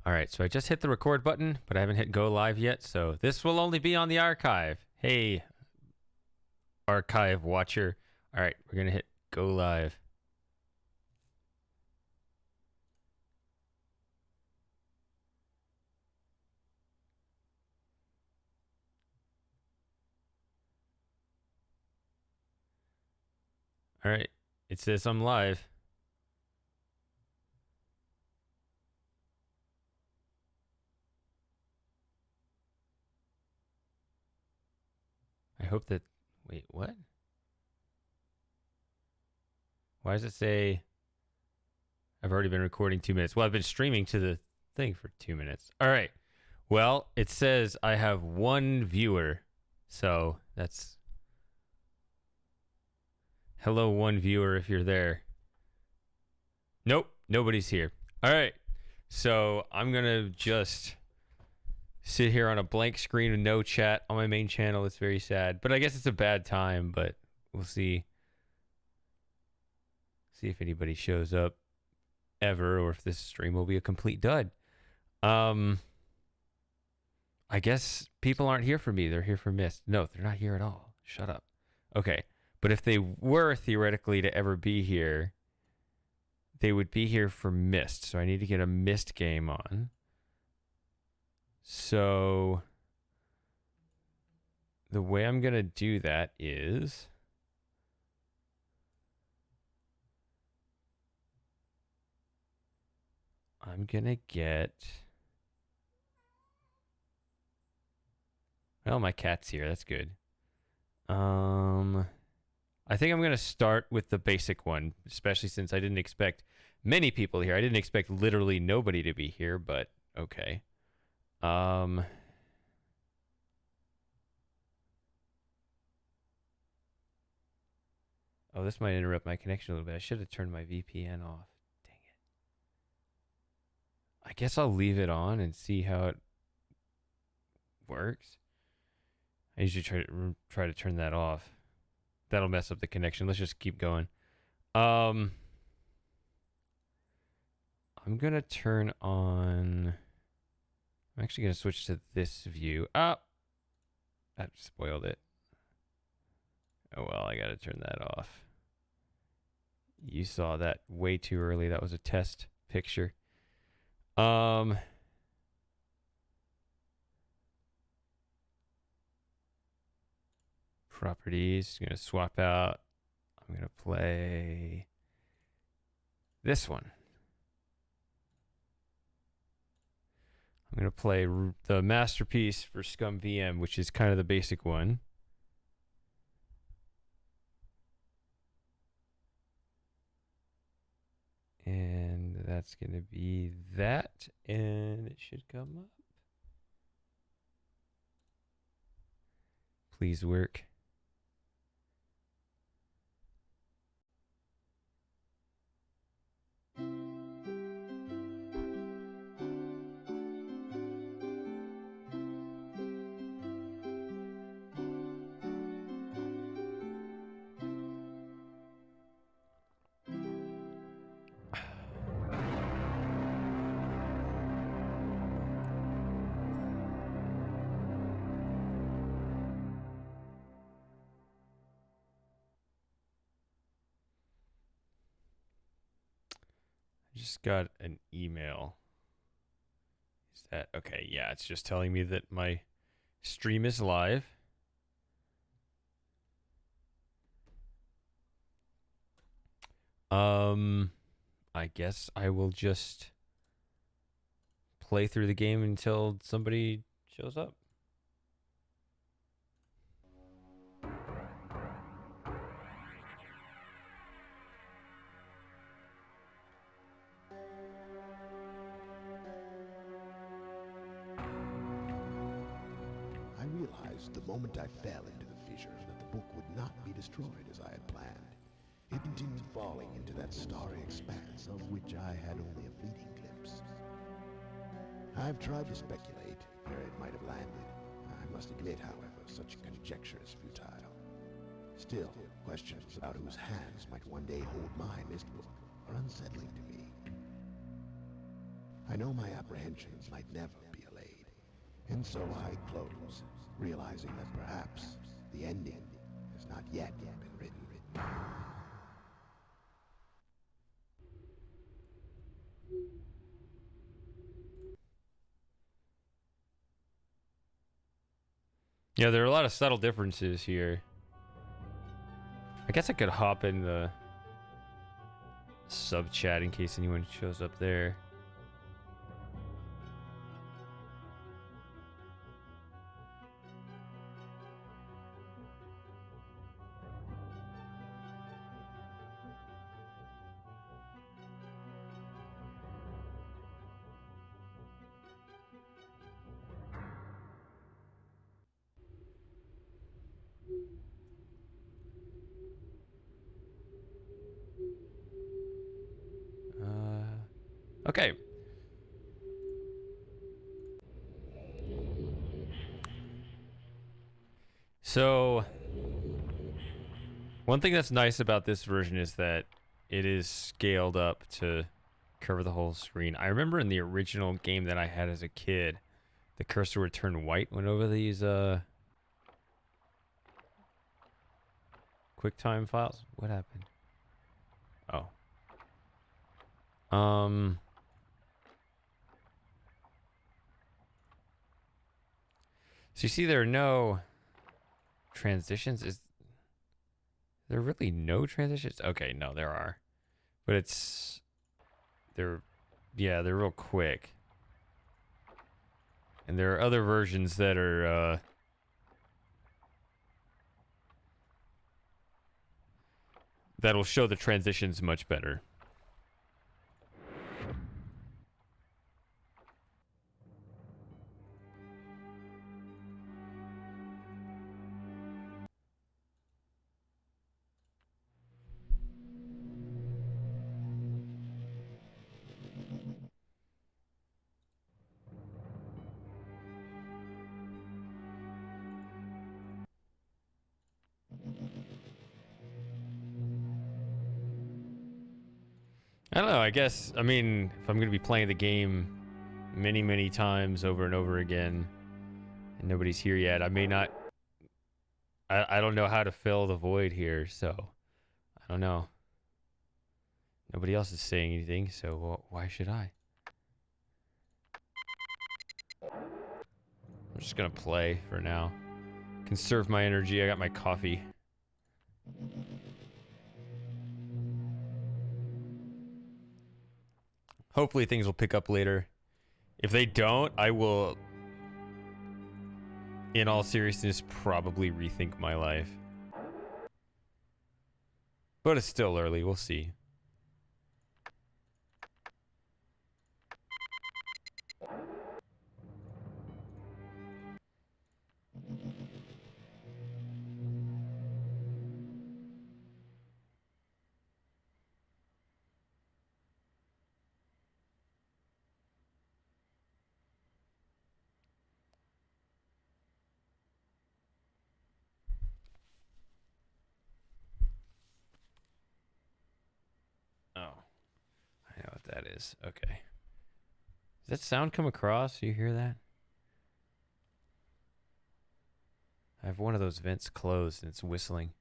Alright, so I just hit the record button, but I haven't hit go live yet, so this will only be on the archive. Hey, archive watcher. Alright, we're gonna hit go live. Alright, it says I'm live. I hope that... Wait, what? Why does it say... I've already been recording 2 minutes. Well, I've been streaming to the thing for 2 minutes. Alright. Well, it says I have 1 viewer. So, that's... Hello, 1 viewer, if you're there. Nope, nobody's here. Alright. So, I'm gonna just... sit here on a blank screen with no chat on my main channel. It's very sad, but I guess it's a bad time, but we'll see. See if anybody shows up ever, or if this stream will be a complete dud. I guess people aren't here for me. They're here for Myst. No, they're not here at all. Shut up. Okay. But if they were theoretically to ever be here, they would be here for Myst. So I need to get a Myst game on. So the way I'm going to do that is I'm going to get... Well, my cat's here. That's good. I think I'm going to start with the basic one, especially since I didn't expect many people here. I didn't expect literally nobody to be here, but okay. Oh, this might interrupt my connection a little bit. I should have turned my VPN off. Dang it. I guess I'll leave it on and see how it works. I usually try to turn that off. That'll mess up the connection. Let's just keep going. I'm gonna turn on... I'm actually gonna switch to this view. Ah! That spoiled it. Oh well, I gotta turn that off. You saw that way too early. That was a test picture. Properties. I'm gonna swap out. I'm gonna play this one. I'm gonna play the masterpiece for ScummVM, which is kind of the basic one. And that's gonna be that, and it should come up. Please work. Just got an email. Is that okay? Yeah, it's just telling me that my stream is live. I guess I will just play through the game until somebody shows up. I realized the moment I fell into the fissure that the book would not be destroyed as I had planned. It continued falling into that starry expanse of which I had only a fleeting glimpse. I've tried to speculate where it might have landed. I must admit, however, such conjecture is futile. Still, questions about whose hands might one day hold my Myst book are unsettling to me. I I know my apprehensions might never be allayed, and so I close, realizing that perhaps the ending has not yet been written. Yeah, there are a lot of subtle differences here. I guess I could hop in the sub chat in case anyone shows up there. Okay. So, one thing that's nice about this version is that it is scaled up to cover the whole screen. I remember in the original game that I had as a kid, the cursor would turn white when over these QuickTime files. What happened? Oh. So you see there are no transitions. Is there really no transitions? Okay, no, there are. But they're real quick. And there are other versions that are that'll show the transitions much better. I don't know, I guess, I mean, if I'm going to be playing the game many, many times over and over again, and nobody's here yet, I may not... I don't know how to fill the void here, so... I don't know. Nobody else is saying anything, so why should I? I'm just going to play for now. Conserve my energy, I got my coffee. Hopefully things will pick up later. If they don't, I will, in all seriousness, probably rethink my life. But it's still early, we'll see. Oh, I know what that is. Okay. Does that sound come across? You hear that? I have one of those vents closed and it's whistling.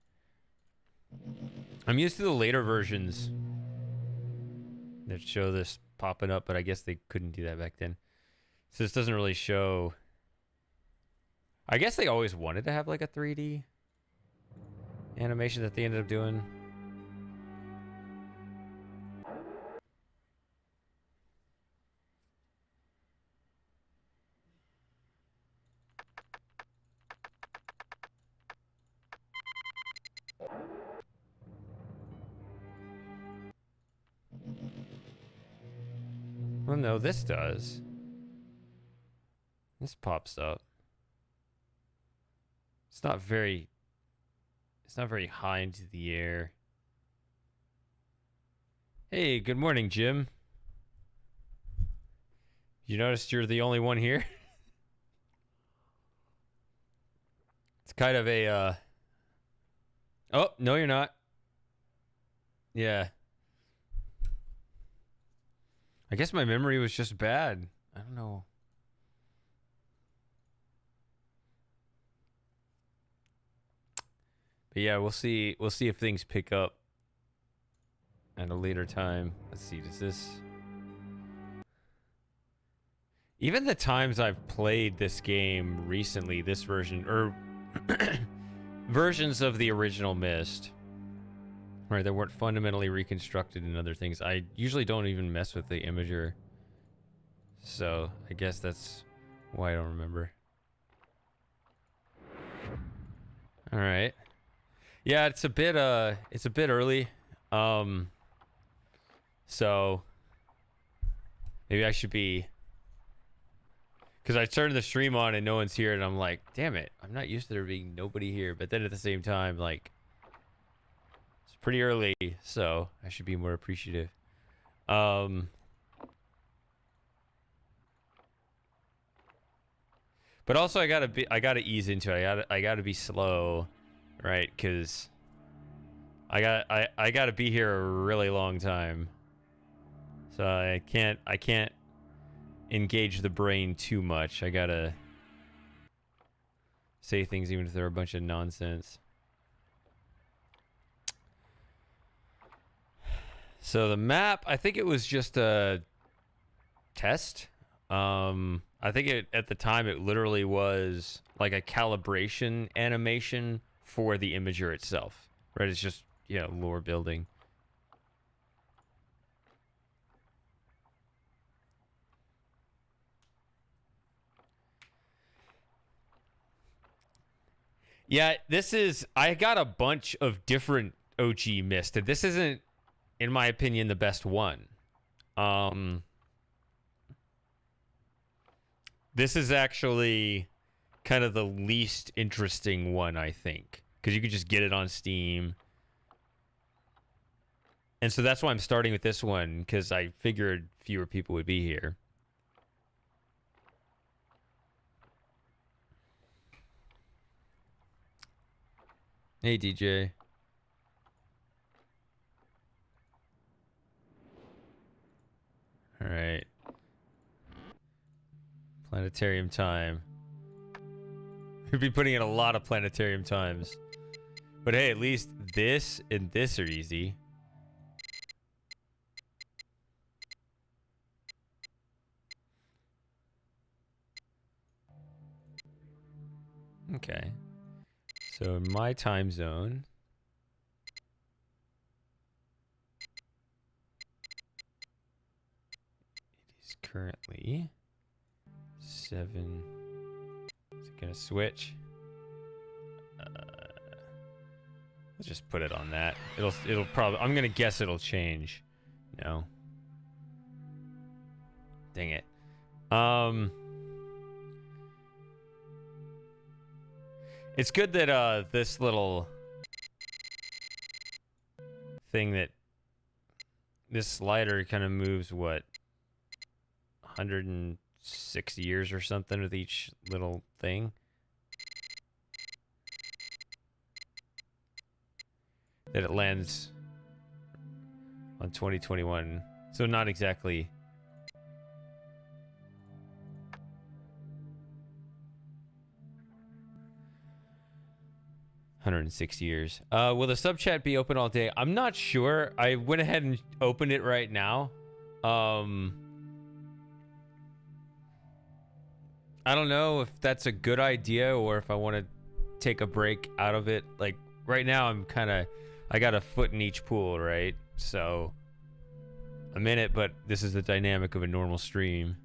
I'm used to the later versions that show this popping up, but I guess they couldn't do that back then. So this doesn't really show... I guess they always wanted to have like a 3D animation that they ended up doing. Well, no, this does. This pops up. It's not very high into the air. Hey, good morning, Jim. You noticed you're the only one here? It's kind of a, Oh, no, you're not. Yeah. I guess my memory was just bad. I don't know. But yeah, we'll see. We'll see if things pick up at a later time. Let's see. Does this? Even the times I've played this game recently, this version or versions of the original Myst, right, that weren't fundamentally reconstructed and other things, I usually don't even mess with the imager. So I guess that's why I don't remember. All right. Yeah, it's a bit early. So maybe I should be, because I turned the stream on and no one's here, and I'm like, damn it, I'm not used to there being nobody here. But then at the same time, like, it's pretty early, so I should be more appreciative. But also I gotta ease into it. I gotta be slow, right? Because I gotta be here a really long time, so I can't engage the brain too much. I gotta say things even if they're a bunch of nonsense. So the map, I think it was just a test. I think at the time it literally was like a calibration animation for the imager itself, right? It's just, lore building. Yeah, I got a bunch of different OG Myst, and this isn't, in my opinion, the best one. This is actually kind of the least interesting one, I think, because you could just get it on Steam. And so that's why I'm starting with this one, because I figured fewer people would be here. Hey, DJ. All right. Planetarium time. We'd be putting in a lot of planetarium times. But hey, at least this and this are easy. Okay. So in my time zone, it is currently 7. Is it gonna switch? Let's just put it on that. It'll probably. I'm gonna guess it'll change. No. Dang it. It's good that this little thing that this slider kind of moves what 106 years or something with each little thing. That it lands on 2021. So not exactly. $106. Will the sub chat be open all day? I'm not sure. I went ahead and opened it right now. I don't know if that's a good idea or if I want to take a break out of it. Like right now, I got a foot in each pool, right? So I'm in it, but this is the dynamic of a normal stream.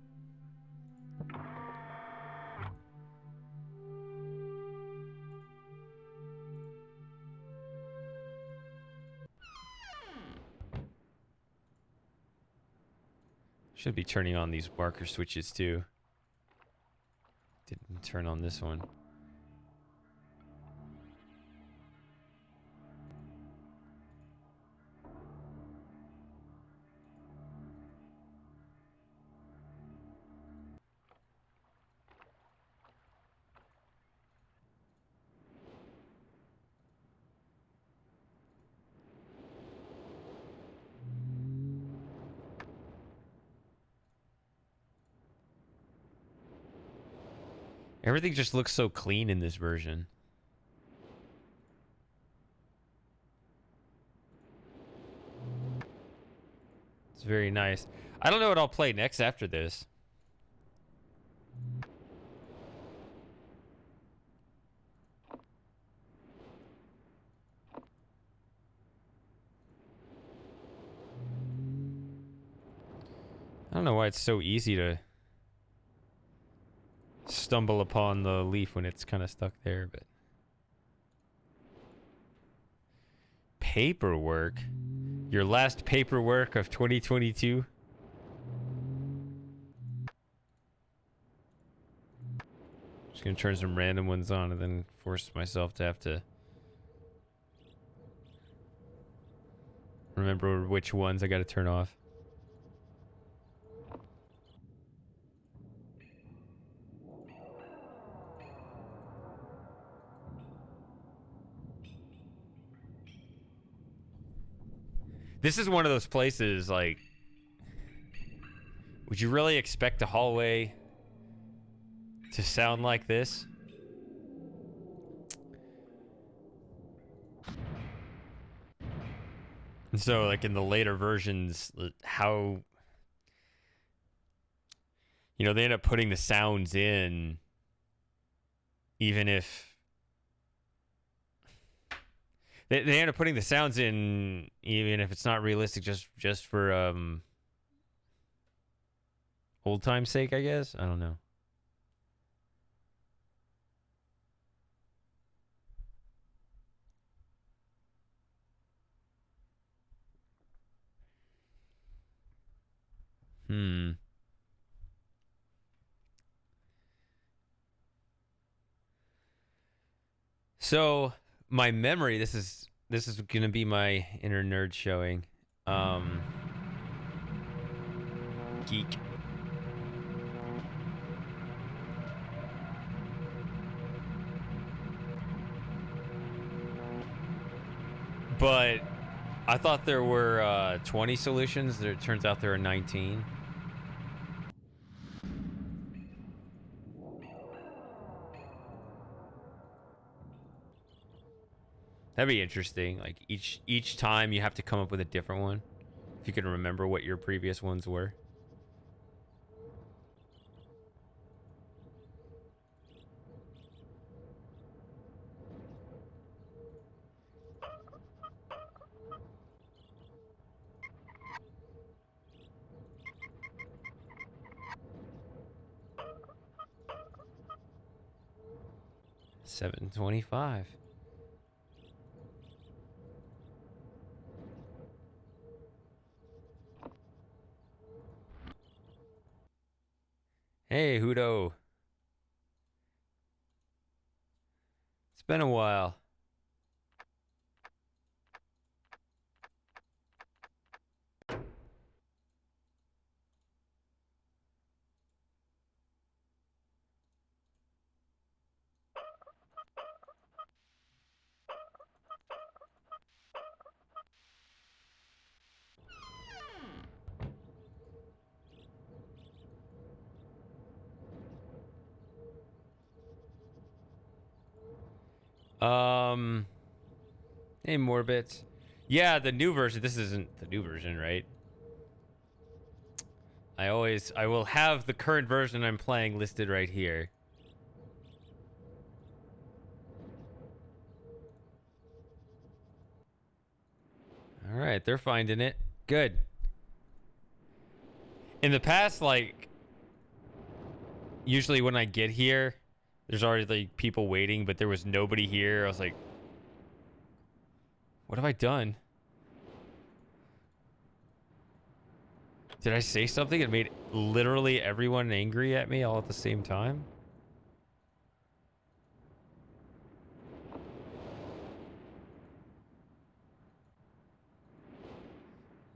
Should be turning on these marker switches too. Didn't turn on this one. Everything just looks so clean in this version. It's very nice. I don't know what I'll play next after this. I don't know why it's so easy to stumble upon the leaf when it's kind of stuck there, but... Paperwork? Your last paperwork of 2022? Just gonna turn some random ones on and then force myself to have to remember which ones I gotta turn off. This is one of those places, like, would you really expect a hallway to sound like this? And so, like, in the later versions, how... You know, they end up putting the sounds in, even if... They end up putting the sounds in, even if it's not realistic, just for, old time's sake, I guess? I don't know. So, my memory, this is going to be my inner nerd showing. Geek. But I thought there were 20 solutions. It turns out there are 19. That'd be interesting. Like each time you have to come up with a different one. If you can remember what your previous ones were. $7.25. Hey, Hudo. It's been a while. Hey, Morbits. Yeah, the new version. This isn't the new version, right? I will have the current version I'm playing listed right here. All right, they're finding it. Good. In the past, like, usually when I get here, there's already like people waiting, but there was nobody here. I was like, what have I done? Did I say something that made literally everyone angry at me all at the same time?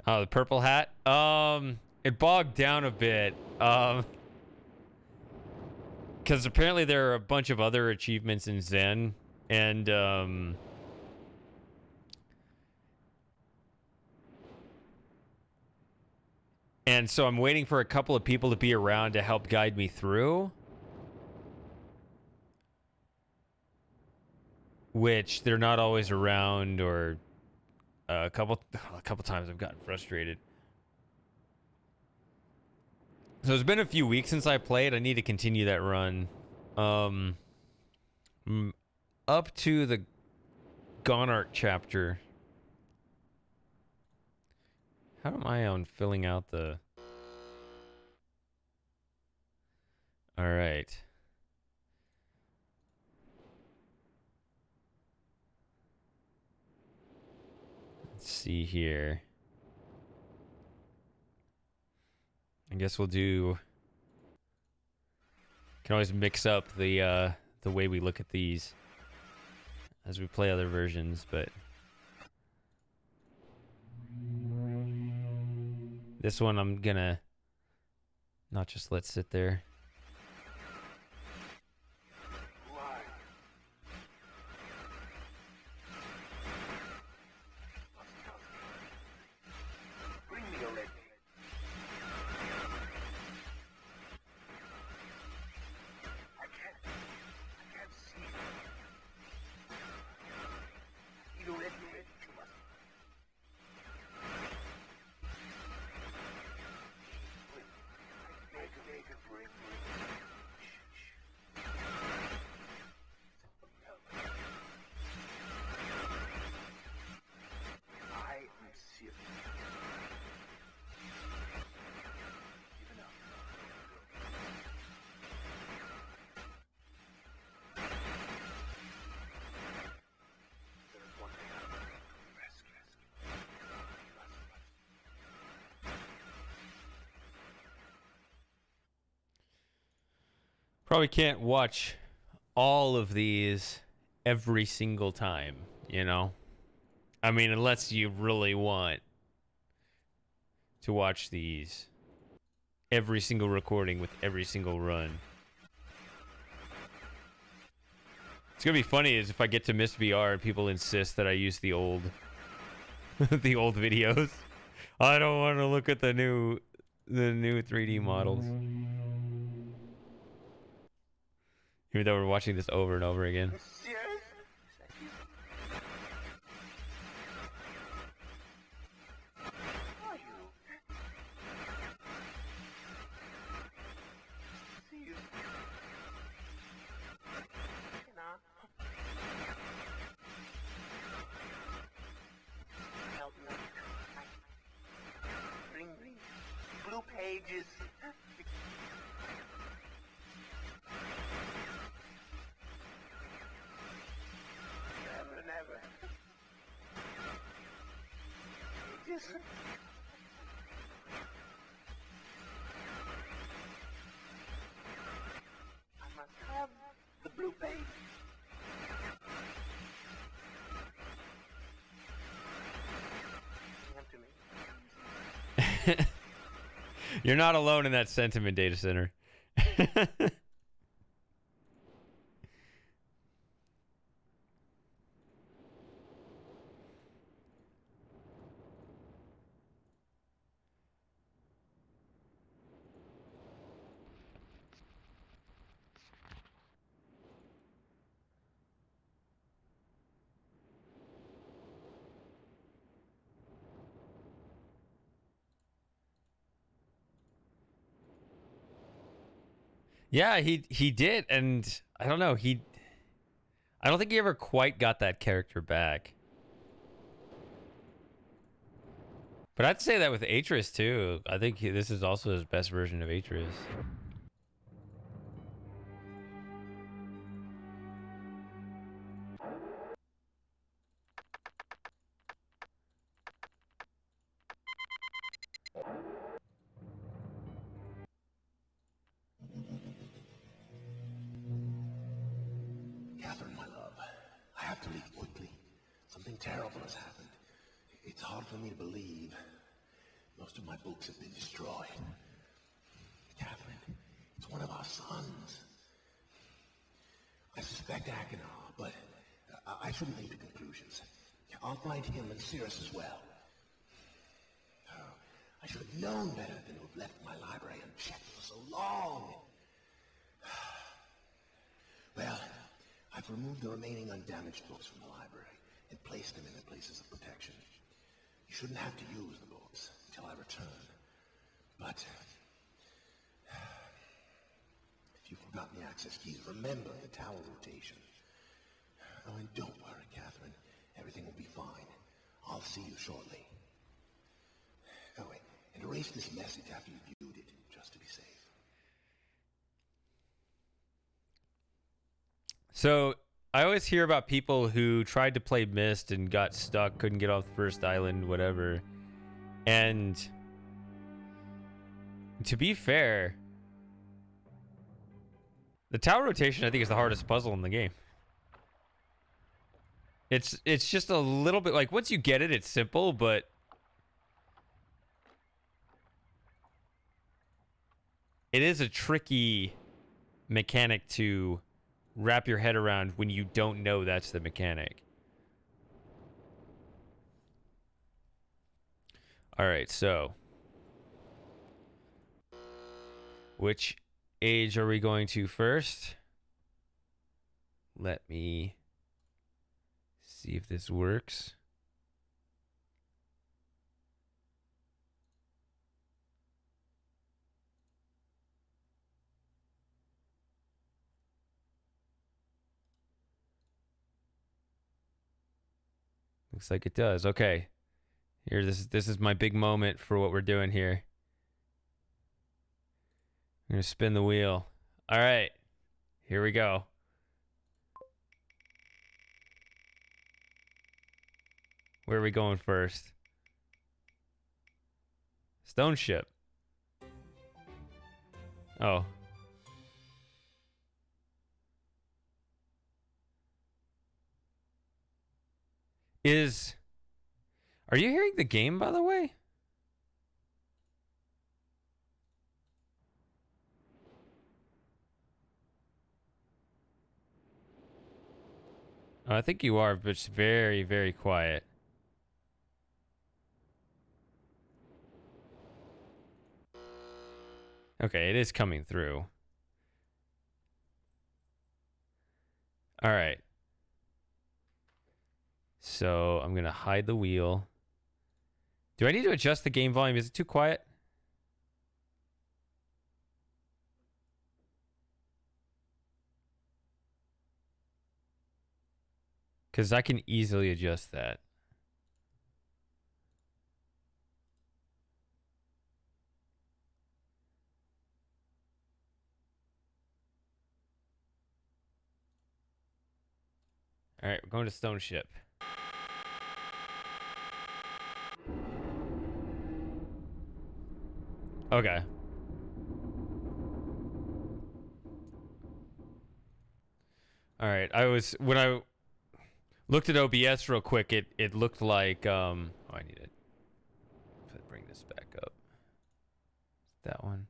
Oh, the purple hat? It bogged down a bit. Because apparently there are a bunch of other achievements in Zen, and so I'm waiting for a couple of people to be around to help guide me through. which they're not always around, or a couple times I've gotten frustrated. So it's been a few weeks since I played. I need to continue that run. Up to the Gonart chapter. How am I on filling out the... All right. Let's see here. I guess we'll do... Can always mix up the way we look at these as we play other versions, but this one I'm gonna not just let sit there. Probably can't watch all of these every single time, you know? I mean, unless you really want to watch these every single recording with every single run. It's gonna be funny is if I get to Myst VR and people insist that I use the old the old videos. I don't want to look at the new 3D models. Even though we're watching this over and over again. Pages. Never, never. Pages. I must have the blue page. Hand to me. You're not alone in that sentiment, Data Center. Yeah, he did, and I don't know, I don't think he ever quite got that character back. But I'd say that with Atris too. I think this is also his best version of Atris. Catherine, my love, I have to leave quickly. Something terrible has happened. It's hard for me to believe. Most of my books have been destroyed. Catherine, it's one of our sons. I suspect Achenar, but I shouldn't leap to conclusions. I'll find him and Cirrus as well. Oh, I should have known better than to have left my library unchecked for so long. Well, I I've removed the remaining undamaged books from the library and placed them in their places of protection. You shouldn't have to use the books until I return. But if you've forgotten the access keys, remember the tower rotation. Oh, and don't worry, Catherine. Everything will be fine. I'll see you shortly. Oh, wait, and erase this message after you viewed it, just to be safe. So I always hear about people who tried to play Myst and got stuck, couldn't get off the first island, whatever. And to be fair, the tower rotation I think is the hardest puzzle in the game. It's just a little bit like once you get it, it's simple, but it is a tricky mechanic to wrap your head around when you don't know that's the mechanic. All right, so which age are we going to first? Let me see if this works. Looks like it does. Okay. Here, this is my big moment for what we're doing here. I'm gonna spin the wheel. All right. Here we go. Where are we going first? Stone ship. Oh. Are you hearing the game, by the way? Oh, I think you are, but it's very, very quiet. Okay, it is coming through. All right. So I'm going to hide the wheel. Do I need to adjust the game volume? Is it too quiet? Because I can easily adjust that. All right, we're going to Stone Ship. Okay. All right. When I looked at OBS real quick, it looked like oh, I need to bring this back up. That one.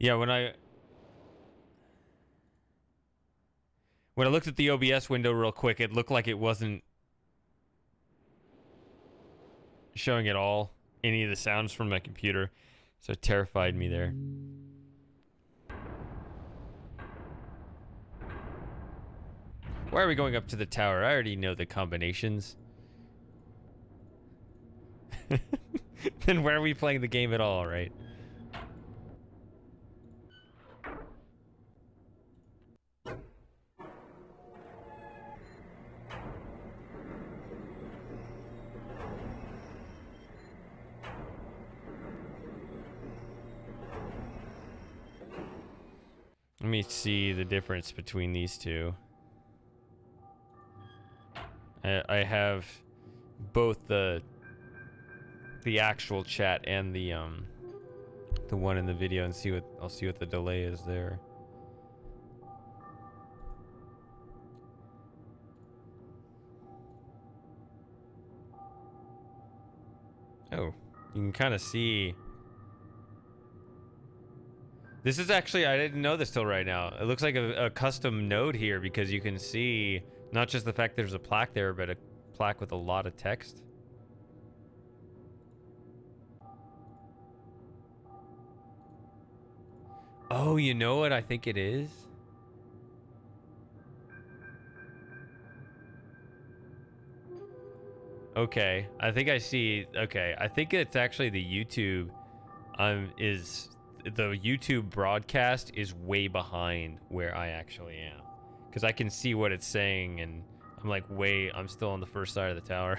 Yeah, when I looked at the OBS window real quick, it looked like it wasn't showing at all any of the sounds from my computer. So it terrified me there. Why are we going up to the tower? I already know the combinations. Then why are we playing the game at all, right? Let me see the difference between these two. I have both the actual chat and the one in the video, and I'll see what the delay is there. Oh, you can kind of see. This is actually, I didn't know this till right now. It looks like a custom node here because you can see not just the fact there's a plaque there, but a plaque with a lot of text. Oh, you know what I think it is? Okay, I think I see. Okay, I think it's actually the YouTube. Is the YouTube broadcast is way behind where I actually am, because I can see what it's saying, and I'm like I'm still on the first side of the tower.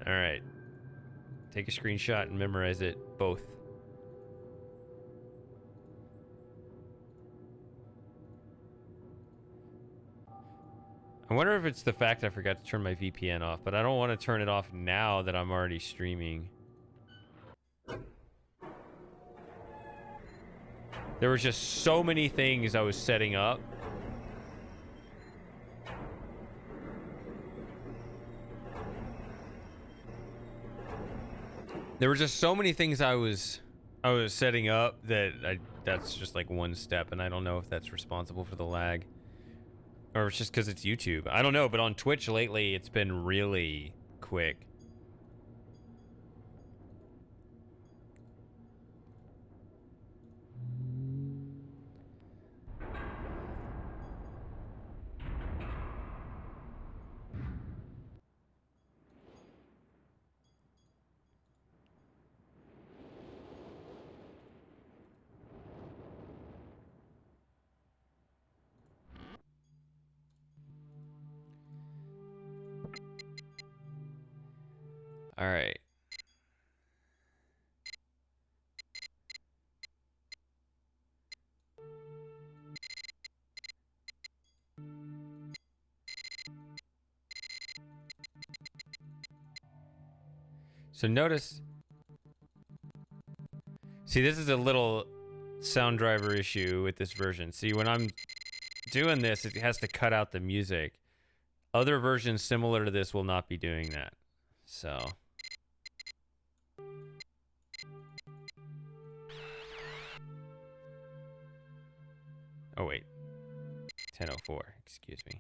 All right, take a screenshot and memorize it both. I wonder if it's the fact I forgot to turn my VPN off, but I don't want to turn it off now that I'm already streaming. There was just so many things I was setting up. There were just so many things I was setting up that that's just like one step, and I don't know if that's responsible for the lag. Or it's just because it's YouTube. I don't know, but on Twitch lately, it's been really quick. All right. So notice, see, this is a little sound driver issue with this version. See, when I'm doing this, it has to cut out the music. Other versions similar to this will not be doing that. So. Oh, wait. 10:04. Excuse me.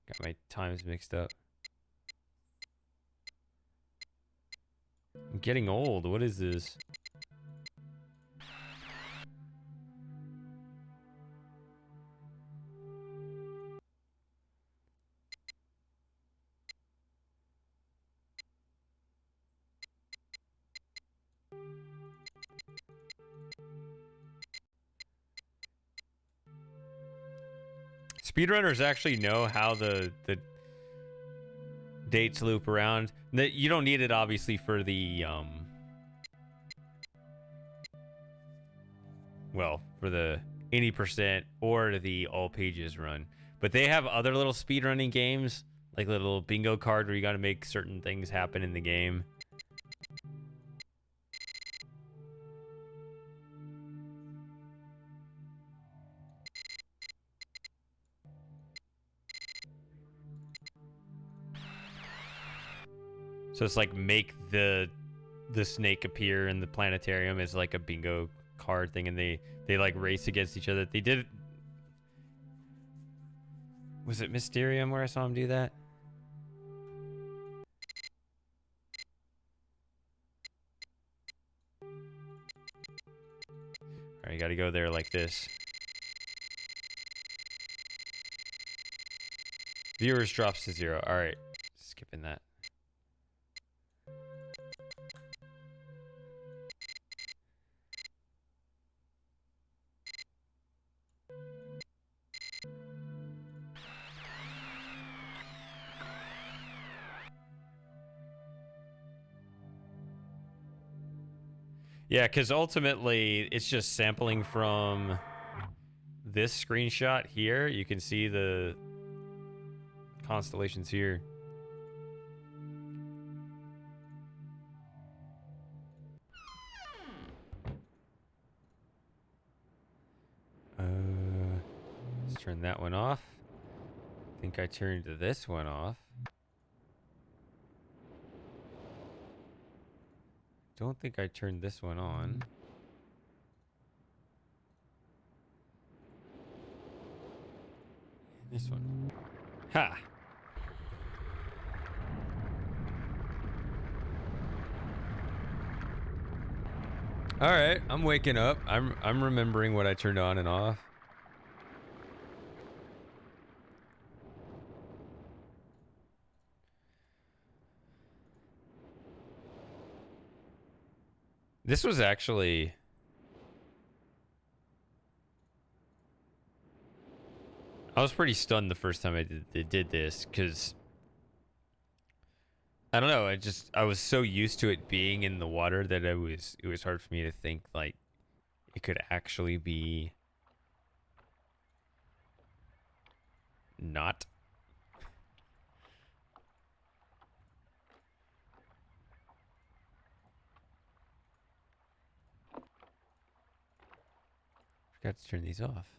Got my times mixed up. I'm getting old. What is this? Speedrunners actually know how the dates loop around. You don't need it obviously for the well, for the any percent or the all pages run. But they have other little speedrunning games, like the little bingo card where you got to make certain things happen in the game. So it's like make the snake appear in the planetarium as like a bingo card thing, and they like race against each other. They did it. Was it Mysterium where I saw him do that? Alright, you gotta go there like this. Viewers drops to 0. Alright, skipping that. Yeah, because ultimately it's just sampling from this screenshot here. You can see the constellations here. Let's turn that one off. I think I turned this one off. Don't think I turned this one on. This one. Ha! All right, I'm waking up. I'm remembering what I turned on and off. This was actually... I was pretty stunned the first time I did this, because... I don't know, I was so used to it being in the water that it was hard for me to think, like, it could actually be... not. Forgot to turn these off.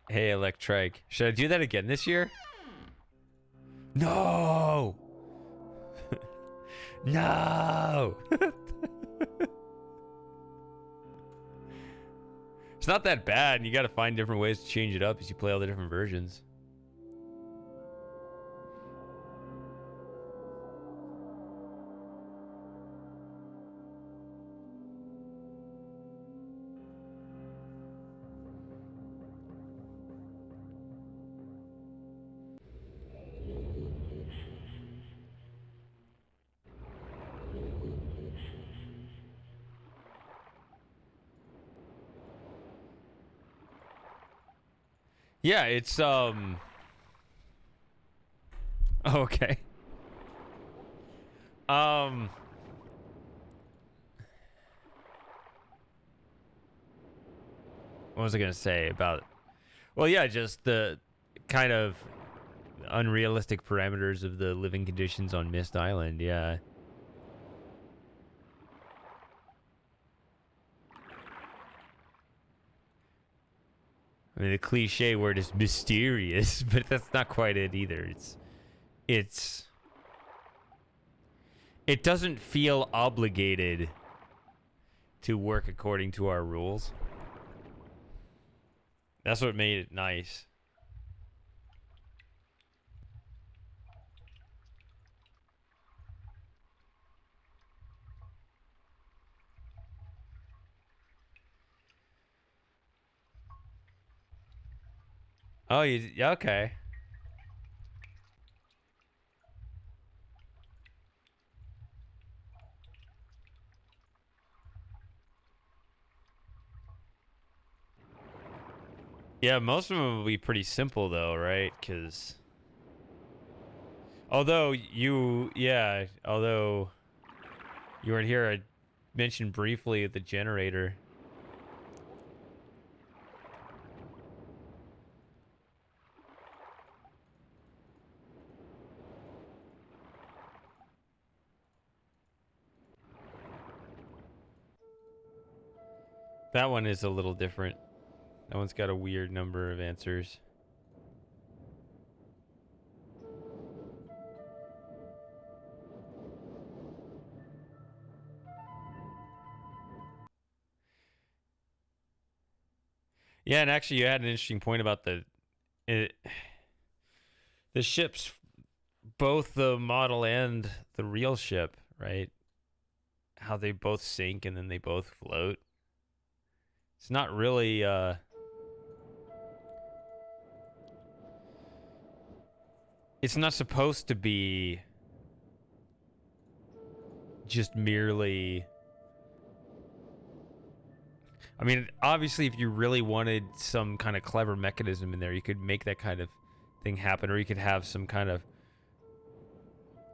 Hey, Electrike. Should I do that again this year? No! No! It's not that bad, and you gotta find different ways to change it up as you play all the different versions. Yeah, it's okay. Um what was I gonna say about... Well, yeah, just the kind of unrealistic parameters of the living conditions on Myst Island, yeah. I mean, the cliche word is mysterious, but that's not quite it either. It doesn't feel obligated to work according to our rules. That's what made it nice. Oh, yeah, okay. Yeah, most of them will be pretty simple though, right? Because although you weren't here, I mentioned briefly the generator. That one is a little different. That one's got a weird number of answers. Yeah, and actually you had an interesting point about the ships, both the model and the real ship, right? How they both sink and then they both float. It's not really it's not supposed to be just merely... I mean, obviously, if you really wanted some kind of clever mechanism in there, you could make that kind of thing happen, or you could have some kind of,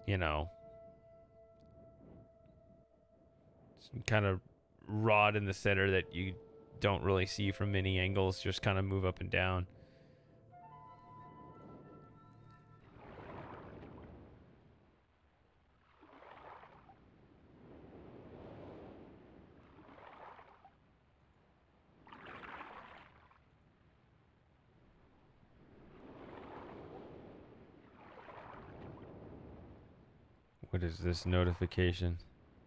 you know, some kind of rod in the center that you don't really see from many angles, just kind of move up and down. What is this notification?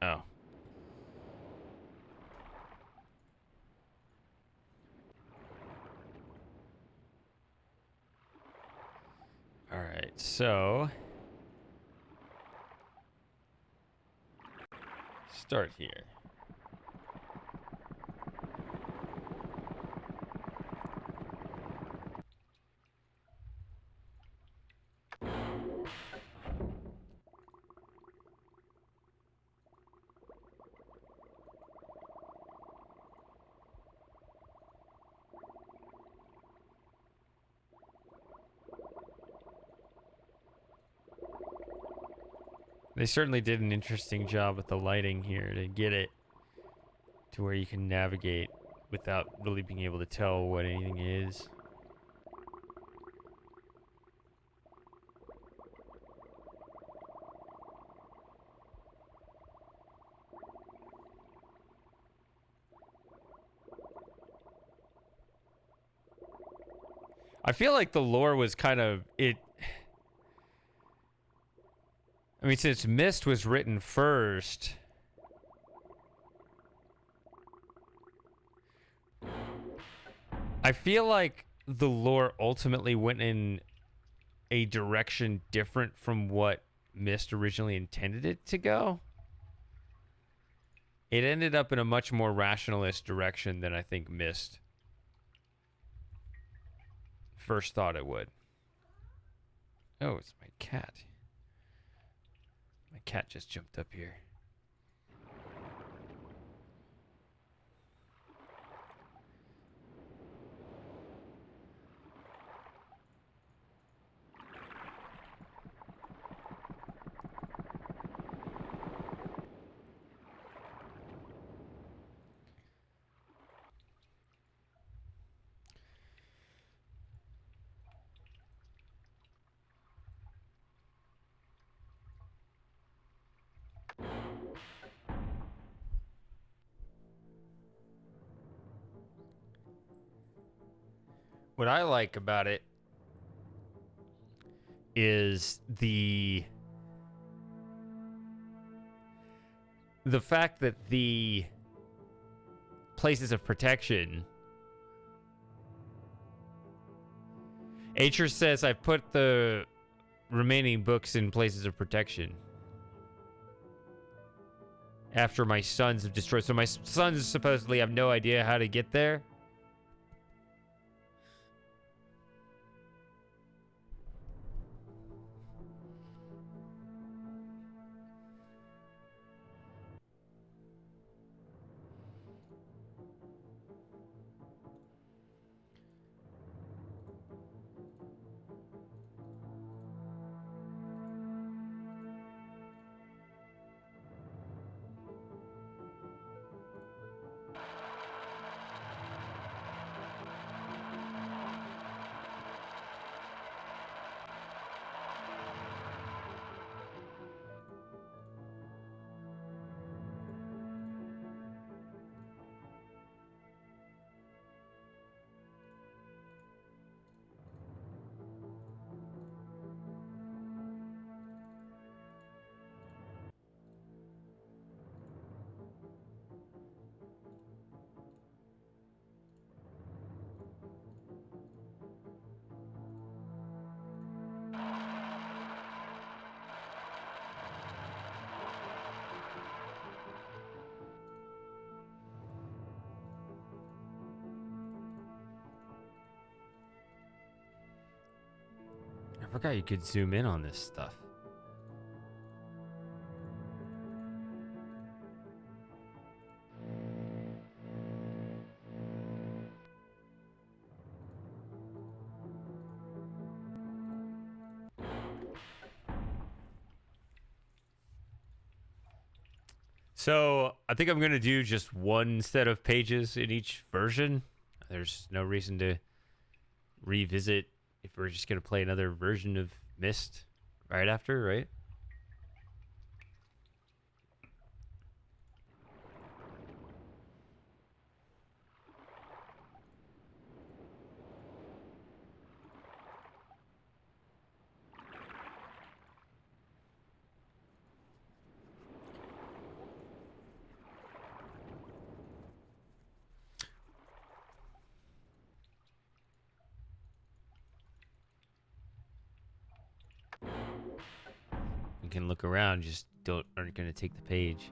Oh. All right, so Start here. They certainly did an interesting job with the lighting here to get it to where you can navigate without really being able to tell what anything is. I feel like the lore was kind of it. I mean, since Myst was written first, I feel like the lore ultimately went in a direction different from what Myst originally intended it to go. It ended up in a much more rationalist direction than I think Myst first thought it would. Oh, it's my cat. My cat just jumped up here. What I like about it is the fact that the places of protection. Acher says I put the remaining books in places of protection after my sons have destroyed. So my sons supposedly have no idea how to get there. I forgot you could zoom in on this stuff. So I think I'm going to do just one set of pages in each version. There's no reason to revisit if we're just going to play another version of Myst right after, right? You can look around, just aren't going to take the page.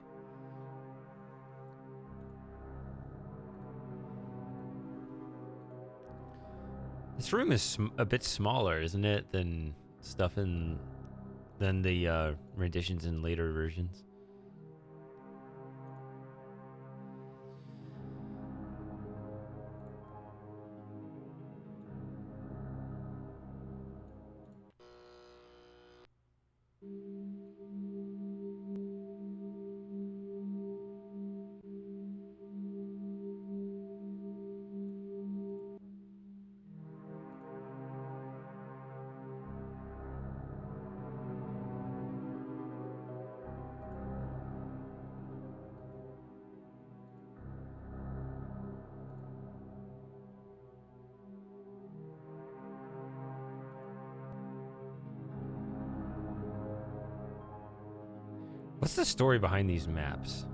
This room is a bit smaller, isn't it, than stuff than the renditions in later versions? What's the story behind these maps?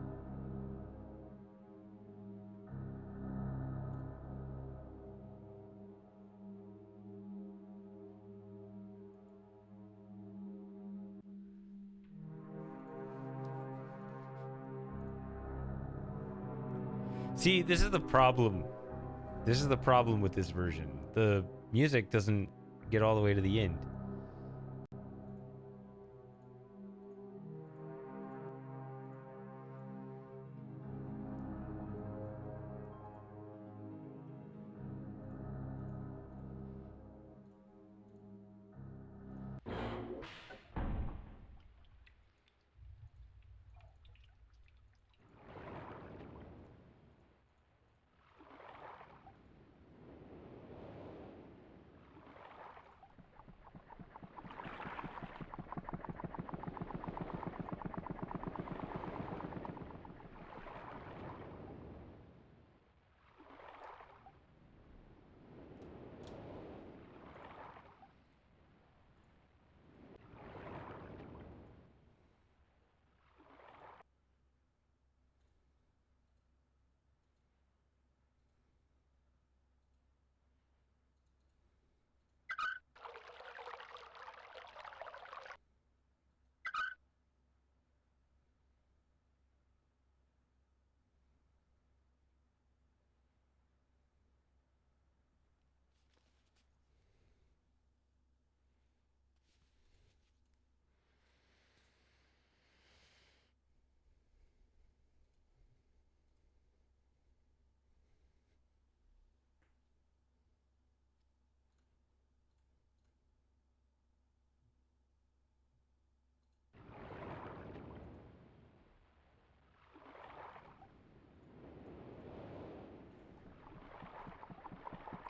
See, this is the problem. This is the problem with this version. The music doesn't get all the way to the end.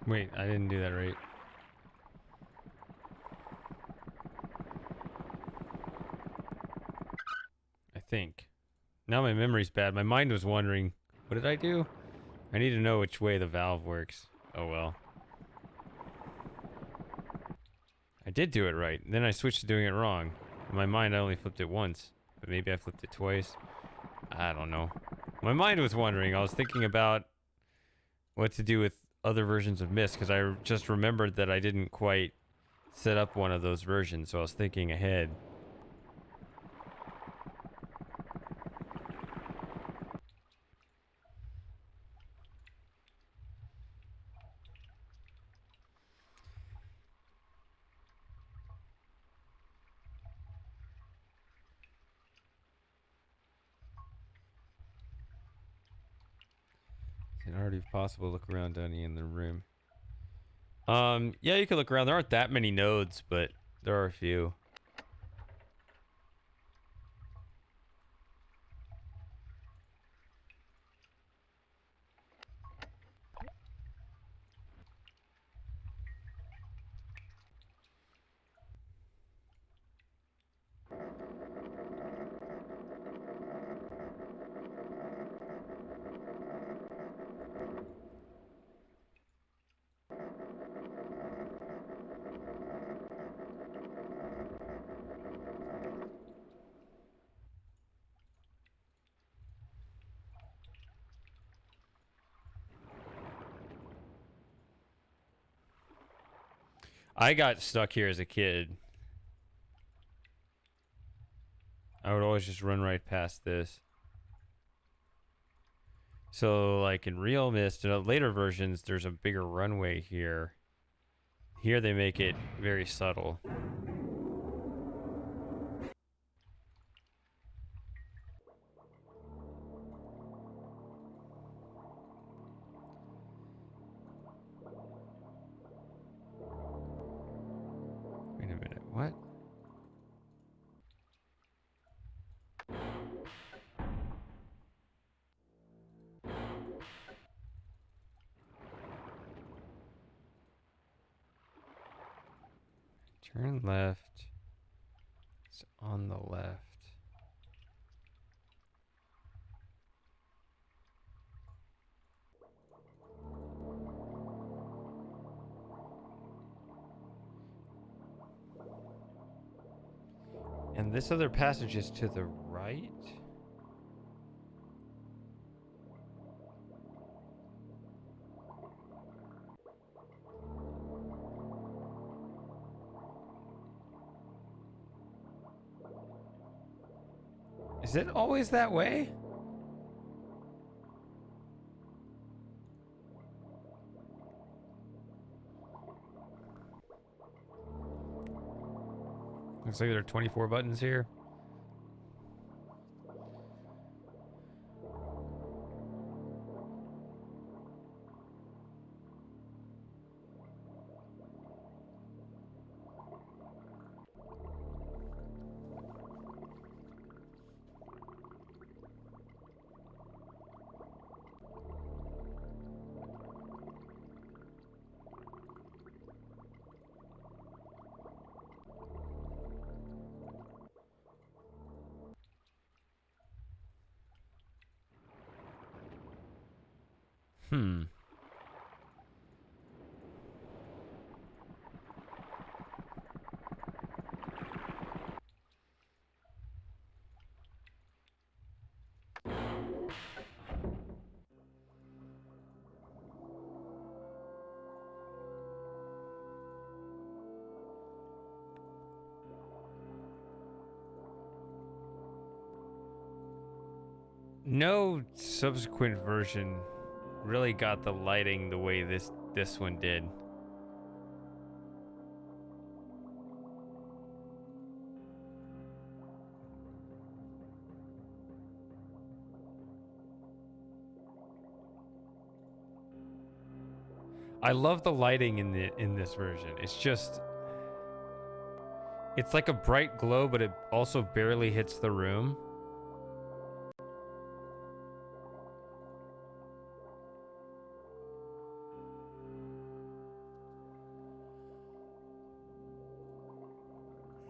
Wait, I didn't do that right. I think. Now my memory's bad. My mind was wondering, what did I do? I need to know which way the valve works. Oh well. I did do it right. Then I switched to doing it wrong. In my mind, I only flipped it once. But maybe I flipped it twice. I don't know. My mind was wondering. I was thinking about what to do with other versions of Myst, because I just remembered that I didn't quite set up one of those versions, so I was thinking ahead. Is it already possible to look around down here in the room? Yeah, you can look around. There aren't that many nodes, but there are a few. I got stuck here as a kid. I would always just run right past this. So, like in real Myst, in later versions, there's a bigger runway here. Here they make it very subtle. Wait a minute, what? Turn left. It's on the left. And this other passage is to the right? Is it always that way? Looks like there are 24 buttons here. Hmm. No subsequent version really got the lighting the way this one did. I love the lighting in this version. It's like a bright glow, but it also barely hits the room.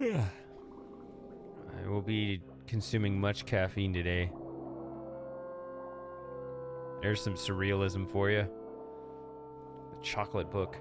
I will be consuming much caffeine today. There's some surrealism for you. The chocolate book.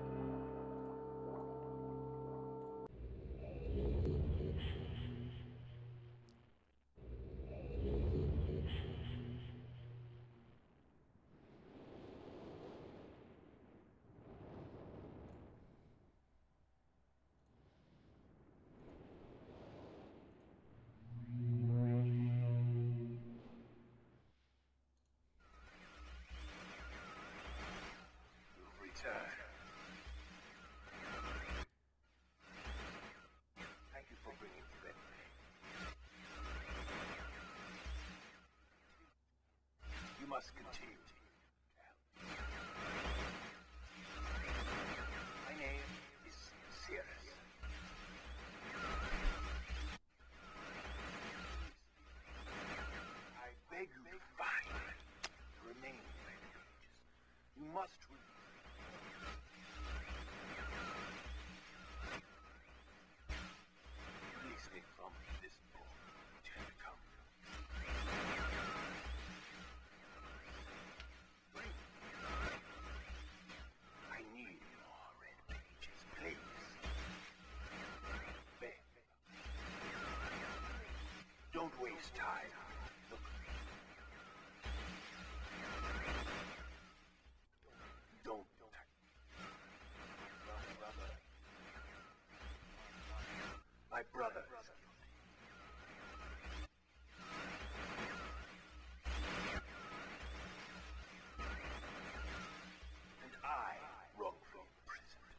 Return. Thank you for bringing me back. You must continue. My name is Sirius. I beg you to find the remaining pages. You must read. Release me from this book which has become. I need more red pages, please. Beg. Don't waste time. Look. Don't touch. My brother is guilty. And I wrongfully imprisoned.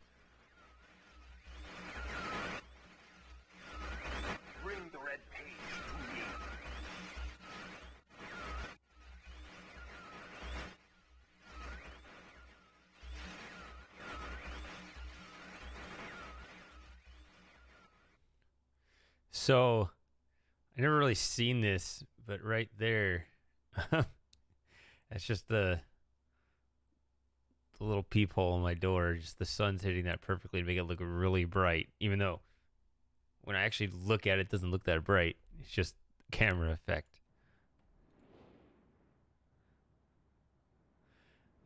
So I never really seen this, but right there, that's just the little peephole in my door. Just the sun's hitting that perfectly to make it look really bright, even though when I actually look at it, it doesn't look that bright. It's just camera effect.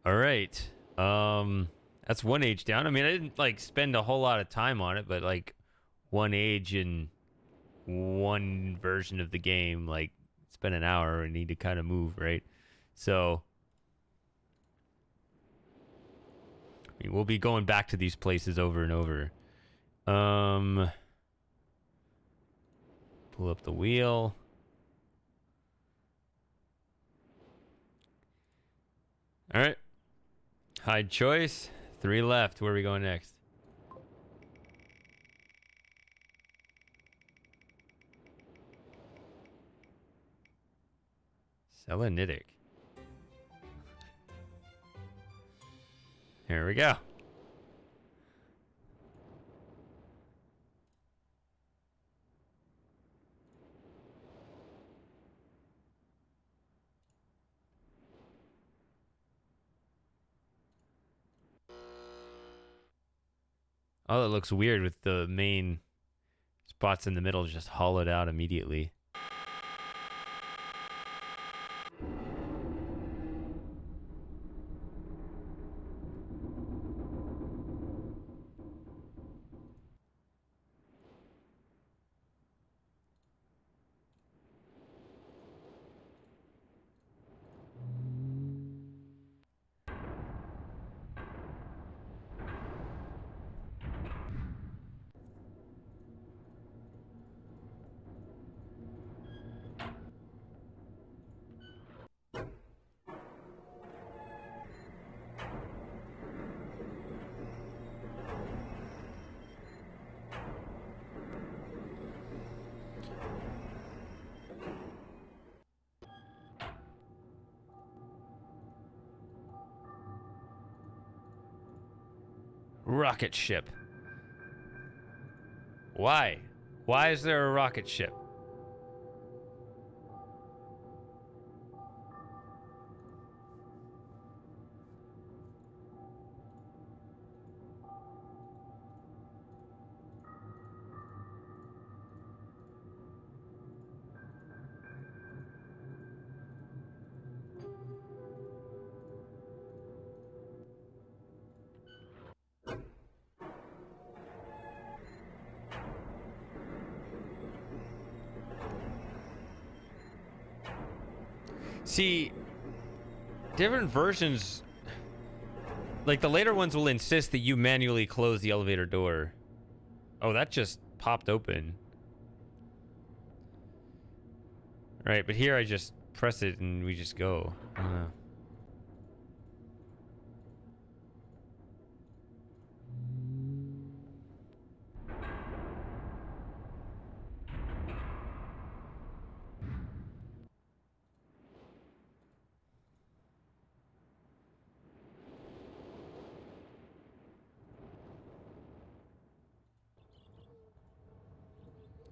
All right. That's one age down. I mean, I didn't like spend a whole lot of time on it, but like one age in one version of the game, like spend an hour and need to kind of move, right? So I mean, we'll be going back to these places over and over. Pull up the wheel. All right. Hide choice. 3 left. Where are we going next? Selenitic. Here we go. Oh, it looks weird with the main spots in the middle just hollowed out immediately. Rocket ship. Why? Why is there a rocket ship? See, different versions, like the later ones will insist that you manually close the elevator door. Oh, that just popped open. Right, but here I just press it and we just go. I don't know.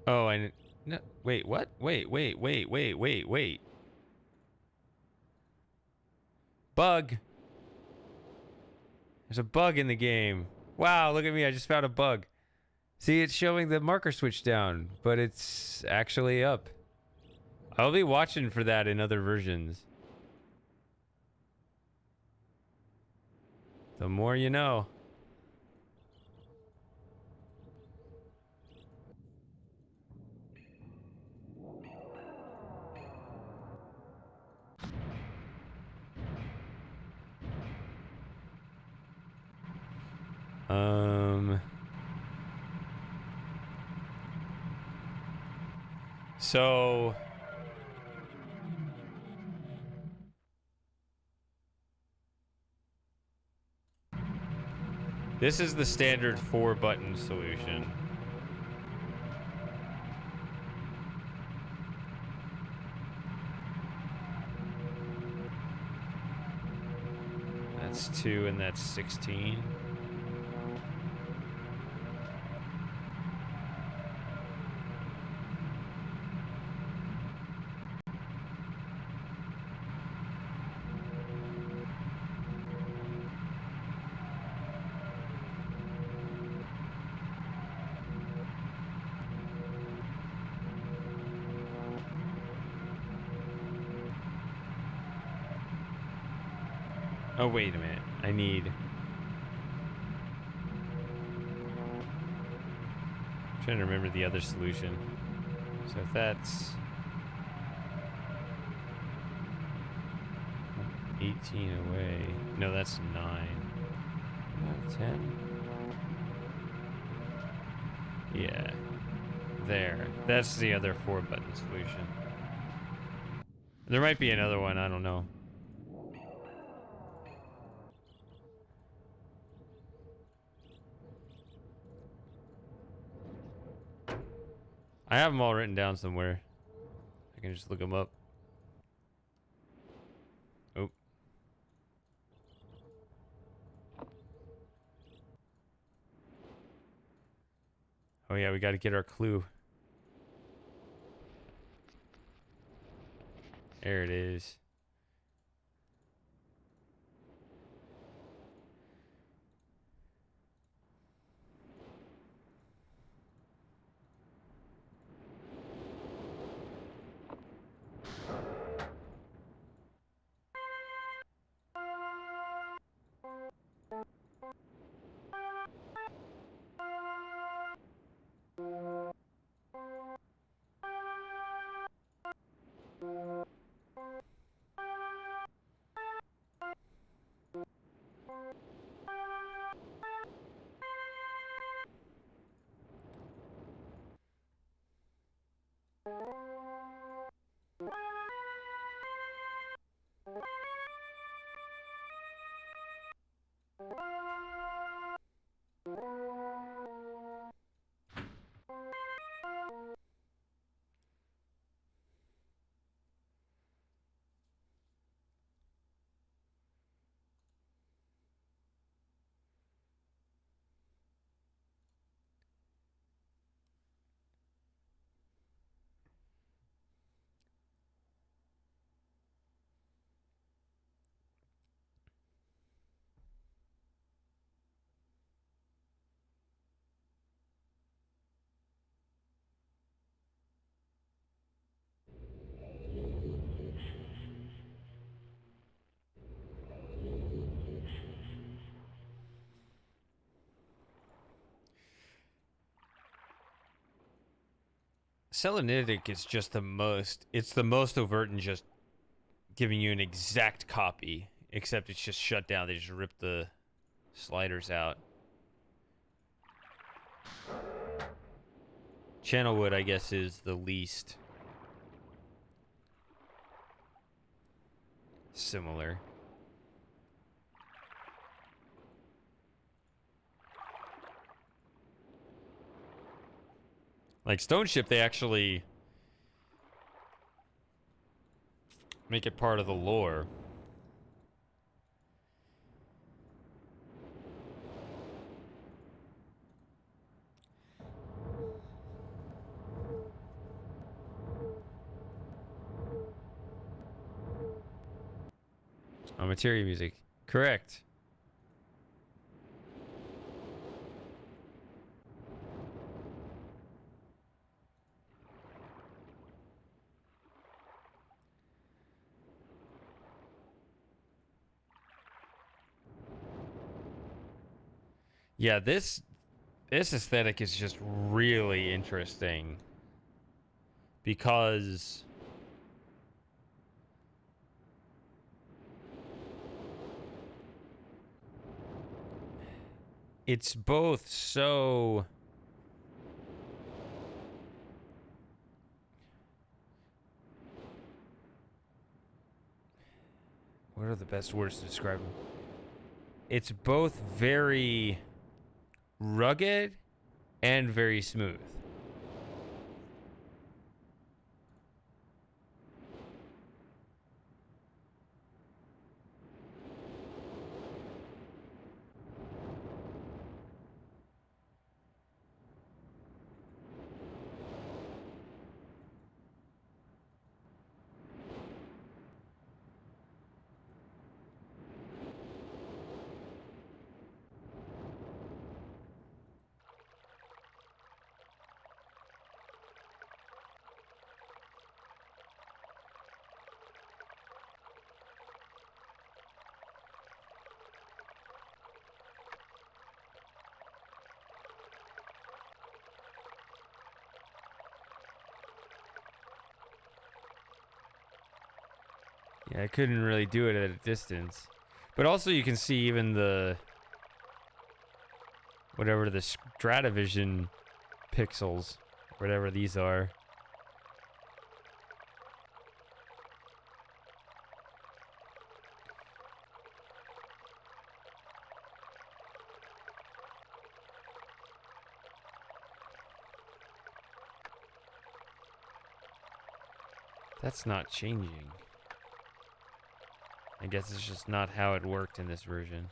Oh, no, wait, what? Wait. Bug. There's a bug in the game. Wow, look at me. I just found a bug. See, it's showing the marker switch down, but it's actually up. I'll be watching for that in other versions. The more you know. So this is the standard 4-button solution. That's 2 and that's 16. Oh, wait a minute. I need... I'm trying to remember the other solution. So if that's 18 away. No, that's 9. Out of 10? Yeah. There. That's the other 4-button solution. There might be another one. I don't know. I have them all written down somewhere. I can just look them up. Oh. Oh yeah, we got to get our clue. There it is. Selenitic is just the most... It's the most overt in just giving you an exact copy. Except it's just shut down. They just rip the sliders out. Channelwood, I guess, is the least similar. Like Stone Ship, they actually make it part of the lore. Oh, materia music. Correct. Yeah, this aesthetic is just really interesting because it's both so... What are the best words to describe them? It's both very rugged and very smooth. Yeah, I couldn't really do it at a distance. But also you can see even the... whatever the Stratavision pixels, whatever these are. That's not changing. I guess it's just not how it worked in this version.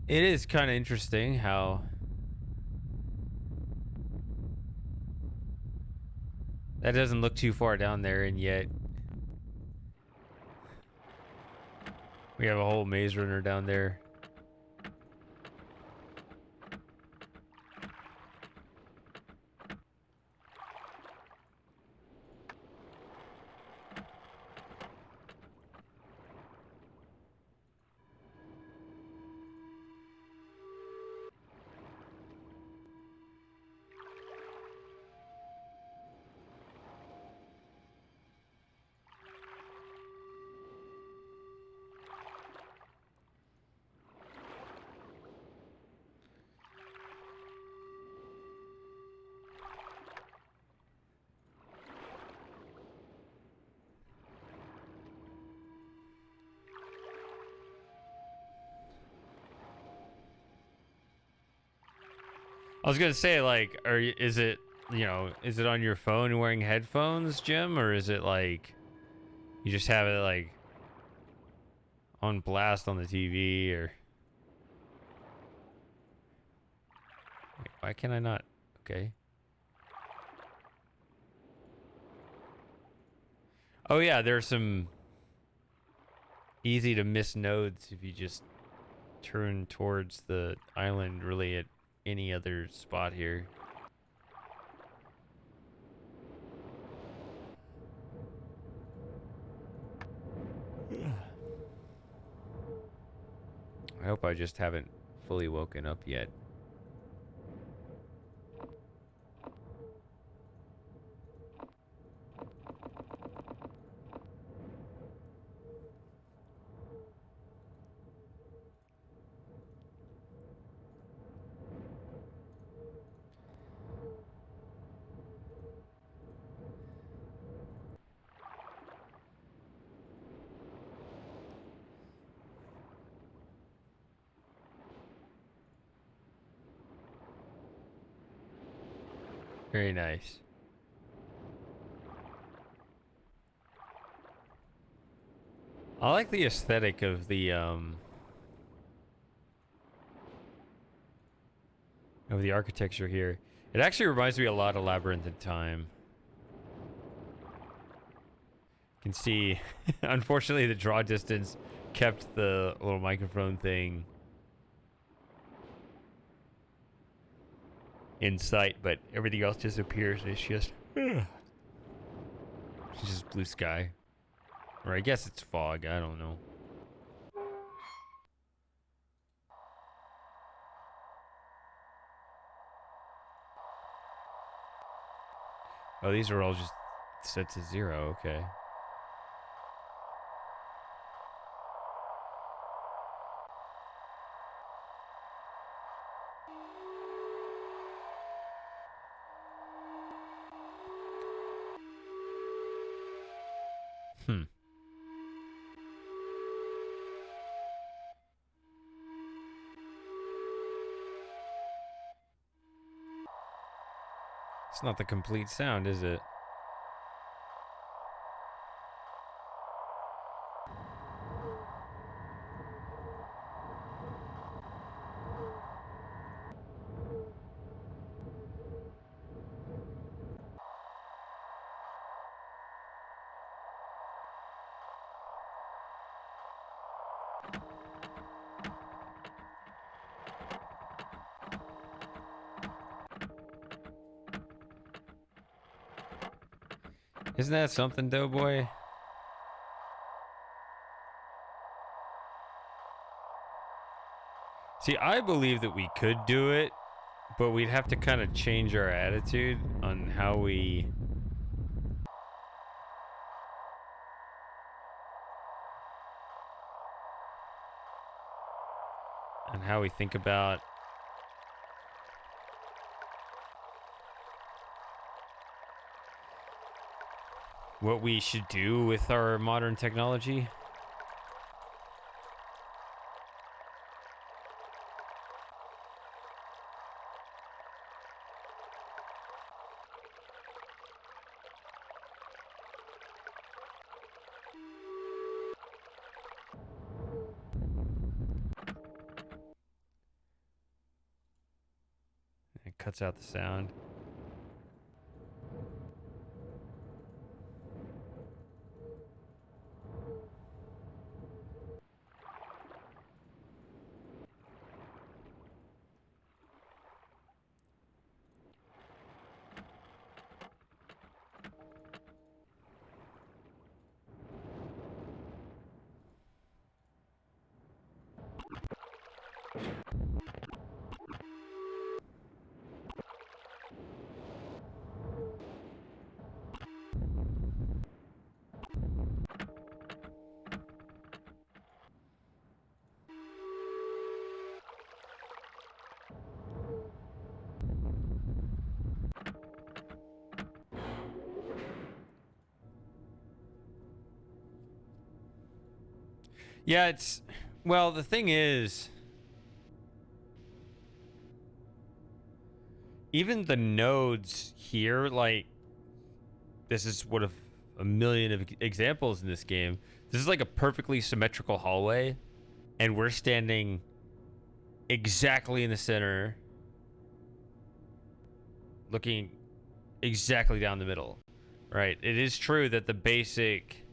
It is kind of interesting how that doesn't look too far down there, and yet we have a whole maze runner down there. I was gonna say, like, is it, you know, is it on your phone wearing headphones, Jim, or is it like you just have it like on blast on the TV, or wait, why can I not? Okay. Oh yeah, there's some easy to miss nodes if you just turn towards the island really at any other spot here. I hope I just haven't fully woken up yet. Very nice. I like the aesthetic of the architecture here. It actually reminds me a lot of Labyrinth in Time. You can see, unfortunately, the draw distance kept the little microphone thing in sight, but everything else disappears. It's just, it's just blue sky, or I guess it's fog. I don't know. Oh, these are all just set to 0. Okay. Hmm. It's not the complete sound, is it? Isn't that something, Doughboy? See, I believe that we could do it, but we'd have to kind of change our attitude on how we... and how we think about what we should do with our modern technology. It cuts out the sound. Yeah, it's... well, the thing is... even the nodes here, like... this is one of a million of examples in this game. This is like a perfectly symmetrical hallway, and we're standing exactly in the center, looking exactly down the middle, right? It is true that the basic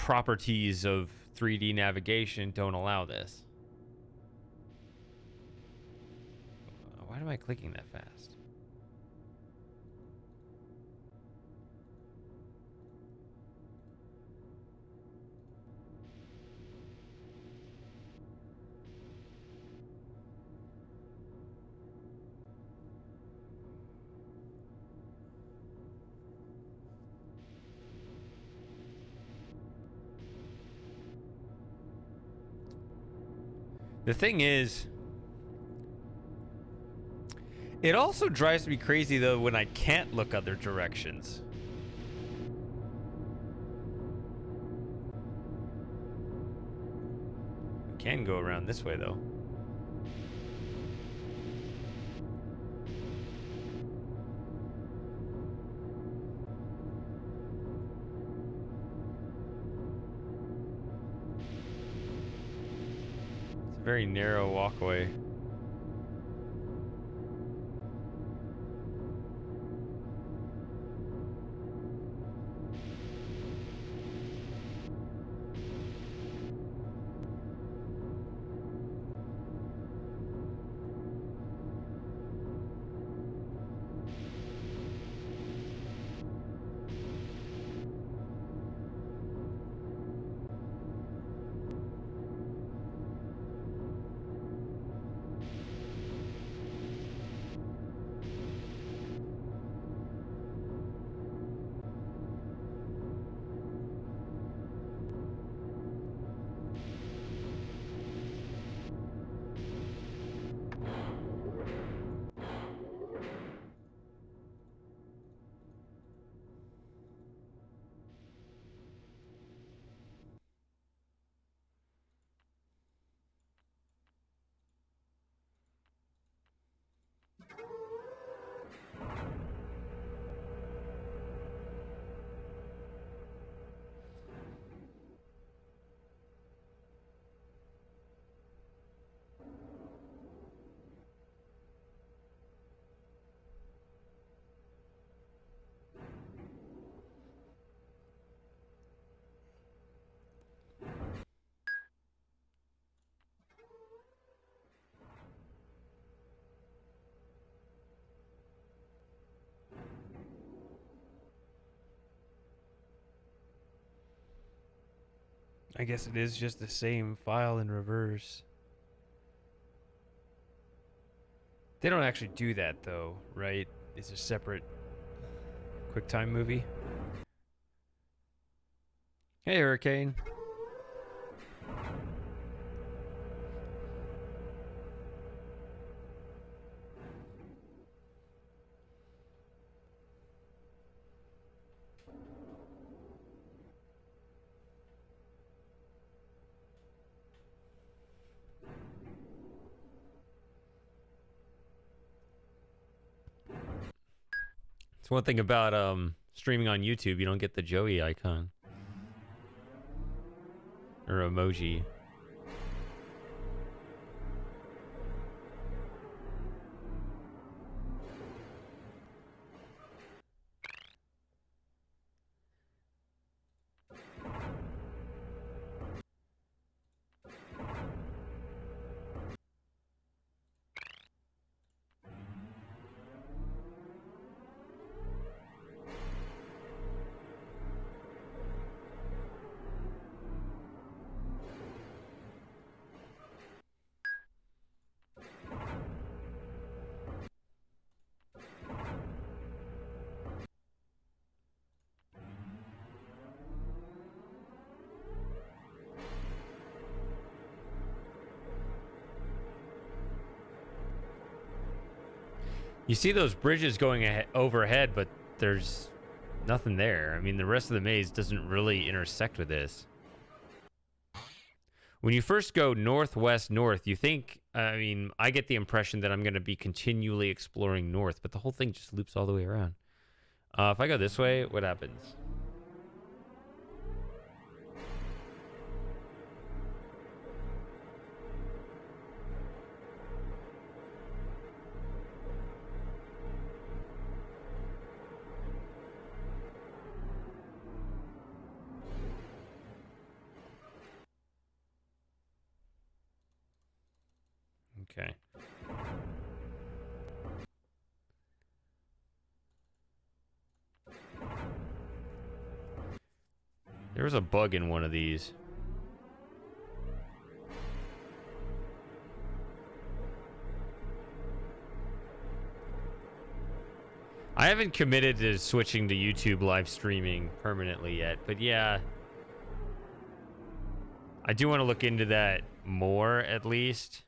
properties of 3D navigation don't allow this. Why am I clicking that fast? The thing is, it also drives me crazy though when I can't look other directions. I can go around this way though. It's a very narrow walkway. I guess it is just the same file in reverse. They don't actually do that though, right? It's a separate QuickTime movie. Hey, Hurricane. It's one thing about streaming on YouTube, you don't get the Joey icon or emoji. You see those bridges going overhead, but there's nothing there. I mean, the rest of the maze doesn't really intersect with this. When you first go northwest north, you think, I mean, I get the impression that I'm going to be continually exploring north, but the whole thing just loops all the way around. If I go this way, what happens? Okay. There was a bug in one of these. I haven't committed to switching to YouTube live streaming permanently yet, but yeah. I do want to look into that more, at least.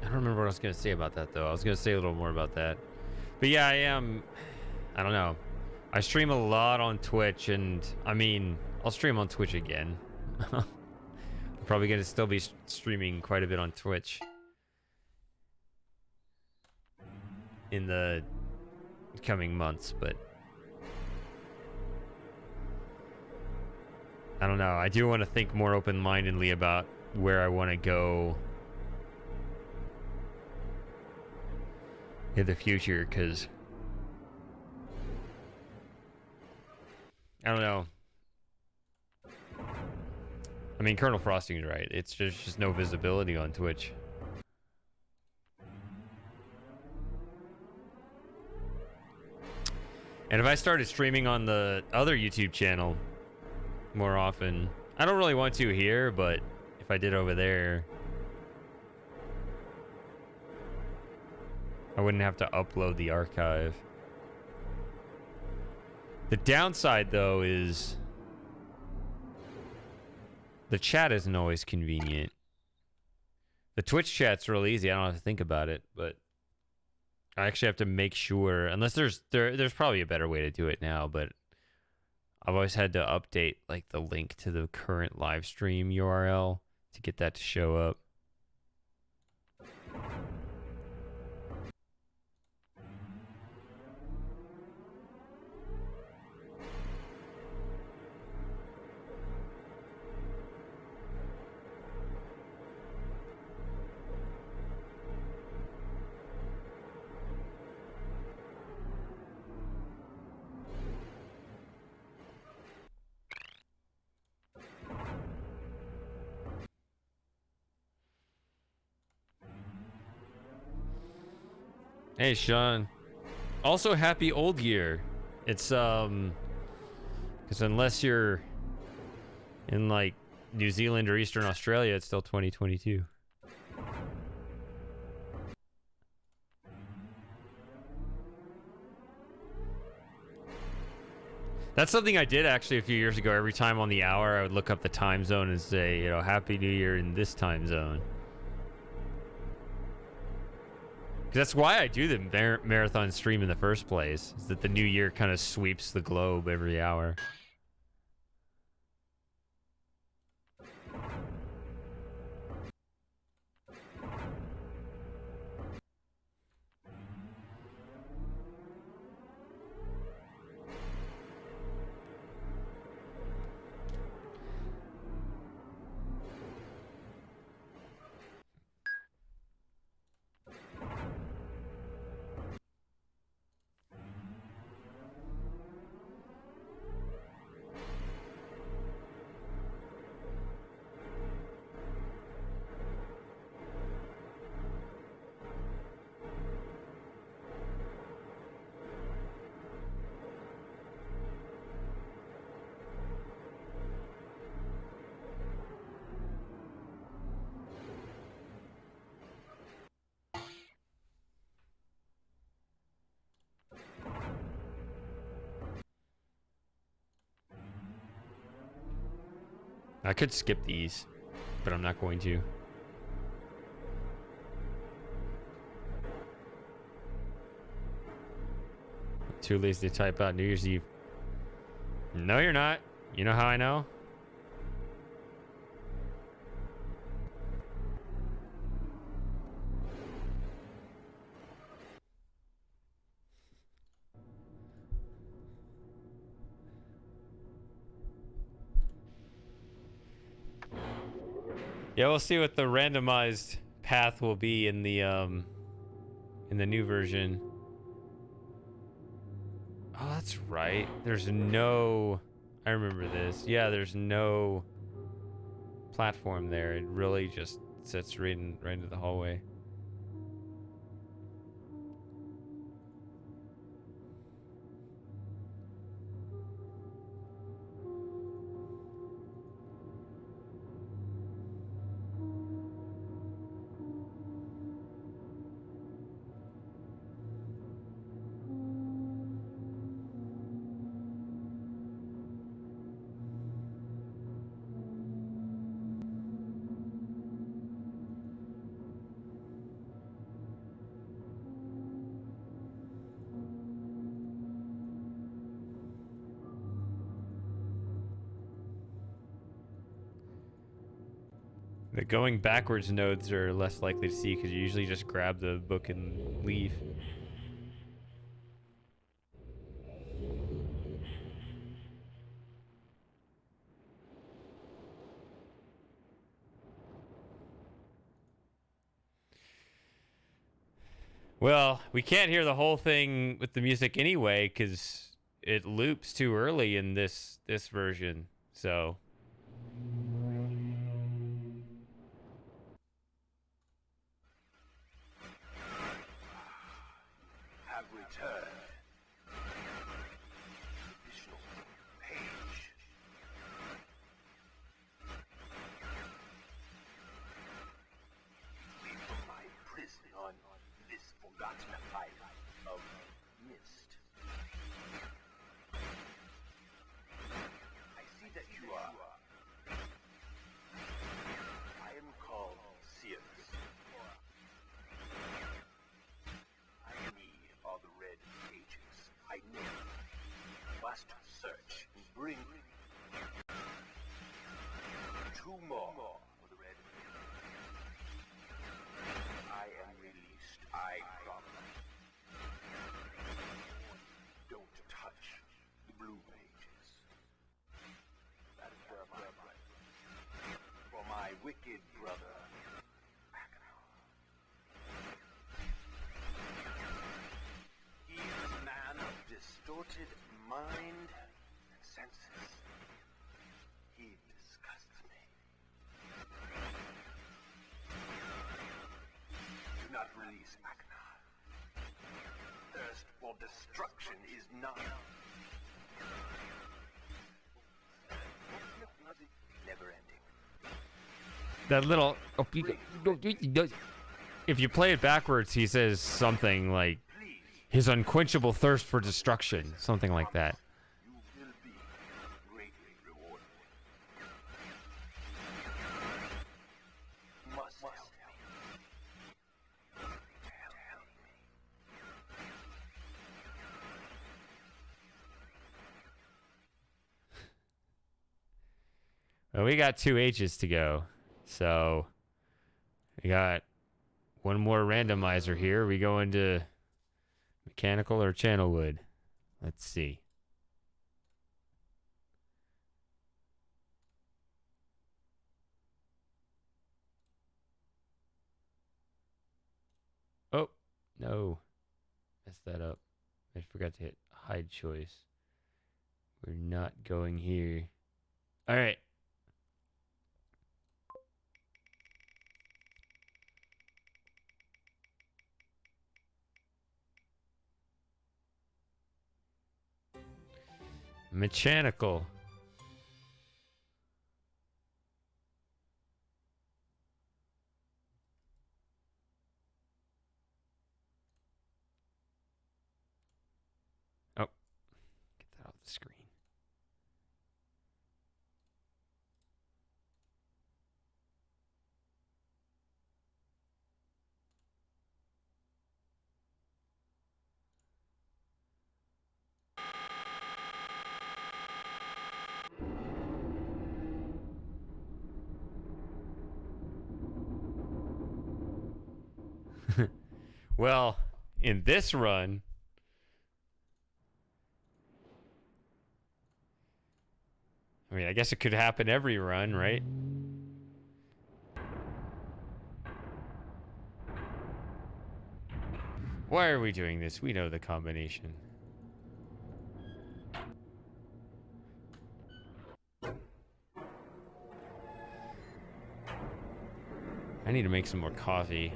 I don't remember what I was going to say about that, though. I was going to say a little more about that. But yeah, I am... I don't know. I stream a lot on Twitch, and I mean, I'll stream on Twitch again. I'm probably going to still be streaming quite a bit on Twitch in the coming months, but I don't know. I do want to think more open-mindedly about where I want to go in the future, because I don't know. I mean, Colonel Frosting's right. It's just no visibility on Twitch. And if I started streaming on the other YouTube channel more often, I don't really want to here, but if I did over there, I wouldn't have to upload the archive. The downside, though, is the chat isn't always convenient. The Twitch chat's real easy. I don't have to think about it, but I actually have to make sure, unless there's probably a better way to do it now, but I've always had to update like the link to the current live stream URL to get that to show up. Hey, Sean. Also, happy old year. It's because unless you're in like New Zealand or Eastern Australia, it's still 2022. That's something I did actually a few years ago. Every time on the hour, I would look up the time zone and say, you know, Happy New Year in this time zone. Because that's why I do the marathon stream in the first place, is that the new year kind of sweeps the globe every hour. I could skip these, but I'm not going to. Too lazy to type out New Year's Eve. No, you're not. You know how I know? Yeah, we'll see what the randomized path will be in the new version. Oh, that's right. There's no... I remember this. Yeah, there's no platform there. It really just sits right into the hallway. The going backwards nodes are less likely to see because you usually just grab the book and leave. Well, we can't hear the whole thing with the music anyway because it loops too early in this version. So Have returned. Additional page. Leave from my prison on this forgotten island of Myst. I see that you are tormented mind and senses. He disgusts me. Do not release Aknar. Thirst for destruction is not. Never ending. That little. If you play it backwards, he says something like his unquenchable thirst for destruction, something like that. You will be greatly rewarded. Must help me. Help me. Well, we got 2 H's to go, so we got one more randomizer here. We go into mechanical or channel wood. Let's see. Oh, no. Messed that up. I forgot to hit hide choice. We're not going here. All right. Mechanical. Oh, get that off the screen. Well, in this run, I mean, I guess it could happen every run, right? Why are we doing this? We know the combination. I need to make some more coffee.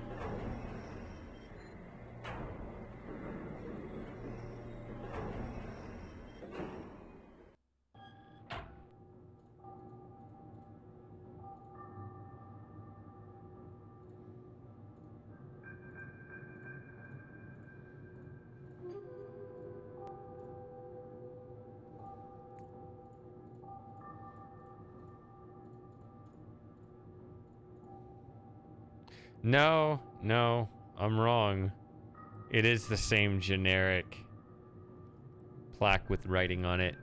No, no, I'm wrong. It is the same generic plaque with writing on it.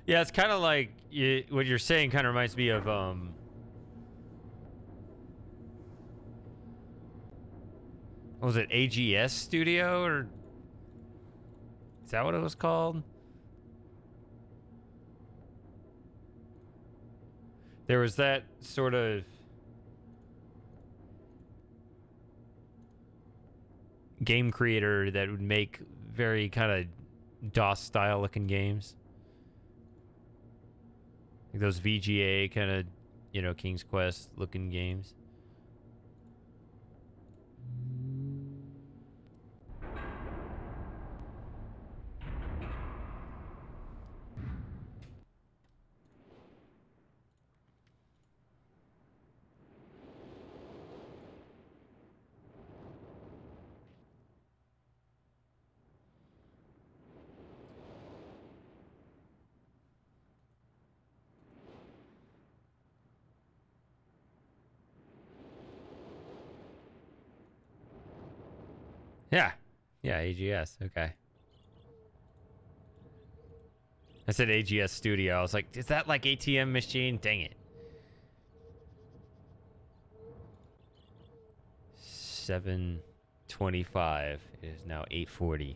Yeah, it's kind of like what you're saying. Kind of reminds me of what was it, AGS Studio, or is that what it was called? There was that sort of game creator that would make very kind of DOS style looking games. Like those VGA kind of, you know, King's Quest looking games. Yeah. Yeah, AGS. Okay. I said AGS Studio. I was like, is that like ATM machine? Dang it. 7:25. It is now 8:40.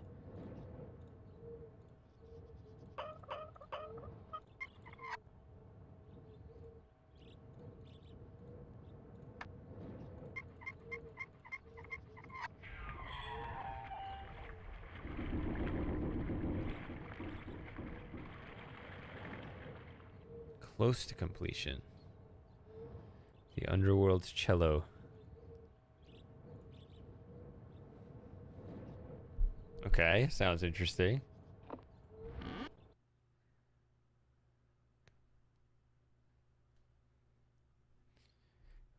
Close to completion. The Underworld's Cello. Okay, sounds interesting.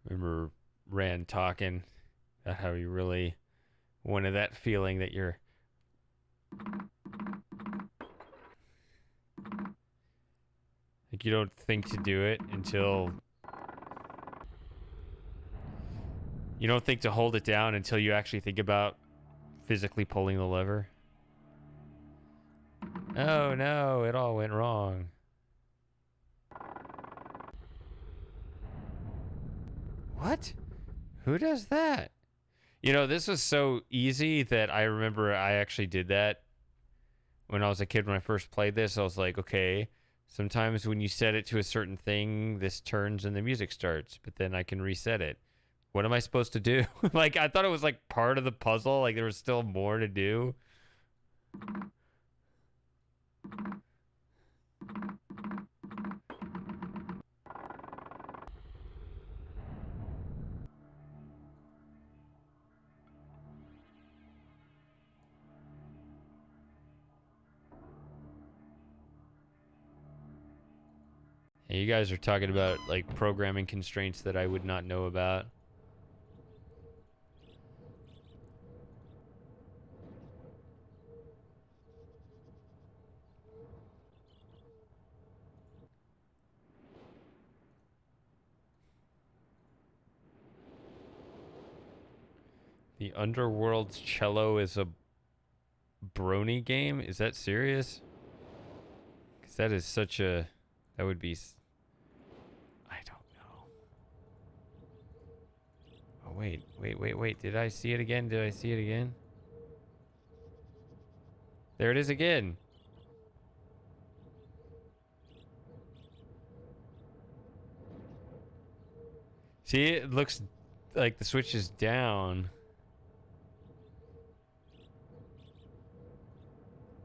Remember Rand talking about how he really wanted that feeling that you're like you don't think to do it until you don't think to hold it down until you actually think about physically pulling the lever. Oh no, it all went wrong. What? Who does that? You know, this was so easy that I remember I actually did that when I was a kid. When I first played this, I was like, okay, sometimes when you set it to a certain thing, this turns and the music starts, but then I can reset it. What am I supposed to do? Like, I thought it was like part of the puzzle. Like, there was still more to do. And you guys are talking about like programming constraints that I would not know about. The Underworld's Cello is a brony game? Is that serious? Because that is such a... That would be... I don't know. Oh, wait. Did I see it again? Did I see it again? There it is again. See, it looks like the switch is down.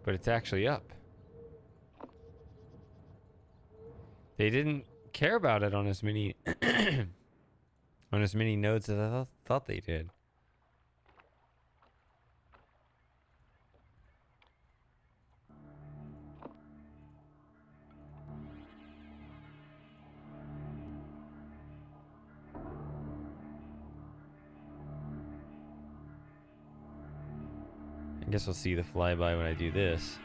But it's actually up. They didn't care about it on as many on as many nodes as I thought they did. I guess we'll see the flyby when I do this.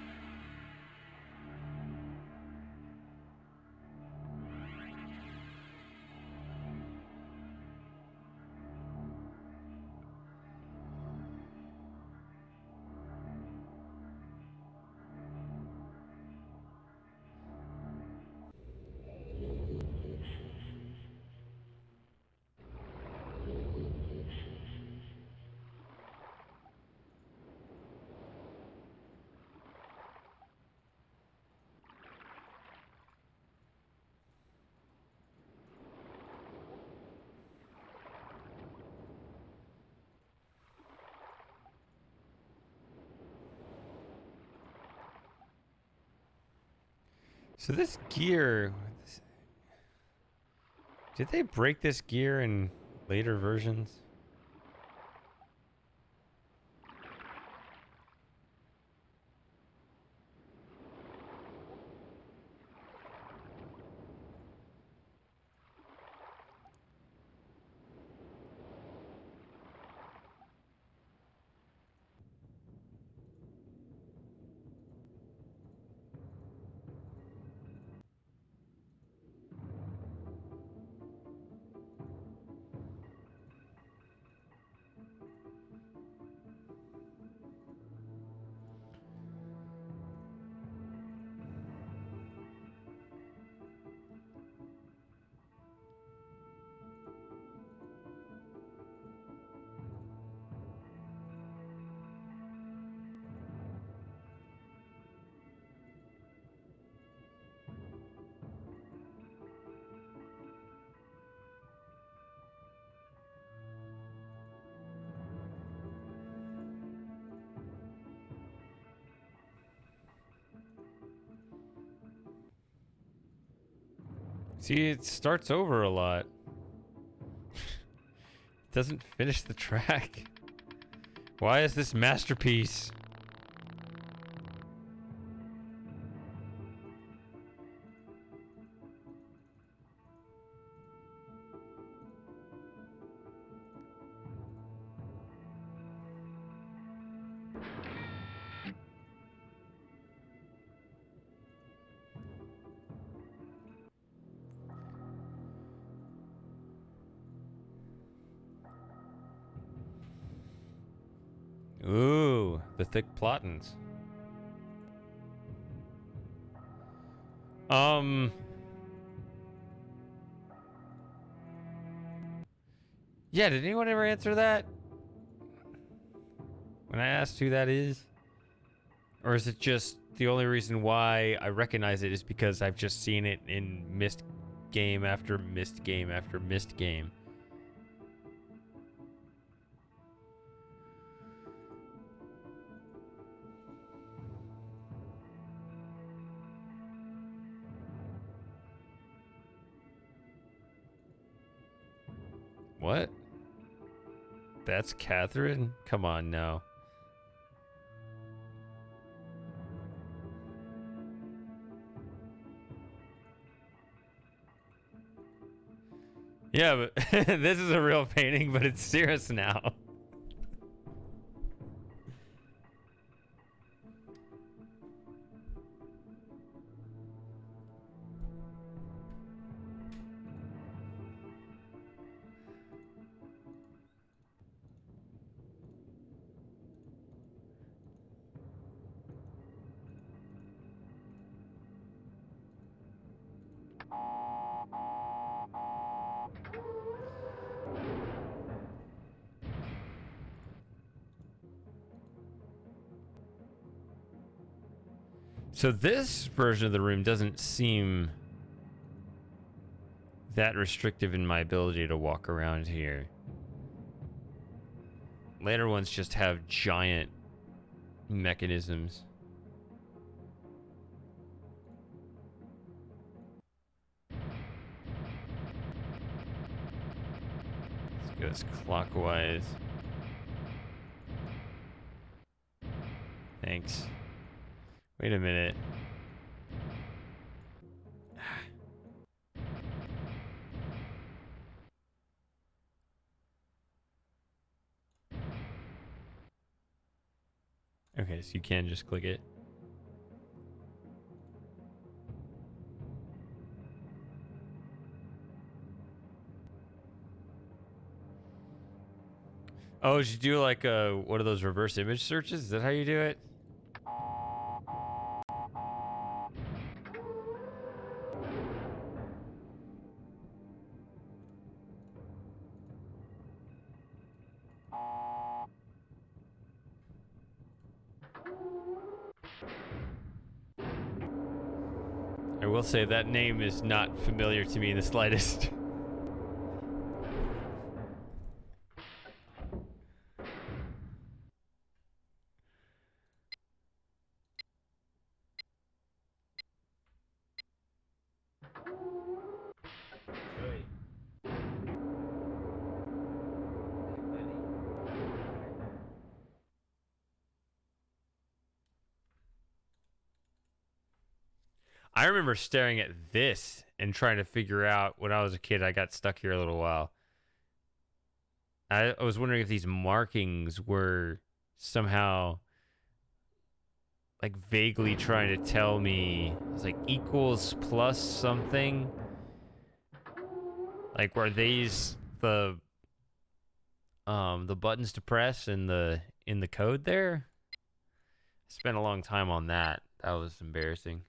So this gear... Did they break this gear in later versions? See, it starts over a lot. It doesn't finish the track. Why is this masterpiece? Ooh, the thick plottins. Yeah, did anyone ever answer that? When I asked who that is? Or is it just the only reason why I recognize it is because I've just seen it in Myst game after Myst game after Myst game? What? That's Catherine? Come on, no. Yeah, but this is a real painting, but it's serious now. So this version of the room doesn't seem that restrictive in my ability to walk around here. Later ones just have giant mechanisms. Let's go this clockwise. Thanks. Wait a minute. Okay, so you can just click it. Oh, did you do like one of those reverse image searches? Is that how you do it? I will say that name is not familiar to me in the slightest. I remember staring at this and trying to figure out when I was a kid. I got stuck here a little while. I was wondering if these markings were somehow like vaguely trying to tell me it's like equals plus something. Like were these the buttons to press in the code there? I spent a long time on that. That was embarrassing.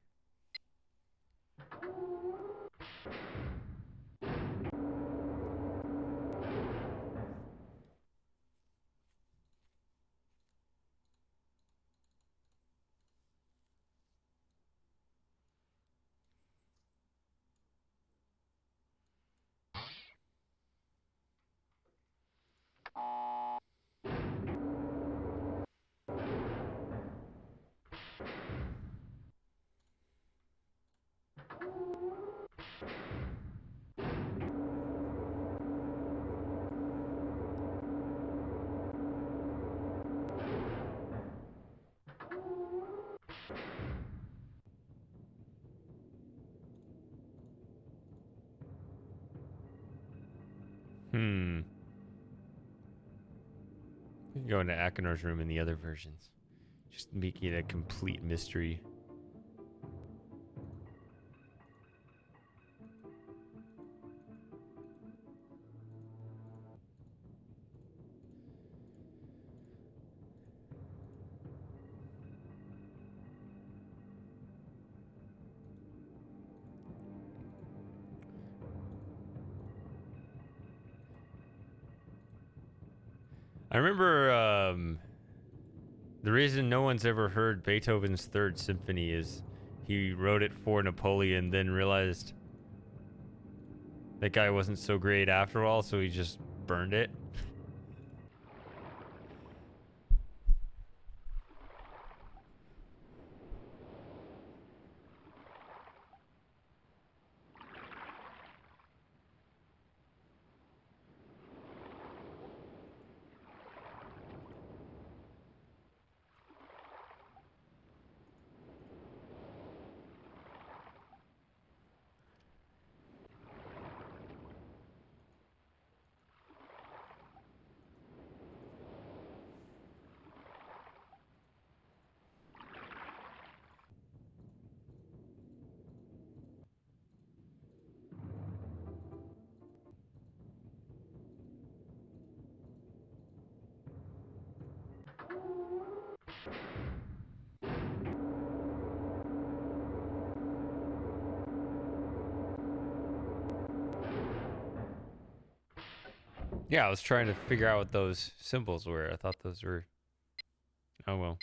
We can go into Akinor's room in the other versions. Just make it a complete mystery. I remember the reason no one's ever heard Beethoven's Third Symphony is he wrote it for Napoleon, then realized that guy wasn't so great after all, so he just burned it. Yeah, I was trying to figure out what those symbols were. I thought those were... Oh, well.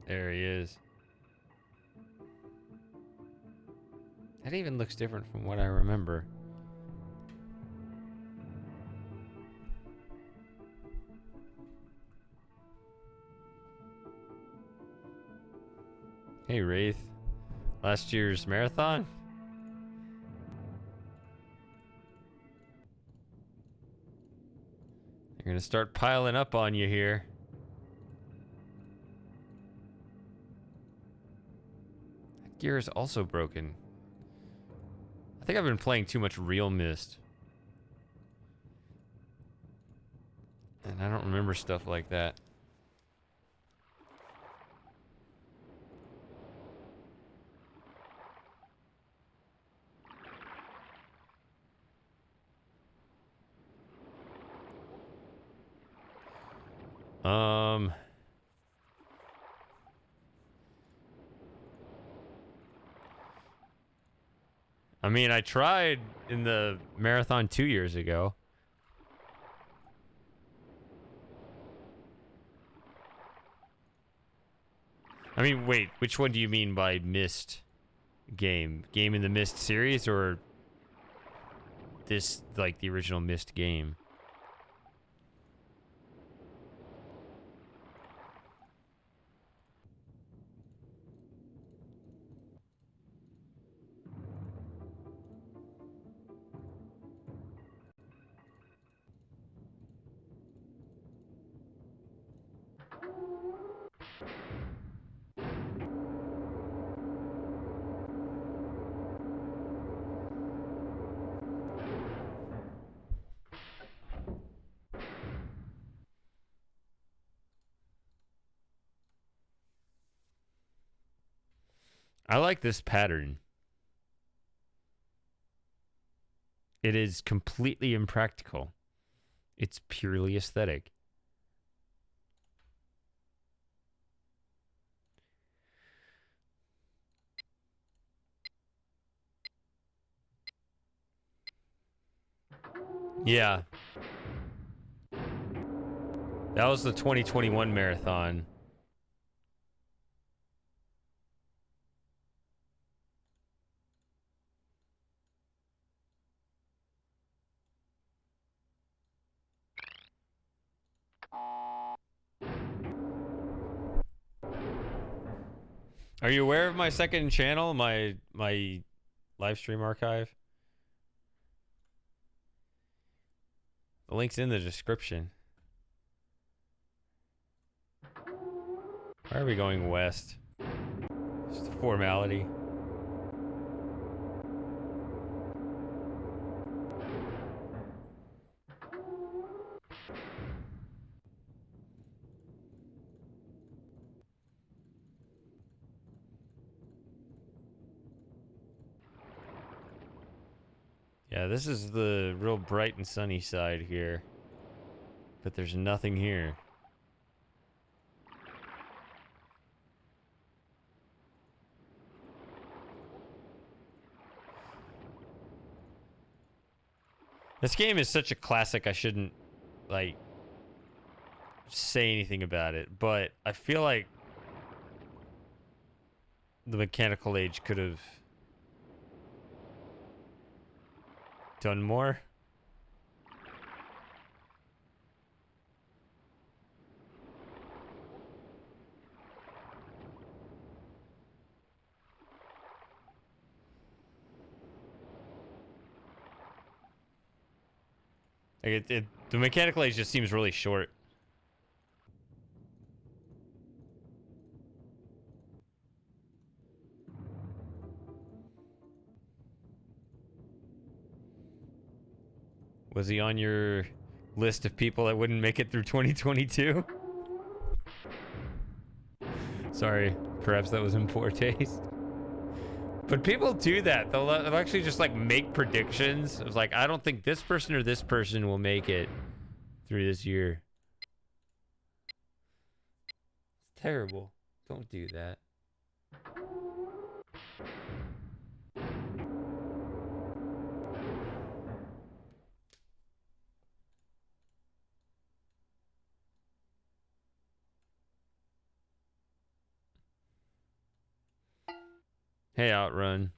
There he is. That even looks different from what I remember. Hey, Wraith. Last year's marathon? They're gonna start piling up on you here. That gear is also broken. I think I've been playing too much real Myst. And I don't remember stuff like that. I mean, I tried in the marathon 2 years ago. I mean, wait, which one do you mean by Myst game? Game in the Myst series, or this, like, the original Myst game? I like this pattern. It is completely impractical. It's purely aesthetic. Yeah. That was the 2021 marathon. Are you aware of my second channel, my live stream archive? The link's in the description. Why are we going west? Just a formality. Yeah, this is the real bright and sunny side here. But there's nothing here. This game is such a classic, I shouldn't, like, say anything about it. But I feel like the Mechanical Age could have done more. Like the Mechanical Age just seems really short. Was he on your list of people that wouldn't make it through 2022? Sorry, perhaps that was in poor taste. But people do that. They'll actually just like make predictions. It's like, I don't think this person or this person will make it through this year. It's terrible. Don't do that. Hey, Outrun.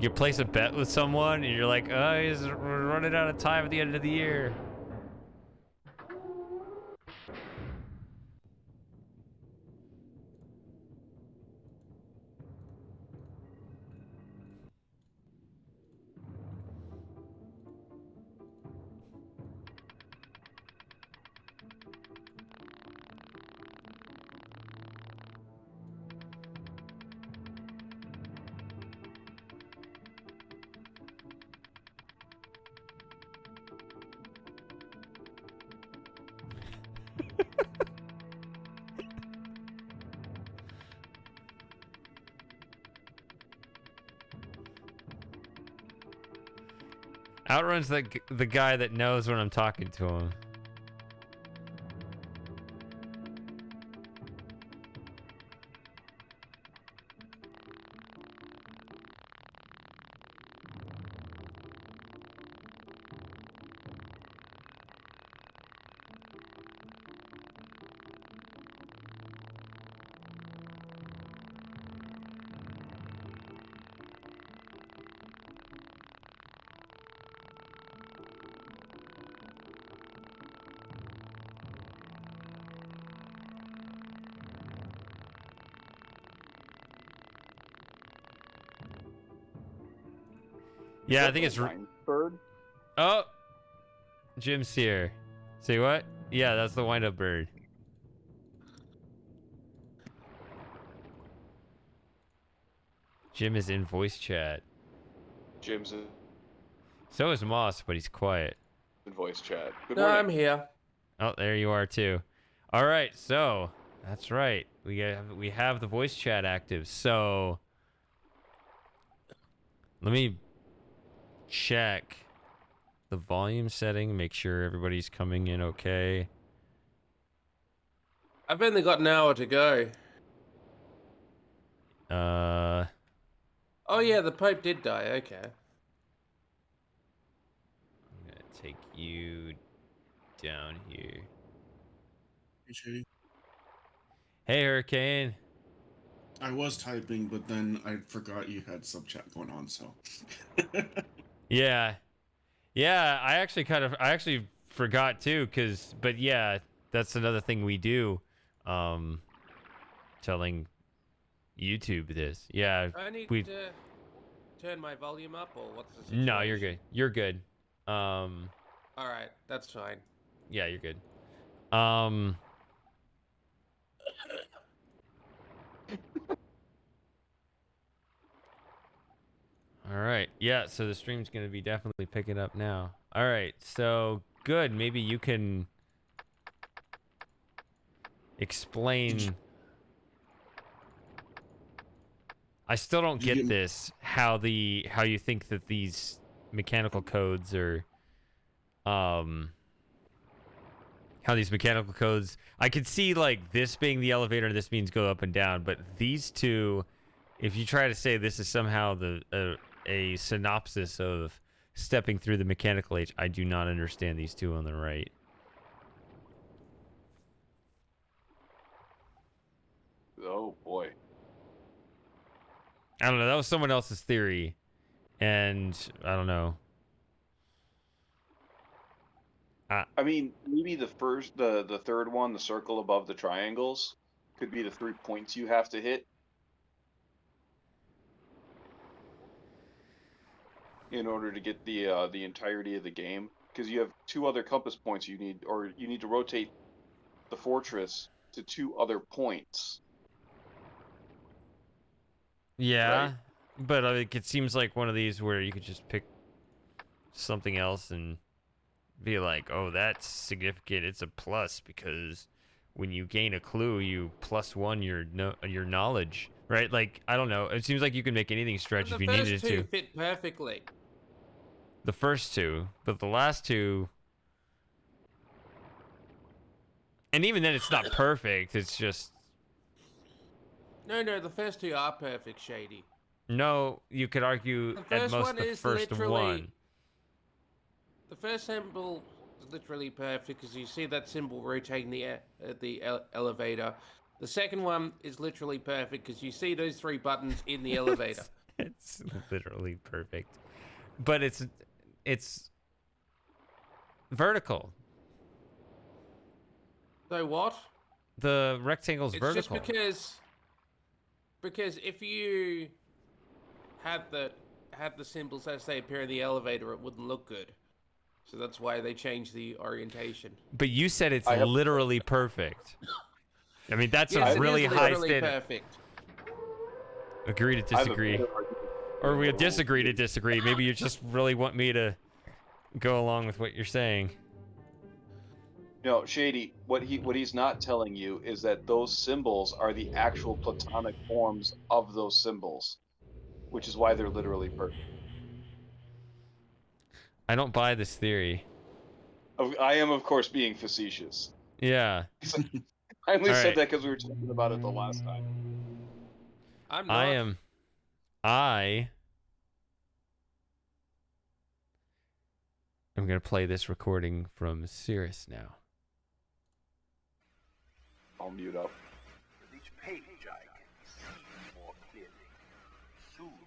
You place a bet with someone and you're like, oh, we're running out of time at the end of the year. Outrun's the guy that knows when I'm talking to him. Yeah, I think it's bird. Oh, Jim's here. Say what? Yeah, that's the wind-up bird. Jim is in voice chat. Jim's in So is Moss, but he's quiet. voice chat. Good No, morning. I'm here. Oh, there you are too. All right, so that's right. We have the voice chat active. So let me check the volume setting, make sure everybody's coming in okay. I've only got an hour to go. Oh yeah, the Pope did die. Okay. I'm gonna take you down here. Appreciate it. Hey, Hurricane. I was typing, but then I forgot you had sub chat going on, so. Yeah. Yeah, I actually forgot too, but yeah, that's another thing we do. Telling YouTube this. Yeah, I need we to turn my volume up, or what's the situation? No, you're good. You're good. All right, that's fine. Yeah, you're good. All right. Yeah, so the stream's going to be definitely picking up now. All right. So, good. Maybe you can explain. I still don't get this, how you think that these mechanical codes are how these mechanical codes, I could see like this being the elevator and this means go up and down, but these two, if you try to say this is somehow a synopsis of stepping through the mechanical age, I do not understand these two on the right. Oh boy. I don't know. That was someone else's theory, and I don't know. I mean, maybe the third one, the circle above the triangles, could be the 3 points you have to hit in order to get the entirety of the game. Because you have 2 other compass points you need to rotate the fortress to 2 other points. Yeah, right? but like it seems like one of these where you could just pick something else and be like, oh, that's significant. It's a plus because when you gain a clue, you +1 your knowledge, right? Like, I don't know. It seems like you can make anything stretch if you needed it The first two to. fit perfectly. The first two, but the last two, and even then, it's not perfect. It's just No, the first two are perfect, Shady. no. You could argue The at first most one the is first literally... one. The first symbol is literally perfect because you see that symbol rotating the elevator. The second one is literally perfect because you see those 3 buttons in the elevator. It's literally perfect, but it's vertical. So what? The rectangle's It's vertical. just because if you had the symbols as they appear in the elevator, it wouldn't look good. So that's why they changed the orientation. But you said it's literally perfect. I mean, that's yes, a really high standard. Perfect. Agree to disagree. Or we disagree to disagree. Maybe you just really want me to go along with what you're saying. No, Shady, what he's not telling you is that those symbols are the actual platonic forms of those symbols, which is why they're literally perfect. I don't buy this theory. I am, of course, being facetious. Yeah. I only said that because we were talking about it the last time. I'm not. I am going to play this recording from Cirrus now. I'll mute up. With each page I can see more clearly. Soon,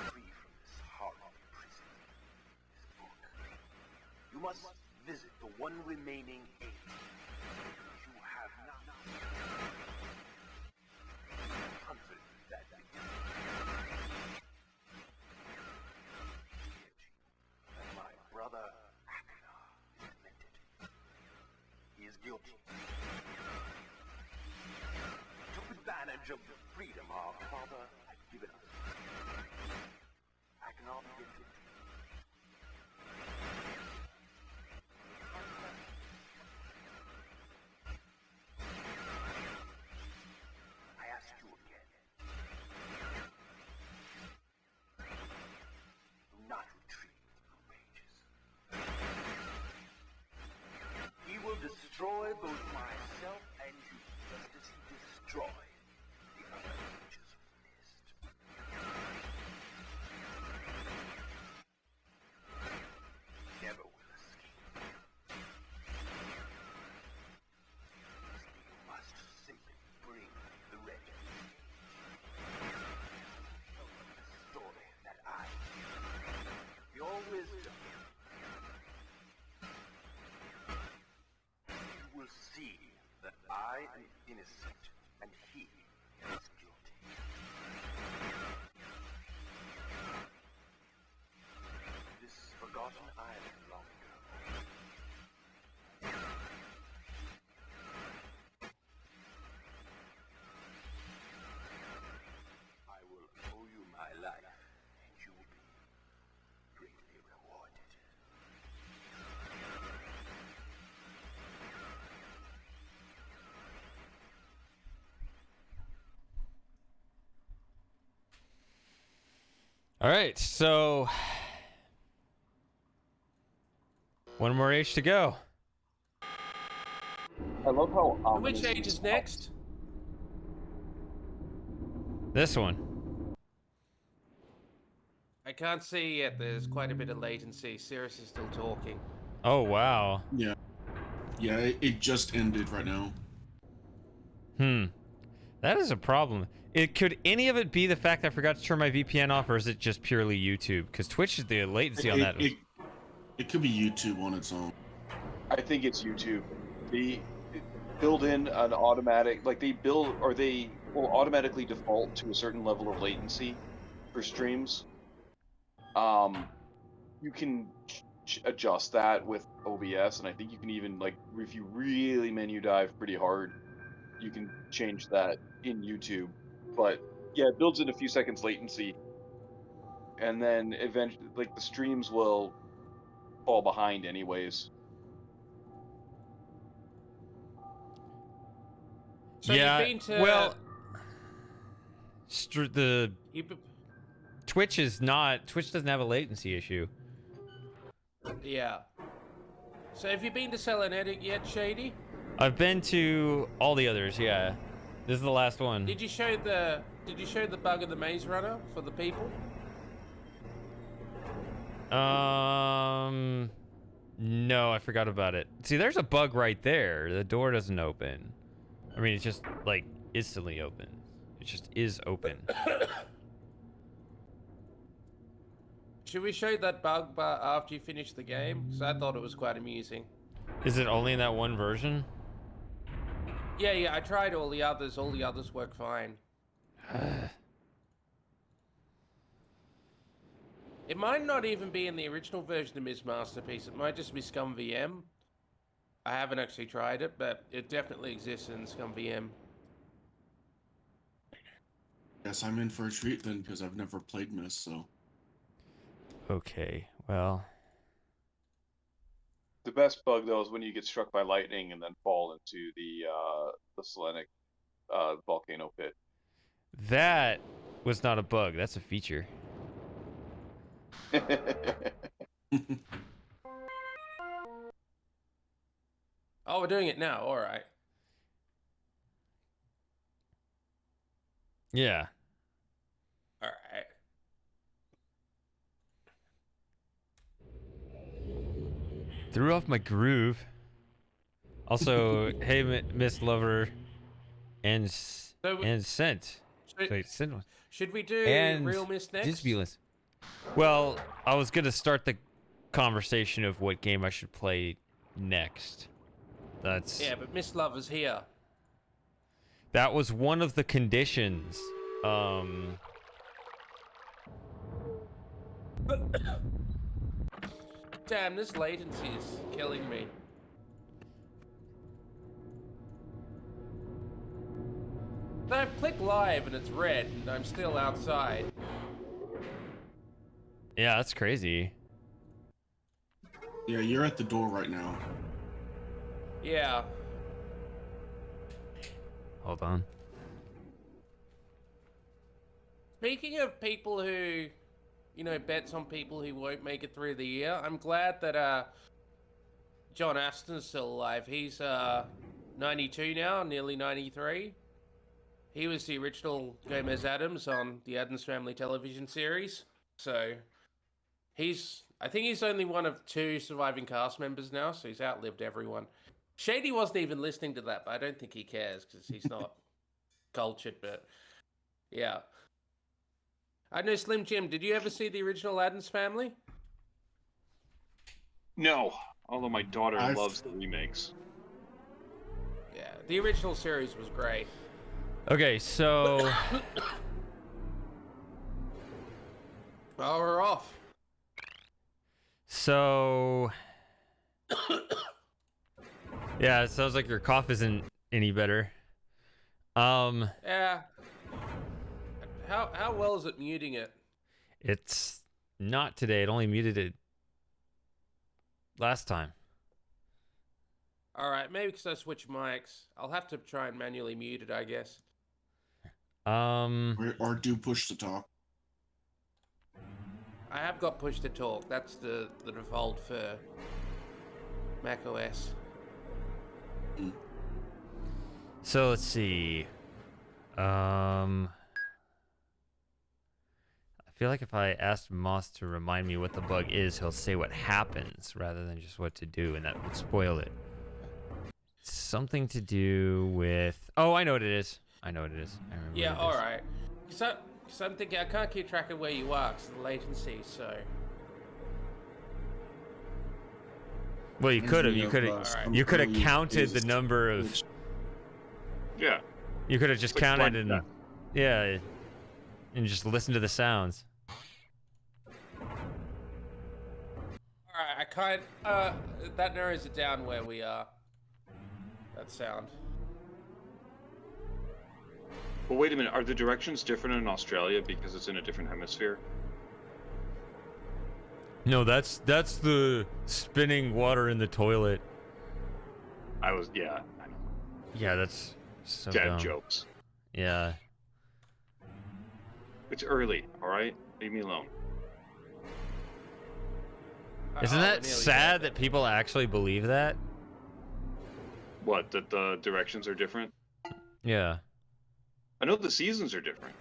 free from this horrible prison. This book. You must visit the one remaining age. You have not. Comfort that my brother Aknar is demented. He is guilty. Took advantage of the freedom our father had given us. Aknar begins it. I ask you again. Do not retrieve the pages. that I am innocent and he is guilty. This forgotten island long ago. I will owe you my life, and you will be greatly rewarded. All right, so one more age to go. I love how And which ominous age this is next? This one. I can't see yet. There's quite a bit of latency. Cirrus is still talking. Oh, wow. Yeah. Yeah, it just ended right now. That is a problem. Could any of it be the fact that I forgot to turn my VPN off, or is it just purely YouTube? Because Twitch is the latency on that. It could be YouTube on its own. I think it's YouTube. They build in an automatic, like they build, or they will automatically default to a certain level of latency for streams. You can adjust that with OBS, and I think you can even, like, if you really menu dive pretty hard, you can change that in YouTube. But yeah, it builds in a few seconds latency, and then eventually, like, the streams will fall behind anyways. So Yeah, you've been to... well, the You've, Twitch doesn't have a latency issue. yeah. So have you been to Selenetic yet, Shady? I've been to all the others, yeah. This is the last one. Did you show the bug of the maze runner for the people? No, I forgot about it. See, there's a bug right there. The door doesn't open. I mean, it's just, like, instantly open. It just is open. Should we show that bug after you finish the game? Because I thought it was quite amusing. Is it only in that one version? Yeah, I tried all the others. All the others work fine. It might not even be in the original version of Myst Masterpiece. It might just be ScummVM. I haven't actually tried it, but it definitely exists in ScummVM. Guess I'm in for a treat then, because I've never played Myst, so. Okay, well. The best bug though is when you get struck by lightning and then fall into the Selenic volcano pit. That was not a bug. That's a feature. Oh, we're doing it now. All right. Yeah. All right. Threw off my groove. Also, hey, Miss Lover, and Scent. Wait, Scent. Should we do And Real Myst next? Disbulus. Well, I was gonna start the conversation of what game I should play next. That's Yeah, but Myst Lover's here. that was one of the conditions. Damn, this latency is killing me. I've clicked live and it's red and I'm still outside. Yeah, that's crazy. Yeah, you're at the door right now. Yeah. Hold on. Speaking of people who, you know, bets on people who won't make it through the year, I'm glad that John Aston's still alive. He's 92 now, nearly 93. He was the original Gomez Addams on the Addams Family television series. So I think he's only one of 2 surviving cast members now, so he's outlived everyone. Shady wasn't even listening to that, but I don't think he cares because he's not cultured, but yeah. I know, Slim Jim, did you ever see the original Addams Family? No, although my daughter I've- loves the remakes. Yeah, the original series was great. Okay, so Well, we're off. so yeah, it sounds like your cough isn't any better. Yeah. How well is it muting it? It's not today. It only muted it last time. All right, maybe because I switched mics. I'll have to try and manually mute it, I guess. Or do push to talk. I have got push to talk. That's the default for Mac OS. So let's see. I feel like if I asked Moss to remind me what the bug is, he'll say what happens rather than just what to do, and that would spoil it. Something to do with... Oh, I know what it is. I know what it is. I remember Yeah, what it all is. right. Because I'm thinking I can't keep track of where you are because of the latency. So Well, you could have. You Thinking could of, have. Alright. You could have early counted the days, number of. which- Yeah. You could have just It's like counted blind and, yeah, and just listened to the sounds. all right, I kind that narrows it down where we are. That sound. Well, wait a minute. Are the directions different in Australia because it's in a different hemisphere? No, that's the spinning water in the toilet. Yeah, I know. Yeah, that's so Dad dumb. jokes. Yeah. It's early, all right? Leave me alone. Isn't Oh, that we're nearly sad there. that people actually believe that? What, that the directions are different? Yeah. I know the seasons are different.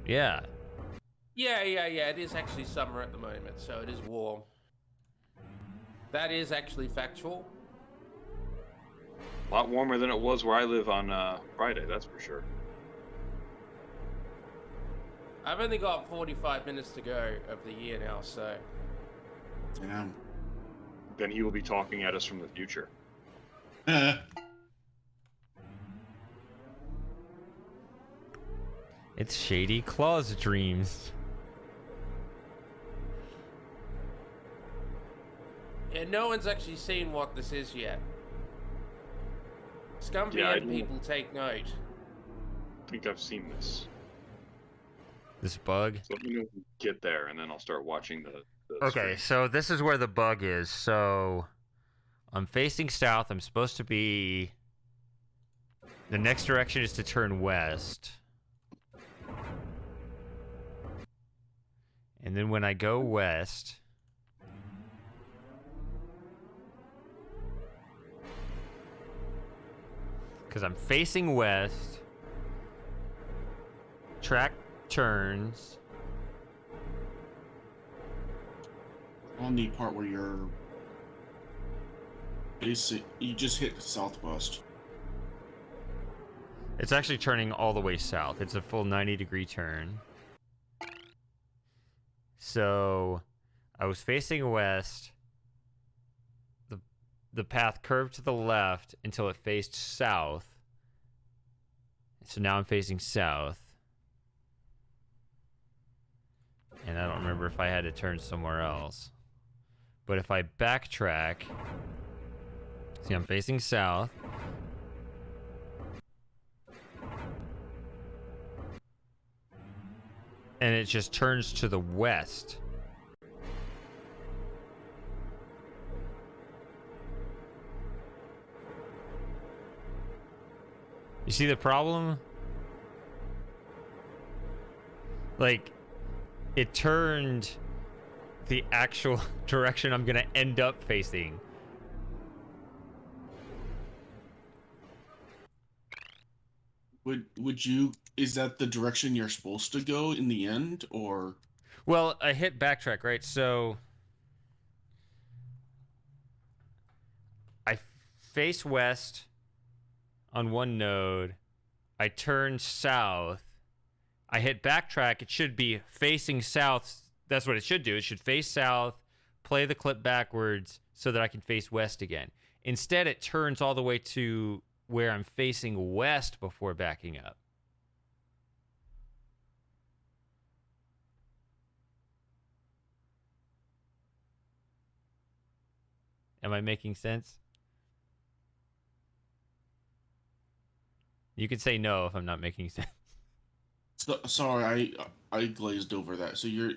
Yeah. Yeah. It is actually summer at the moment, so it is warm. That is actually factual. A lot warmer than it was where I live on Friday, that's for sure. I've only got 45 minutes to go of the year now, so Damn. Then he will be talking at us from the future. It's Shady Claws Dreams. yeah, no one's actually seen what this is yet. ScummVM Yeah, I do. people take note. I think I've seen this. This bug. So let me know when we get there, and then I'll start watching the Okay, stream. so this is where the bug is. So I'm facing south. I'm supposed to be... The next direction is to turn west. And then when I go west... Because I'm facing west. Track turns. On the part where you're you just hit southwest. It's actually turning all the way south. It's a full 90-degree turn. So I was facing west. The path curved to the left until it faced south. So now I'm facing south. And I don't remember if I had to turn somewhere else. But if I backtrack... See, I'm facing south. And it just turns to the west. You see the problem? Like, it turned the actual direction I'm gonna end up facing. Would you? Is that the direction you're supposed to go in the end, or? Well, I hit backtrack, right? So I face west on one node. I turn south. I hit backtrack. It should be facing south. That's what it should do. It should face south, play the clip backwards so that I can face west again. Instead, it turns all the way to where I'm facing west before backing up. Am I making sense? You could say no if I'm not making sense. Sorry, I glazed over that. So you're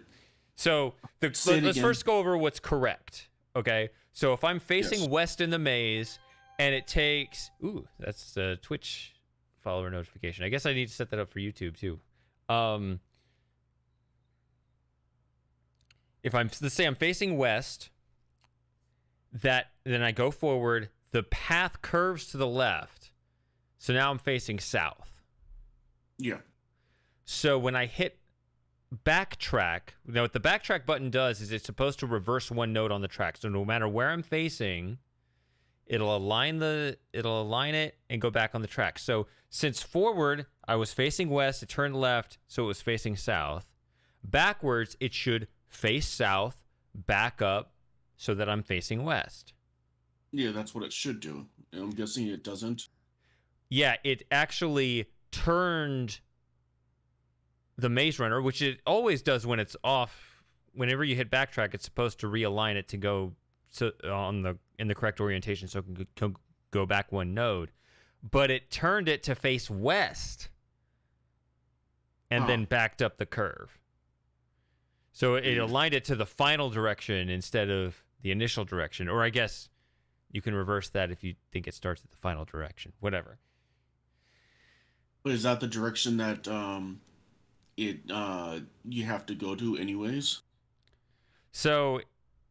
So Say it let's again. first go over what's correct. Okay. So if I'm facing Yes. west in the maze and it takes, ooh, that's a Twitch follower notification. I guess I need to set that up for YouTube too. If let's say I'm facing west, then I go forward, the path curves to the left. So now I'm facing south. Yeah. So when I hit backtrack, what the backtrack button does is it's supposed to reverse one node on the track. So no matter where I'm facing, it'll align it and go back on the track. So since forward I was facing west, it turned left, so it was facing south. Backwards, it should face south, back up, so that I'm facing west. Yeah, that's what it should do. I'm guessing it doesn't. Yeah, it actually turned the Maze Runner, which it always does when it's off. Whenever you hit backtrack, it's supposed to realign it to go in the correct orientation, so it can go back one node. But it turned it to face west, and then backed up the curve. So it aligned it to the final direction instead of the initial direction. Or I guess you can reverse that if you think it starts at the final direction. Whatever. But is that the direction that you have to go to anyways? So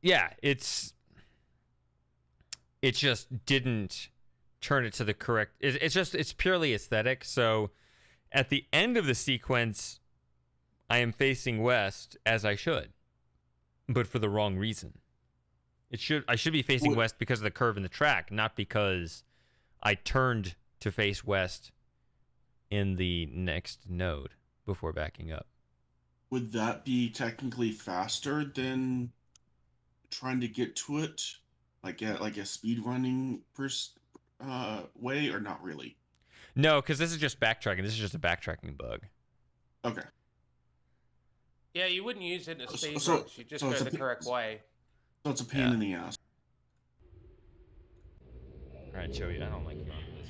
yeah, it just didn't turn it to the correct. It's purely aesthetic. So at the end of the sequence, I am facing west as I should, but for the wrong reason. I should be facing west because of the curve in the track, not because I turned to face west in the next node before backing up. Would that be technically faster than trying to get to it, like a speed running way, or not really? No, because this is just backtracking. This is just a backtracking bug. Okay. Yeah, you wouldn't use it in a speed so- run. You just so go it's the correct way. So it's a pain in the ass. All right, Joey, I don't like you on this.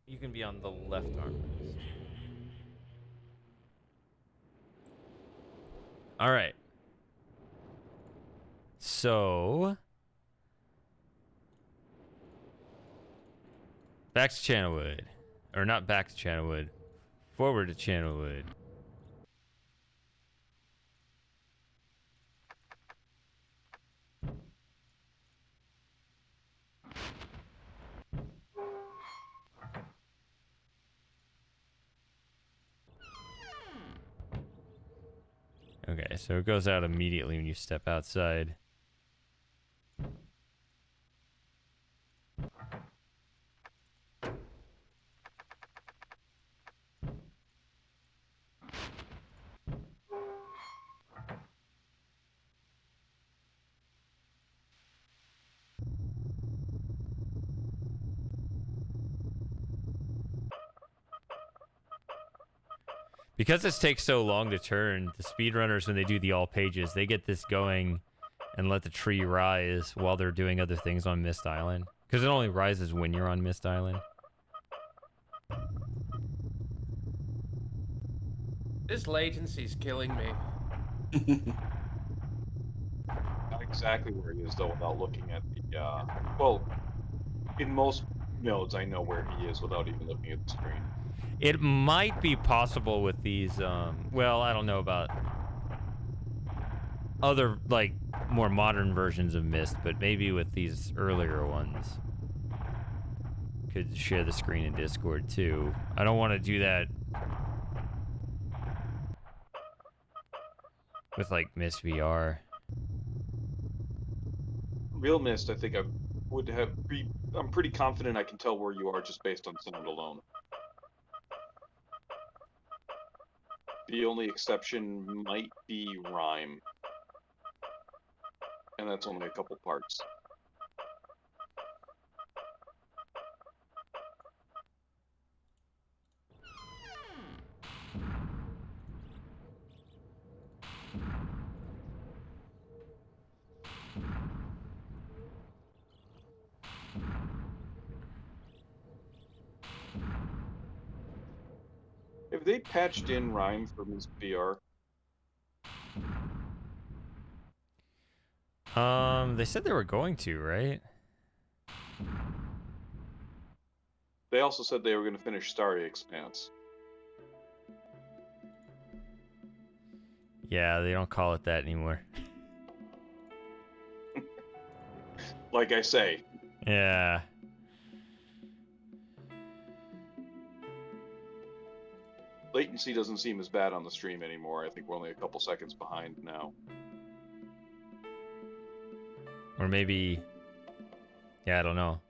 You can be on the left armrest. All right. So back to Channelwood, or not back to Channelwood, forward to Channelwood. Okay, so it goes out immediately when you step outside. Because this takes so long to turn, the speedrunners, when they do the all pages, they get this going and let the tree rise while they're doing other things on Myst Island. Because it only rises when you're on Myst Island. This latency's killing me. Not exactly where he is though, without looking at the. Well, in most nodes, I know where he is without even looking at the screen. It might be possible with these, well, I don't know about other, like, more modern versions of Myst, but maybe with these earlier ones. Could share the screen in Discord, too. I don't want to do that with, like, Myst VR. Real Myst, I think I would have. I'm pretty confident I can tell where you are just based on sound alone. The only exception might be Rhyme. And that's only a couple parts. they patched in Rhyme for Myst VR? They said they were going to, right? They also said they were going to finish Starry Expanse. Yeah, they don't call it that anymore. Like I say, Yeah. latency doesn't seem as bad on the stream anymore. I think we're only a couple seconds behind now. Or maybe... Yeah, I don't know.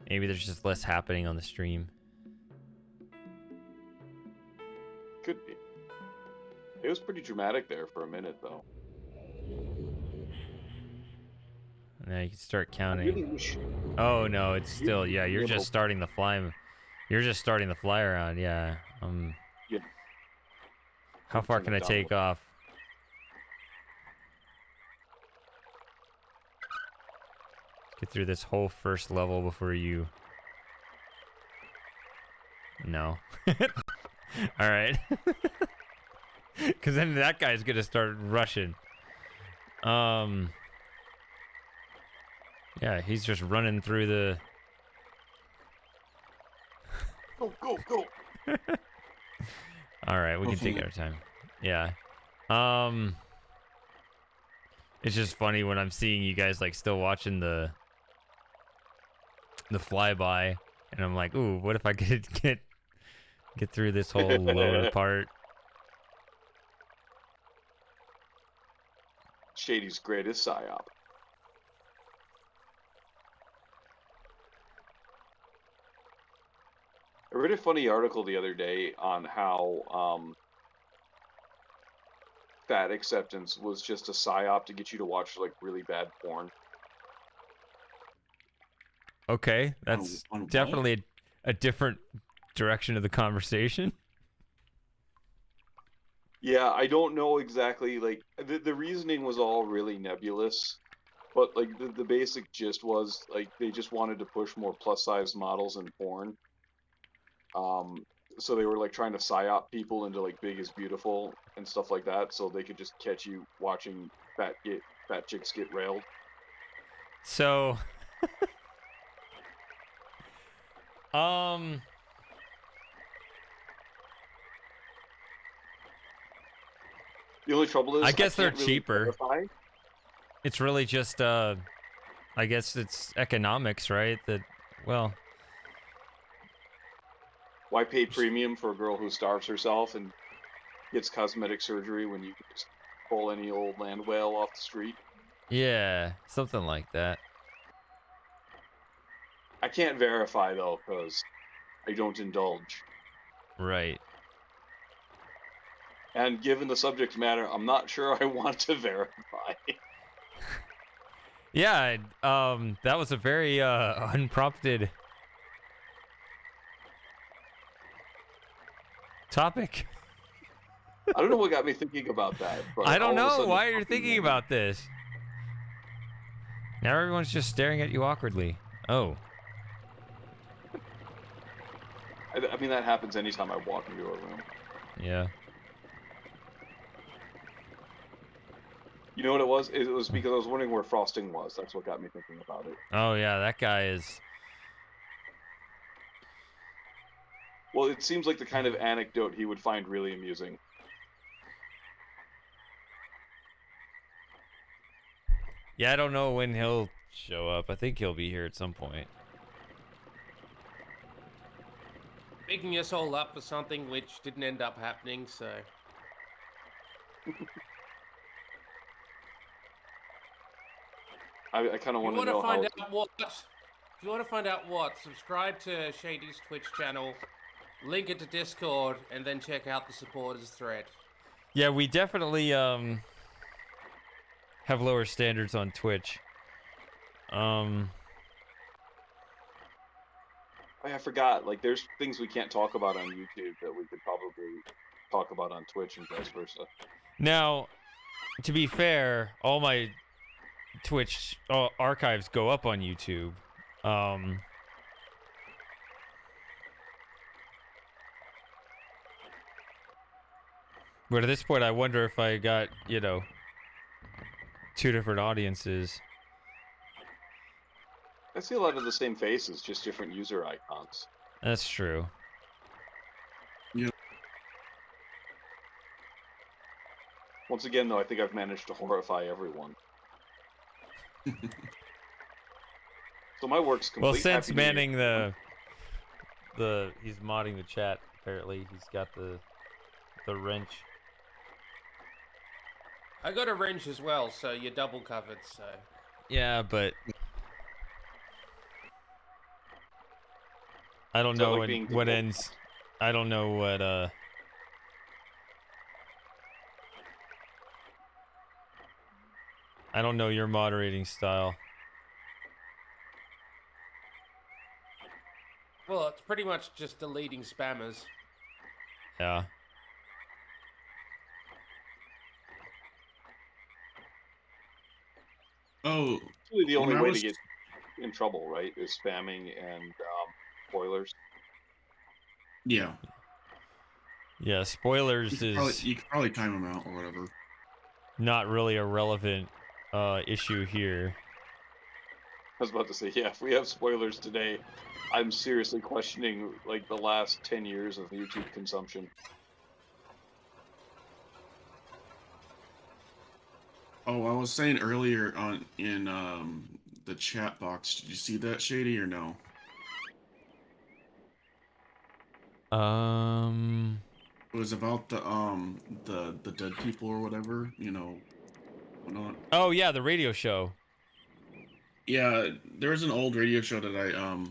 Maybe there's just less happening on the stream. Could be. It was pretty dramatic there for a minute, though. Now you can start I counting. really wish. Oh no, it's still, yeah, you're Little- just starting the fly. You're just starting the fly around, yeah. Yeah. How far Turn can it I down a take little. off? Let's get through this whole first level before you... No. Alright. Because then that guy's gonna start rushing. Yeah, he's just running through the... Go, go, go! Alright, we can take Okay. our time. Yeah. It's just funny when I'm seeing you guys like still watching the flyby, and I'm like, ooh, what if I could get through this whole lower part? Shady's greatest psyop. I read a funny article the other day on how fat acceptance was just a psyop to get you to watch like really bad porn. Okay, that's on what? definitely a different direction of the conversation. Yeah, I don't know exactly. Like the reasoning was all really nebulous, but like the basic gist was like they just wanted to push more plus size models in porn. So they were like trying to psyop people into like big is beautiful and stuff like that, so they could just catch you watching fat chicks get railed. So, The only trouble is I guess they're can't really cheaper. verify. it's really just, I guess it's economics, right? That, well, Why pay premium for a girl who starves herself and gets cosmetic surgery when you can just pull any old land whale off the street? yeah, something like that. I can't verify though, because I don't indulge. Right. And given the subject matter, I'm not sure I want to verify. Yeah, that was a very unprompted topic. I don't know what got me thinking about that. But I don't all of a know sudden why it you're popped in thinking my about this. Now everyone's just staring at you awkwardly. Oh. head. I mean, that happens anytime I walk into a room. Yeah. You know what it was? It was because I was wondering where Frosting was. That's what got me thinking about it. Oh yeah, that guy is... Well, it seems like the kind of anecdote he would find really amusing. Yeah, I don't know when he'll show up. I think he'll be here at some point. Picking us all up for something which didn't end up happening, so. I kind of If you want to want to know find how. out what, if you want to find out what, subscribe to Shady's Twitch channel, link it to Discord, and then check out the supporters thread. Yeah, we definitely have lower standards on Twitch. I forgot. Like, there's things we can't talk about on YouTube that we could probably talk about on Twitch and vice versa. Now, to be fair, all my Twitch archives go up on YouTube. But at this point, I wonder if I got, you know, 2 different audiences. I see a lot of the same faces, just different user icons. That's true. Once again, though, I think I've managed to horrify everyone. So my work's complete. Well, since Happy New Year, manning everyone. he's modding the chat. Apparently, he's got the wrench. I got a wrench as well, so you're double covered. So Yeah, but I don't Is that know like being what double- ends. I don't know what I don't know your moderating style. well, it's pretty much just deleting spammers. Yeah. Oh, It's really the only when I way was to get in trouble, right? Is spamming and spoilers. yeah, Yeah, spoilers you is could probably time them out or whatever. not really a relevant issue here. I was about to say, yeah, if we have spoilers today, I'm seriously questioning like the last 10 years of YouTube consumption. Oh, I was saying earlier in the chat box. Did you see that, Shady, or no? It was about the dead people or whatever, you know, whatnot. Oh yeah, the radio show. Yeah, there's an old radio show that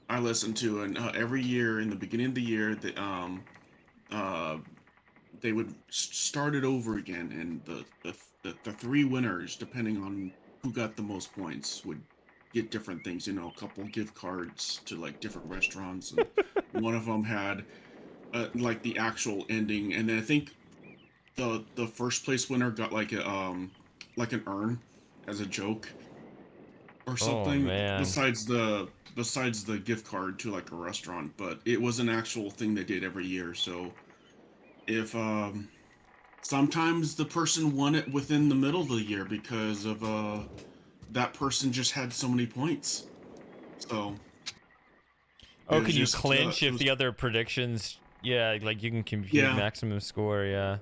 I listened to, and every year in the beginning of the year, uh they would start it over again, and the 3 winners, depending on who got the most points, would get different things. You know, a couple gift cards to like different restaurants, and one of them had like the actual ending, and then I think the first place winner got like an urn as a joke or Oh something man. besides the gift card to like a restaurant. But it was an actual thing they did every year. So if sometimes the person won it within the middle of the year because of that person just had so many points. So it Oh, was can you just clinch it if was, the other predictions? Yeah, like you can compute yeah, maximum score. Yeah.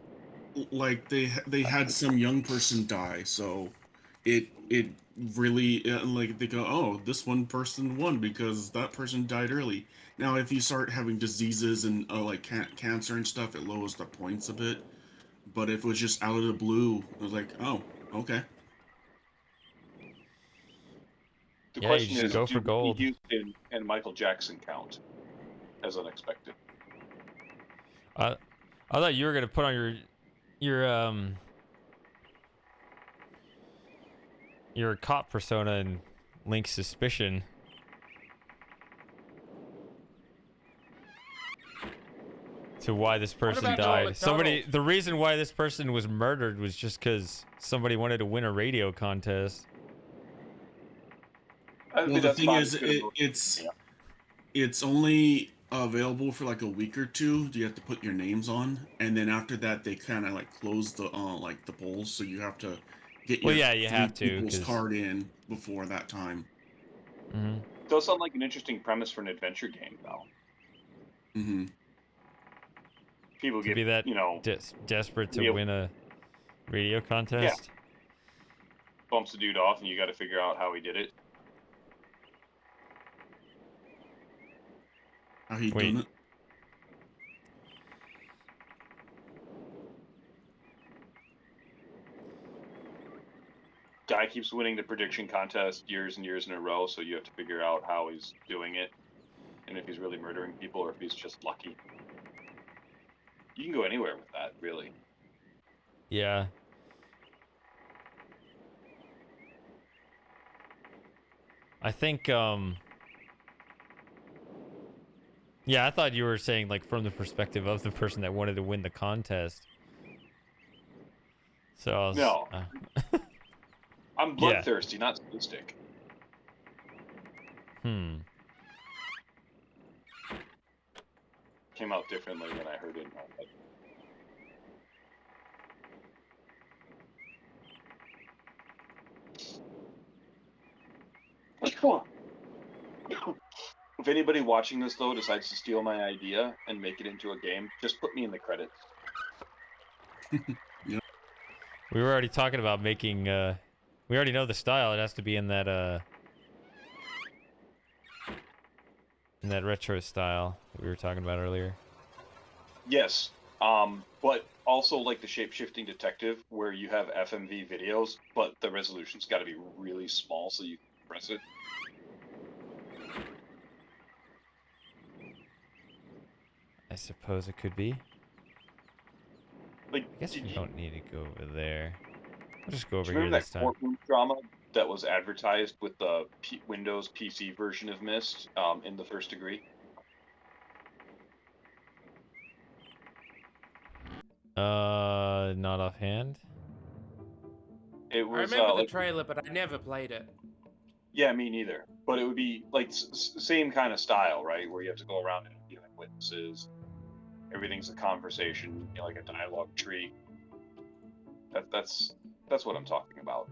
like they had some young person die, so it really like they go, oh, this one person won because that person died early. Now if you start having diseases and like cancer and stuff, it lowers the points a bit. But if it was just out of the blue, it was like, oh, okay. The Yeah, you question just is, go do for Whitney gold. Houston and Michael Jackson count as unexpected? I thought you were gonna put on your your cop persona and link suspicion. To why this person about Norm died. Somebody, Macdonald? the reason why this person was murdered was just because somebody wanted to win a radio contest. I Well, think the that's thing fine. is, Yeah. it's only available for like a week or two. You have to put your names on, and then after that, they kind of like close the like the polls, so you have to get Well, your yeah, you 3 have to, people's 'cause- card in before that time. Mm-hmm. Does sound like an interesting premise for an adventure game, though. Mm-hmm. People To get, be that you know, desperate to real- win a radio contest. bumps the dude off, and you got to figure out how he did it. How he Wait. done it? Guy keeps winning the prediction contest years and years in a row, so you have to figure out how he's doing it, and if he's really murdering people or if he's just lucky. You can go anywhere with that, really. Yeah. I think, yeah, I thought you were saying, like, from the perspective of the person that wanted to win the contest. So I was... No. I'm Yeah. bloodthirsty, not sadistic. Came out differently when I heard it in my head. If anybody watching this though decides to steal my idea and make it into a game, just put me in the credits. We were already talking about making. We already know the style. It has to be in that retro style that we were talking about earlier. Yes, but also like the shape-shifting detective where you have FMV videos, but the resolution's got to be really small so you can press it. I suppose it could be. Like, I guess we did you, don't need to go over there. We'll just go do over you here remember this that time. courtroom drama that was advertised with the Windows PC version of Myst in the First Degree? Not offhand. It I was remember the like, trailer, but I never played it. yeah, me neither. But it would be like same kind of style, right? Where you have to go around and interviewing witnesses. Everything's a conversation, like a dialogue tree. That's what I'm talking about.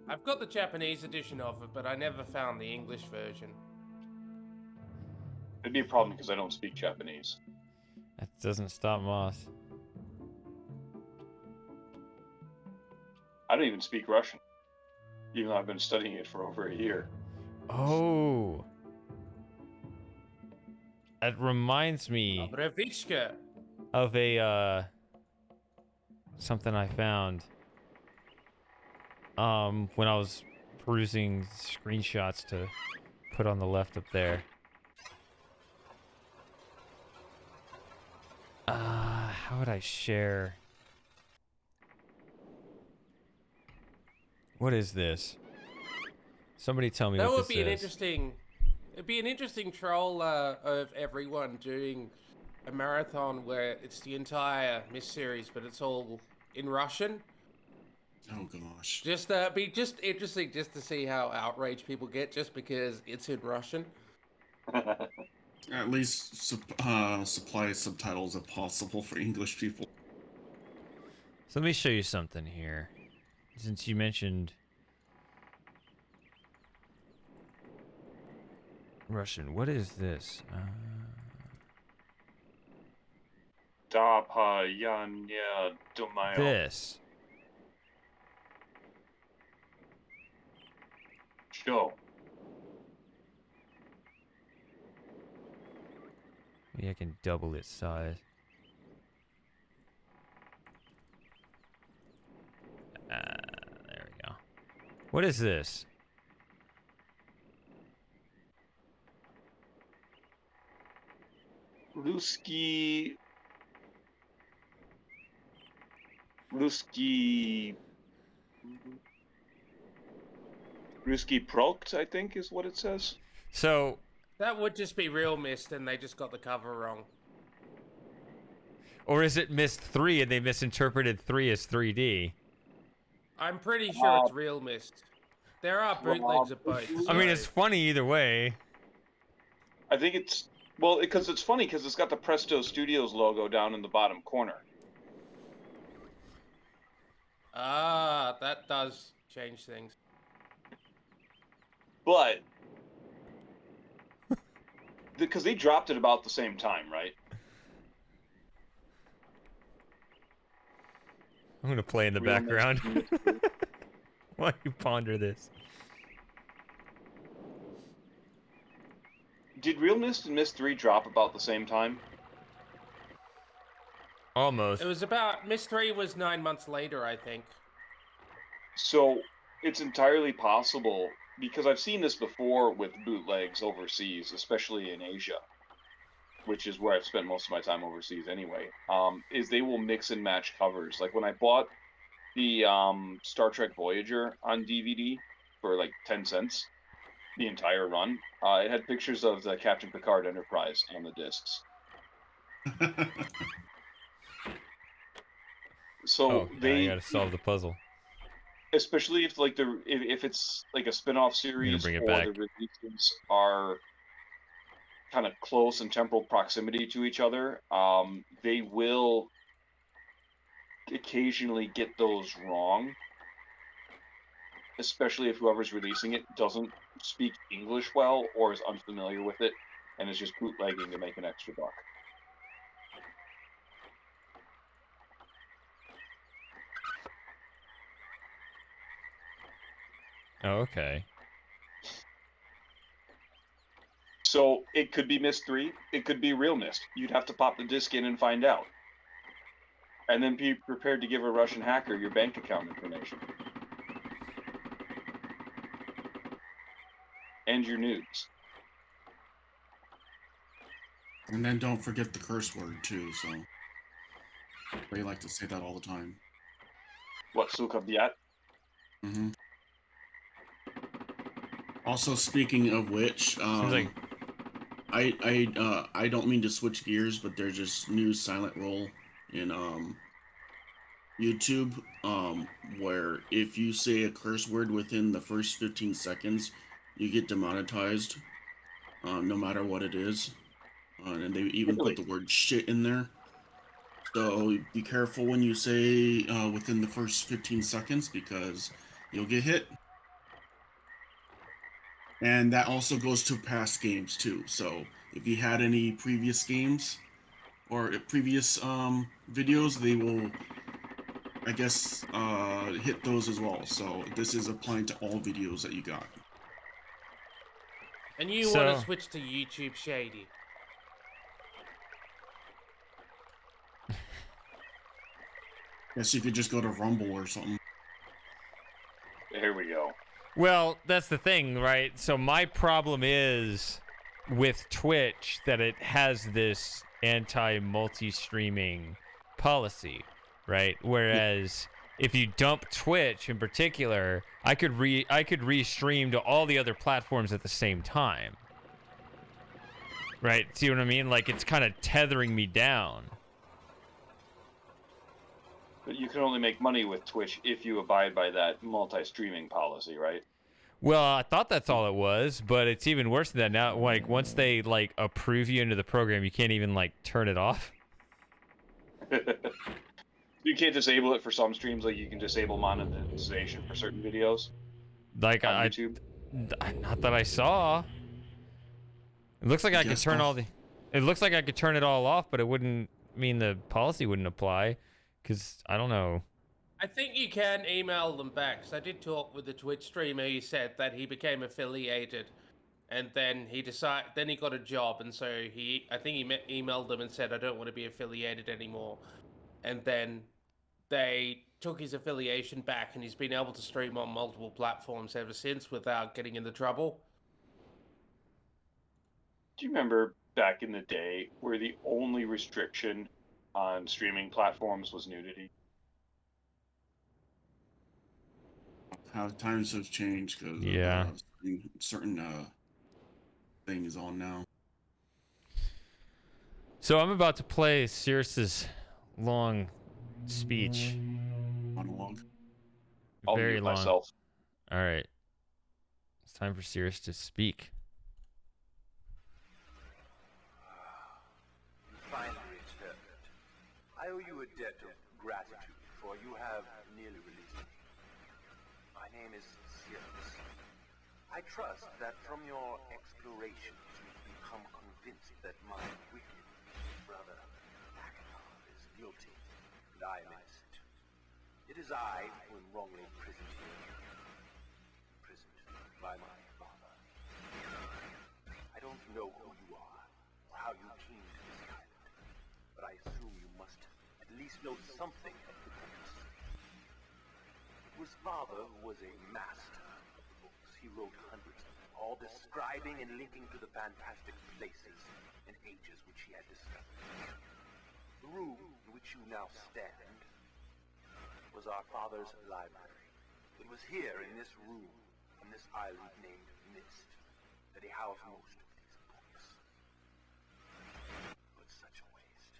I've got the Japanese edition of it, but I never found the English version. It'd be a problem because I don't speak Japanese. That doesn't stop Moss. I don't even speak Russian, even though I've been studying it for over a year. Oh. That reminds me Brevichka. of a something I found when I was perusing screenshots to put on the left up there. How would I share? What is this? Somebody tell me That what would this be an is. interesting. It'd be an interesting troll of everyone doing a marathon where it's the entire Myst series, but it's all in Russian. Oh gosh. Just be just interesting just to see how outraged people get just because it's in Russian. At least supply subtitles if possible for English people. So let me show you something here. Since you mentioned Russian, what is this? Да, я не думаю. This. Show. Maybe I can double its size. There we go. What is this? Ruski Prokt, I think is what it says. So, That would just be real Myst, and they just got the cover wrong. or is it Myst 3 and they misinterpreted 3 as 3D? I'm pretty sure it's real Myst. There are bootlegs of both. I mean, so- it's funny either way. I think it's well because it's funny because it's got the Presto Studios logo down in the bottom corner. Ah, that does change things. But because they dropped it about the same time, right? I'm gonna play in the Real background Myst. while you ponder this. Did Real Myst and Myst 3 drop about the same time? Almost. It was about Myst 3 was 9 months later, I think. So it's entirely possible because I've seen this before with bootlegs overseas, especially in Asia, which is where I've spent most of my time overseas anyway. Is they will mix and match covers. Like when I bought the Star Trek Voyager on DVD for like 10 cents, the entire run, it had pictures of the Captain Picard Enterprise on the discs. So Oh, yeah, they I gotta solve the puzzle. especially if like if it's like a spin-off series bring it or back. the releases are kind of close in temporal proximity to each other, they will occasionally get those wrong. especially if whoever's releasing it doesn't speak English well or is unfamiliar with it and is just bootlegging to make an extra buck. Oh, okay. So it could be Myst 3, it could be real Myst. You'd have to pop the disc in and find out. And then be prepared to give a Russian hacker your bank account information. And your nudes. And then don't forget the curse word too. So they like to say that all the time. What, suka biat? Mm-hmm. Also, speaking of which, Seems like I don't mean to switch gears, but there's this new silent roll in YouTube where if you say a curse word within the first 15 seconds, you get demonetized, no matter what it is. And they even put the word shit in there. So be careful when you say within the first 15 seconds because you'll get hit. And that also goes to past games too. So if you had any previous games or previous videos, they will, I guess, hit those as well. So this is applying to all videos that you got. And you want to switch to YouTube, Shady? Guess you could just go to Rumble or something. Here we go. Well, that's the thing, right? So my problem is with Twitch that it has this anti-multi-streaming policy, right? Whereas if you dump Twitch in particular, I could restream to all the other platforms at the same time. Right? See what I mean? Like it's kind of tethering me down. But you can only make money with Twitch if you abide by that multi-streaming policy, right? Well, I thought that's all it was, but it's even worse than that now. Like once they like approve you into the program, you can't even like turn it off. You can't disable it for some streams, like you can disable monetization for certain videos. Like on YouTube. Not that I saw. It looks like I could turn all the. It looks like I could turn it all off, but it wouldn't mean the policy wouldn't apply, because I don't know. I think you can email them back. Because I did talk with the Twitch streamer. He said that he became affiliated, and then he got a job, and so I think he emailed them and said, "I don't want to be affiliated anymore," and then they took his affiliation back, and he's been able to stream on multiple platforms ever since without getting into trouble. Do you remember back in the day where the only restriction on streaming platforms was nudity? How times have changed because of certain things on now. So I'm about to play Cirrus's long speech. Monologue. Very long. Myself. All right. It's time for Cirrus to speak. Finally returned. I owe you a debt of gratitude, for you have nearly released me. My name is Cirrus. I trust that from your explorations you've become convinced that my wicked brother Akenov is guilty, and I am innocent. It is I who am wrongly imprisoned here. Imprisoned by my father. I don't know who you are, or how you came to this island, but I assume you must at least know something of the books. It was father who was a master of the books. He wrote hundreds of them, all describing and linking to the fantastic places and ages which he had discovered. The room in which you now stand was our father's library. It was here in this room, on this island named Myst, that he housed most of these books. But such a waste.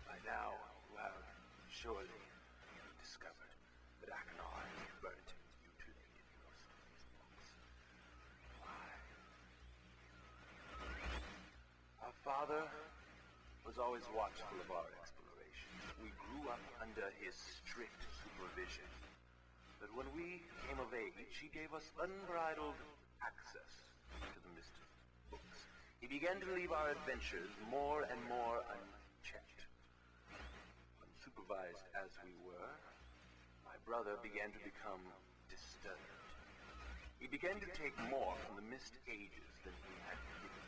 By now, you have surely discovered that Akenov has burnt and mutilated most of these books. Why? Our father was always watchful of our explorations. We grew up under his strict supervision. But when we age, he gave us unbridled access to the Myst books. He began to leave our adventures more and more unchecked. Unsupervised as we were, my brother began to become disturbed. He began to take more from the Myst ages than he had given.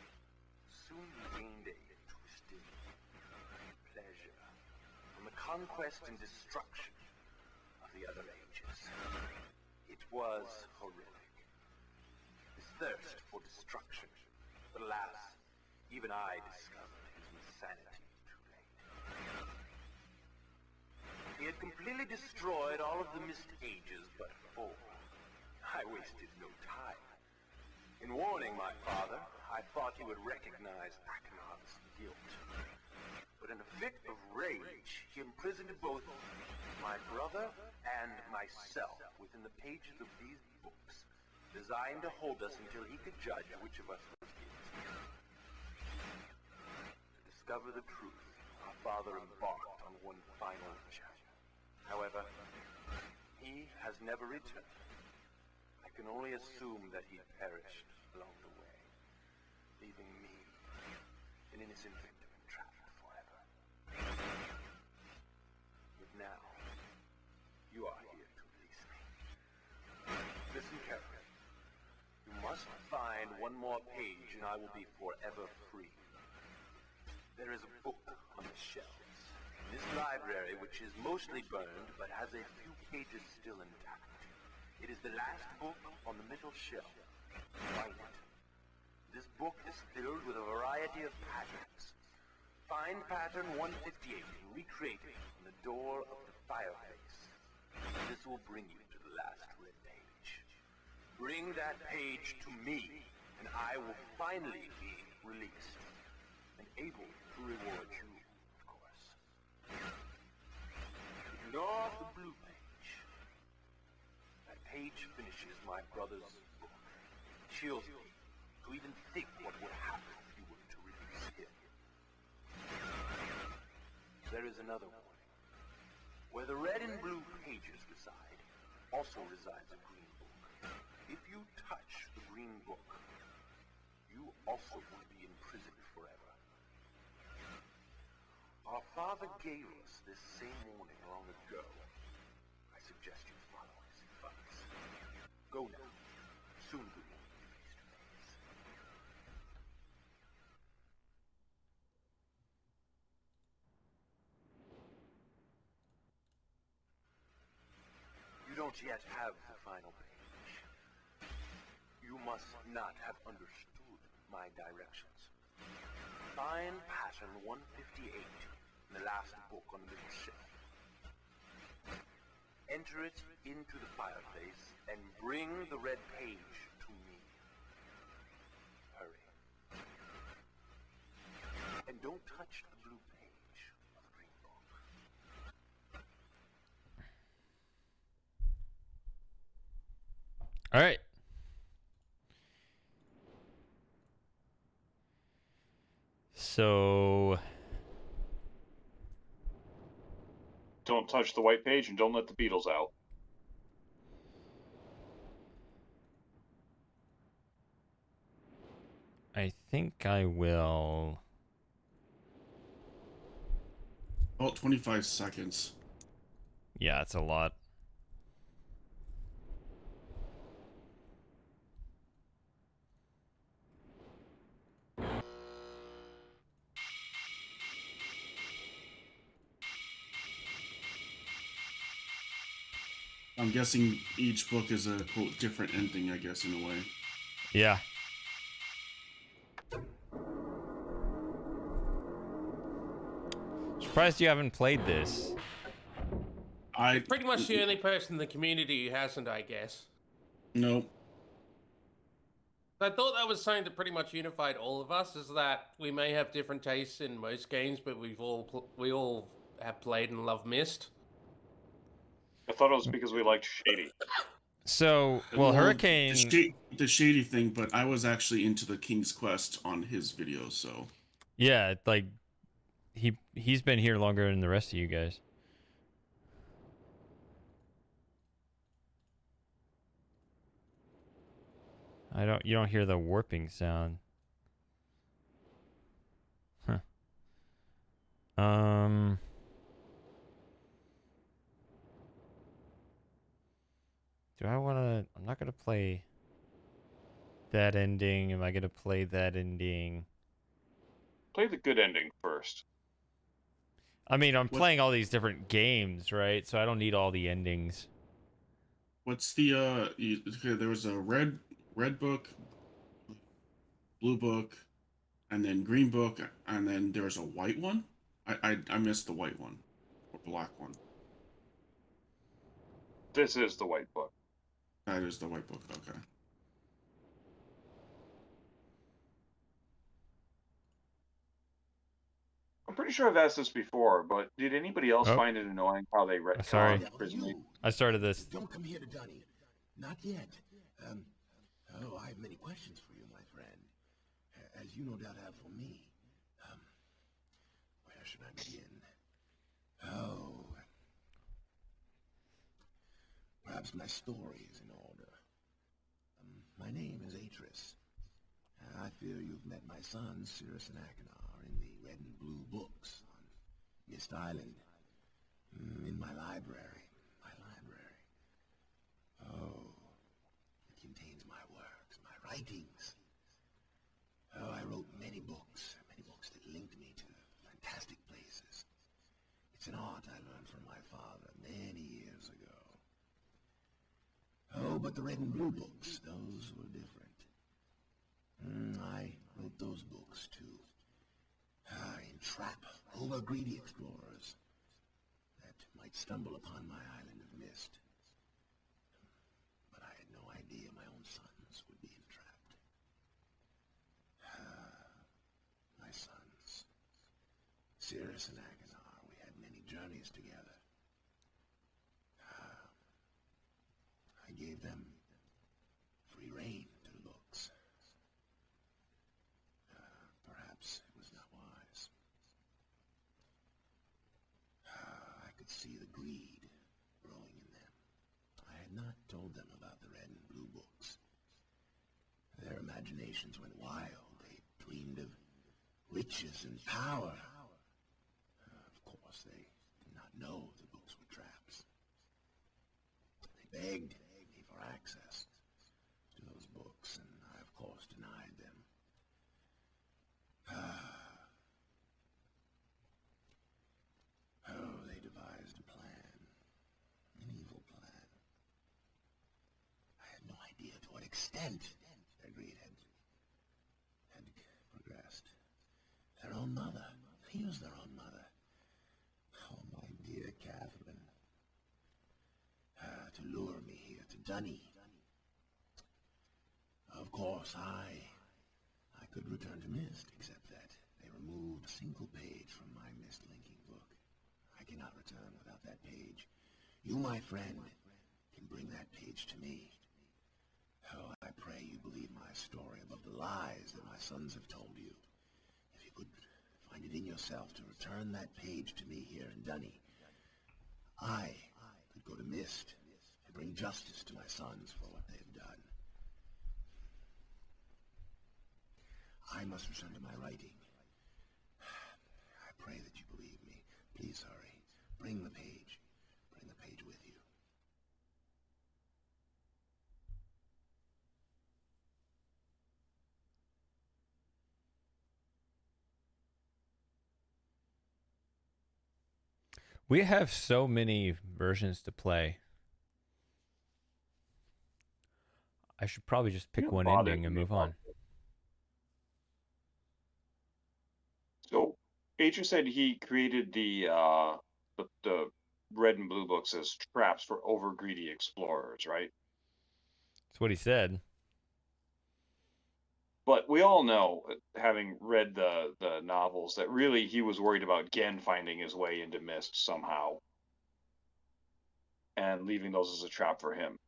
Soon he gained a twisted pleasure from the conquest and destruction of the other ages. It was horrific. His thirst for destruction. But alas, even I discovered his insanity too late. He had completely destroyed all of the Myst ages but 4. I wasted no time. In warning my father, I thought he would recognize Akhenon's guilt. But in a fit of rage, he imprisoned both my brother and myself within the pages of these books, designed to hold us until he could judge which of us was guilty. To discover the truth, our father embarked on one final chapter. However, he has never returned. I can only assume that he perished along the way, leaving me, an innocent victim, trapped forever. But now, you are here to release me. Listen carefully. You must find one more page and I will be forever free. There is a book on the shelves. In this library, which is mostly burned but has a few pages still intact. It is the last book on the middle shelf. Find it. This book is filled with a variety of patterns. Find pattern 158 and recreate it on the door of the fireplace. This will bring you to the last red page. Bring that page to me, and I will finally be released, and able to reward you, of course. Ignore the blue page. That page finishes my brother's book. Chills me to even think what would happen if you were to release him. There is another warning. Where the red and blue pages reside, also resides a green book. If you touch the green book, you also will be imprisoned forever. Our father gave us this same warning long ago. I suggest you follow his advice. Go now. Soon we will be face to face. You don't yet have the final page. You must not have understood my directions. Find pattern 158 in the last book on the middle shelf. Enter it into the fireplace and bring the red page to me. Hurry. And don't touch the blue page of the green book. All right. So Don't touch the white page and don't let the beetles out. I think I will. About 25 seconds. Yeah, it's a lot. I'm guessing each book is a quote different ending, I guess, in a way. Yeah. Surprised you haven't played this. I Pretty much the only person in the community who hasn't, I guess. Nope. I thought that was something that pretty much unified all of us, is that we may have different tastes in most games, but we all have played and love Myst. I thought it was because we liked Shady. So, well, Hurricane. The shady thing, but I was actually into the King's Quest on his video, so. Yeah, like he's been here longer than the rest of you guys. You don't hear the warping sound. Huh. Do I want to... I'm not going to play that ending. Am I going to play that ending? Play the good ending first. I mean, I'm What playing all these different games, right? So I don't need all the endings. what's the okay, there was a red book, blue book, and then green book, and then there was a white one. I missed the white one or black one. This is the white book. That is the white book. Okay. I'm pretty sure I've asked this before, but did anybody else Oh. find it annoying how they Sorry. retconned Prison League? I started this. Don't come here to Dunny. Not yet. Oh, I have many questions for you, my friend. As you no doubt have for me. Where should I begin? Oh. Perhaps my story is in order. My name is Atris. I fear you've met my son, Cirrus and Achenar, in the red and blue books on Myst Island. In my library. Oh, it contains my works, my writings. Oh, I wrote many books that linked me to fantastic places. It's an art I learned from my father many years ago. Oh, but the red and blue books, those were different. I wrote those books to entrap over-greedy explorers that might stumble upon my island of Myst. But I had no idea my own sons would be entrapped. My sons, Cirrus and Achenar, we had many journeys together. I gave them free rein to the books. Perhaps it was not wise. I could see the greed growing in them. I had not told them about the red and blue books. Their imaginations went wild. They dreamed of riches and power. Of course, they did not know the books were traps. They begged me for access to those books, and I, of course, denied them. Oh, they devised a plan. An evil plan. I had no idea to what extent their greed had progressed. Their own mother. He was their own mother. Oh, my dear Catherine. To lure me here to Dunny. Of course, I could return to Myst, except that they removed a single page from my Myst linking book. I cannot return without that page. You, my friend, can bring that page to me. Oh, I pray you believe my story above the lies that my sons have told you. If you could find it in yourself to return that page to me here in Dunny, I could go to Myst and bring justice to my sons for what they've done. I must return to my writing. I pray that you believe me. Please hurry. Bring the page. Bring the page with you. We have so many versions to play. I should probably just pick one ending and move on. So, Atris said he created the red and blue books as traps for over-greedy explorers, right? That's what he said. But we all know, having read the novels, that really he was worried about Gen finding his way into Myst somehow and leaving those as a trap for him.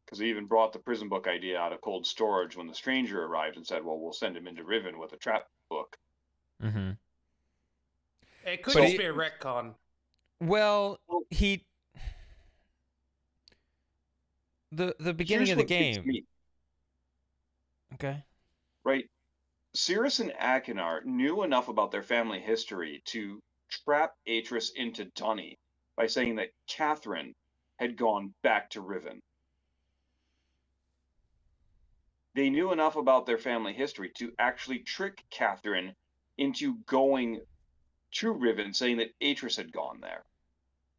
Because he even brought the prison book idea out of cold storage when the stranger arrived and said, well, we'll send him into Riven with a trap book. Mm-hmm. It could just be a retcon. Well, the beginning of the game. Okay. right? Cirrus and Achenar knew enough about their family history to trap Atris into Dunny by saying that Catherine had gone back to Riven. They knew enough about their family history to actually trick Catherine into going to Riven, saying that Atris had gone there.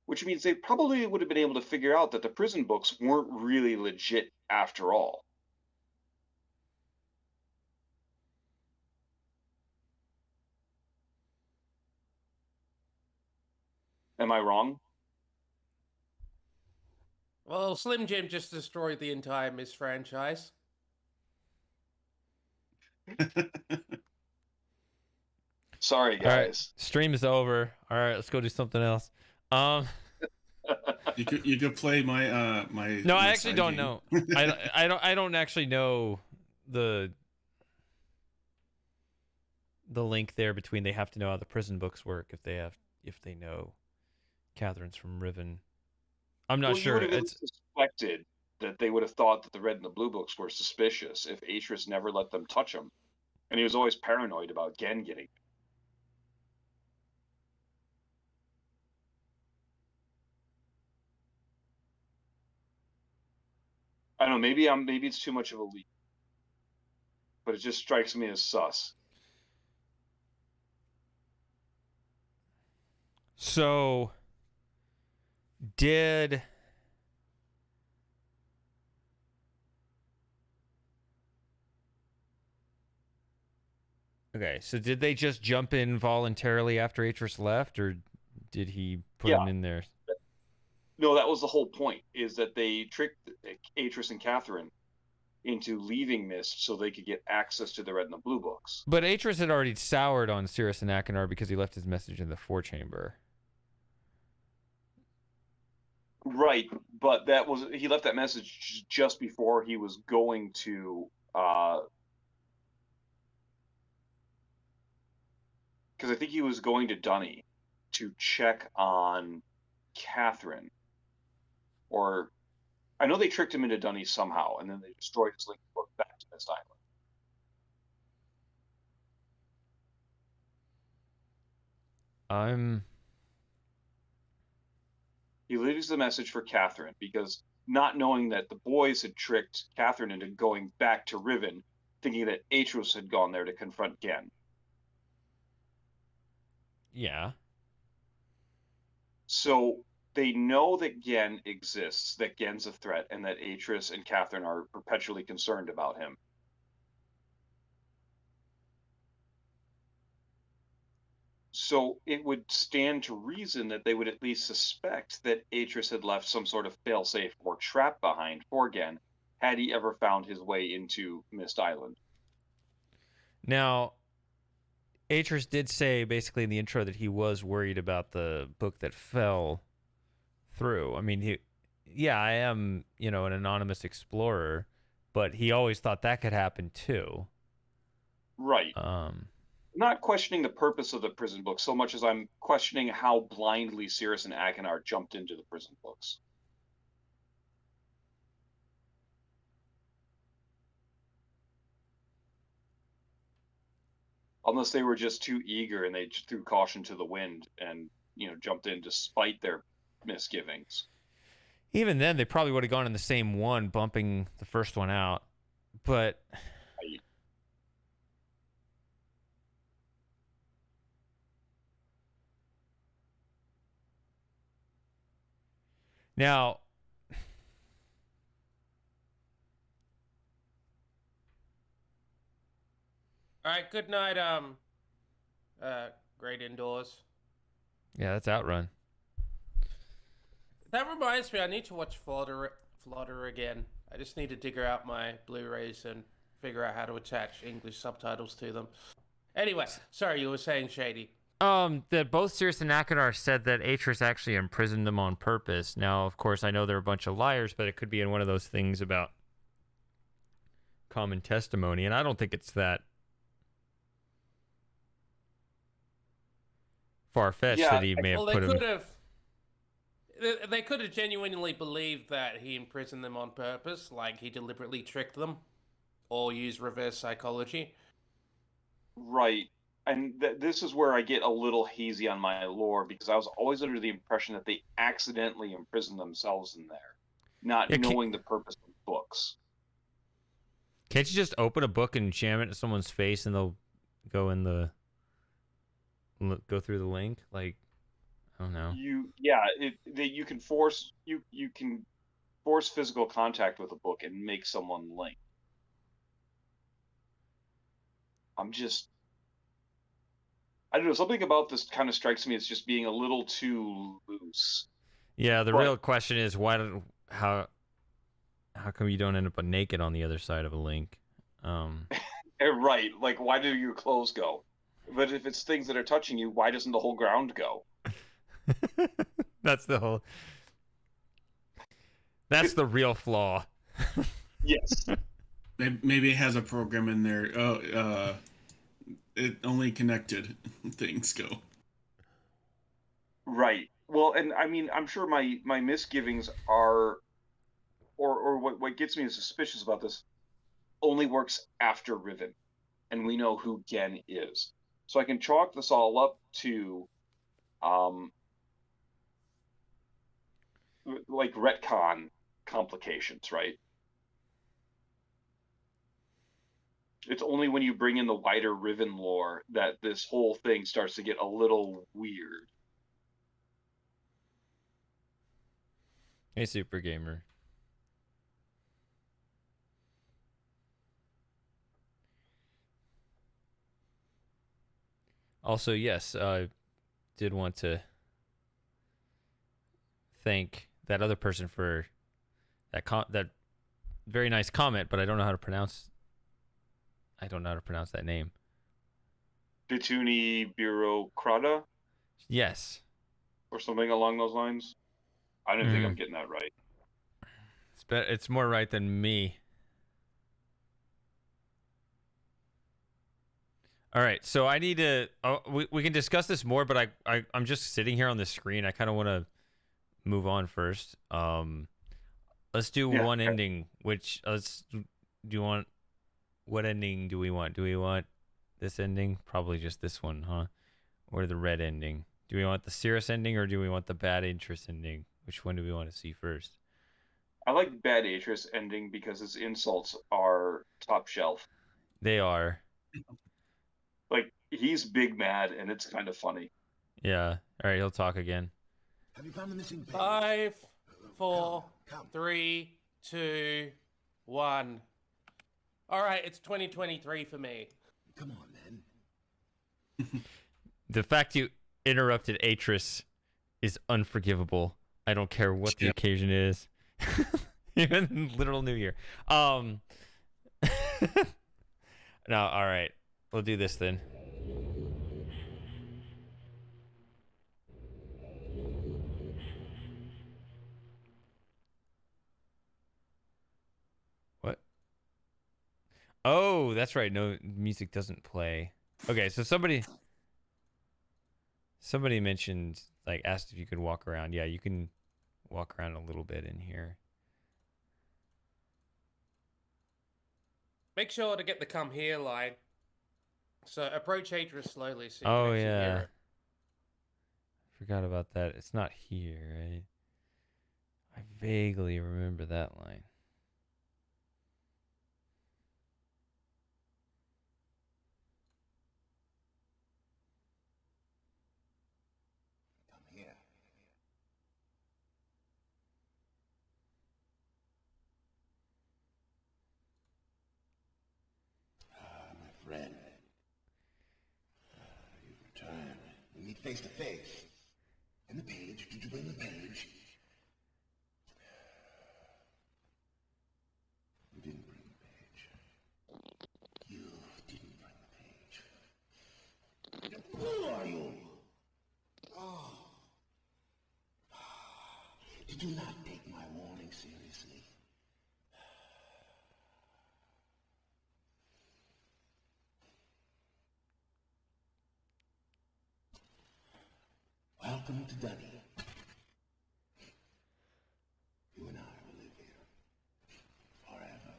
Which means they probably would have been able to figure out that the prison books weren't really legit after all. Am I wrong? Well, Slim Jim just destroyed the entire Myst franchise. Sorry, All right. guys. Stream is over. All right, let's go do something else. You could play my my. No, I my actually side don't game. know. I don't actually know the link there between they have to know how the prison books work if they know Catherine's from Riven. I'm not Well, you sure. would have at It's least suspected that they would have thought that the red and the blue books were suspicious if Atris never let them touch them. And he was always paranoid about Gen getting. I don't know, maybe it's too much of a leap. But it just strikes me as sus. so did Okay, so did they just jump in voluntarily after Atris left, or did he put Yeah. him in there? No, that was the whole point, is that they tricked Atris and Catherine into leaving Myst so they could get access to the red and the blue books. But Atris had already soured on Cirrus and Achenar because he left his message in the forechamber. Right, but he left that message just before he was going to because I think he was going to Dunny to check on Catherine. Or I know they tricked him into Dunny somehow, and then they destroyed his link book back to Myst Island. He leaves the message for Catherine because not knowing that the boys had tricked Catherine into going back to Riven, thinking that Atros had gone there to confront Gen. Yeah. So they know that Gen exists, that Gen's a threat, and that Atris and Catherine are perpetually concerned about him. So it would stand to reason that they would at least suspect that Atris had left some sort of failsafe or trap behind for Gen, had he ever found his way into Myst Island. Now, Atris did say basically in the intro that he was worried about the book that fell through. I mean, I am, an anonymous explorer, but he always thought that could happen too. Right. Not questioning the purpose of the prison book so much as I'm questioning how blindly Cirrus and Achenar jumped into the prison books. Unless they were just too eager and they just threw caution to the wind and, jumped in despite their misgivings. Even then, they probably would have gone in the same one, bumping the first one out. But now, All right, good night, Great Indoors. yeah, that's Outrun. That reminds me, I need to watch Flutter again. I just need to dig out my Blu-rays and figure out how to attach English subtitles to them. Anyway, sorry, you were saying, Shady. That both Cirrus and Achenar said that Atris actually imprisoned them on purpose. Now, of course, I know they're a bunch of liars, but it could be in one of those things about common testimony, and I don't think it's that far-fetched that he may have put him. They could have genuinely believed that he imprisoned them on purpose, like he deliberately tricked them. or use reverse psychology. Right. And this is where I get a little hazy on my lore because I was always under the impression that they accidentally imprisoned themselves in there, not Yeah, knowing the purpose of books. can't you just open a book and jam it in someone's face and they'll go in the go through the link? Like, I don't know. You can you can force physical contact with a book and make someone link. I'm just I don't know, something about this kind of strikes me as just being a little too loose. Yeah, the But real question is how come you don't end up naked on the other side of a link? right, like why do your clothes go? But if it's things that are touching you, why doesn't the whole ground go? That's the whole. That's the real flaw. Yes. Maybe it has a program in there. It only connected things go. Right. Well, and I mean, I'm sure my misgivings are, or what gets me suspicious about this, only works after Riven, and we know who Gen is. So I can chalk this all up to, um, like retcon complications, right? It's only when you bring in the wider Riven lore that this whole thing starts to get a little weird. Hey, super gamer. Also, yes, I did want to thank that other person for that very nice comment, but I don't know how to pronounce. I don't know how to pronounce that name. Bituni Bureaucrata Yes, or something along those lines. I don't think I'm getting that right. it's more right than me. All right, so I need to. We can discuss this more, but I'm just sitting here on the screen. I kind of want to move on first. Let's do Yeah. one ending. Which do you want? What ending do we want? Do we want this ending? Probably just this one, huh? Or the red ending? Do we want the Cirrus ending or do we want the bad interest ending? Which one do we want to see first? I like Bad Atris ending because his insults are top shelf. They are. Like he's big mad and it's kind of funny. Yeah. All right, he'll talk again. Have you found the missing page? 5, 4, 3, 2, 1. All right, it's 2023 for me. Come on, then. The fact you interrupted Atris is unforgivable. I don't care what the occasion is. Even literal New Year. No, all right. We'll do this then. What? Oh, that's right. No music doesn't play. Okay, so somebody mentioned, like, asked if you could walk around. Yeah, you can walk around a little bit in here. Make sure to get the come here line. So approach Atris slowly so you Oh, can actually yeah. hear it. Forgot about that. It's not here, right? I vaguely remember that line. Come here. Ah, my friend. You've returned. We meet face to face. And the page. Did you bring the page? You didn't bring the page. You didn't bring the page. Who are you? Oh. Did you not take my warning seriously? Welcome to Dunny. You and I will live here forever.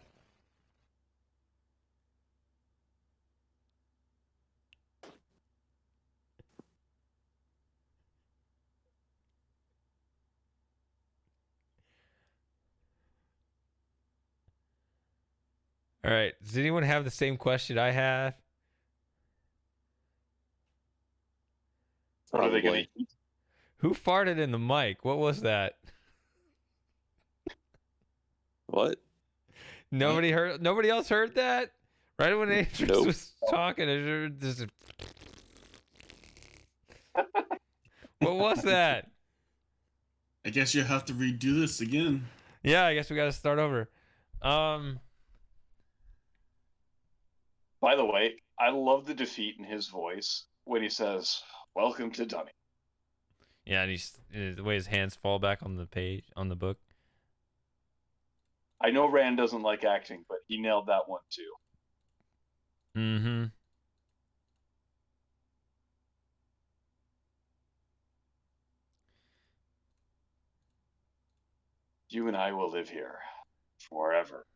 All right. Does anyone have the same question I have? What are they Probably. gonna eat? Who farted in the mic? What was that? What? Nobody heard. Nobody else heard that. Right when Andrews Nope. was talking, I heard this. What was that? I guess you have to redo this again. Yeah, I guess we got to start over. By the way, I love the defeat in his voice when he says, "Welcome to Dunny." Yeah, and the way his hands fall back on the page on the book. I know Rand doesn't like acting, but he nailed that one too. Mm-hmm. You and I will live here forever.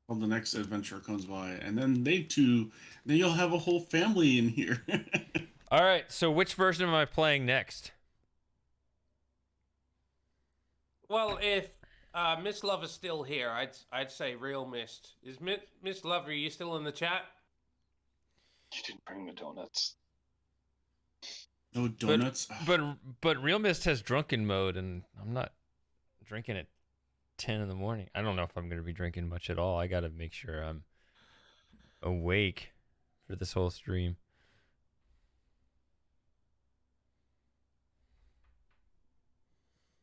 Well, the next adventure comes by, and then then you'll have a whole family in here. All right. So, which version am I playing next? Well, if Miss Lover's still here, I'd say real Myst. Is Miss Lover? Are you still in the chat? You didn't bring the donuts. No donuts. But Real Mist has drunken mode, and I'm not drinking at 10 in the morning. I don't know if I'm going to be drinking much at all. I got to make sure I'm awake for this whole stream.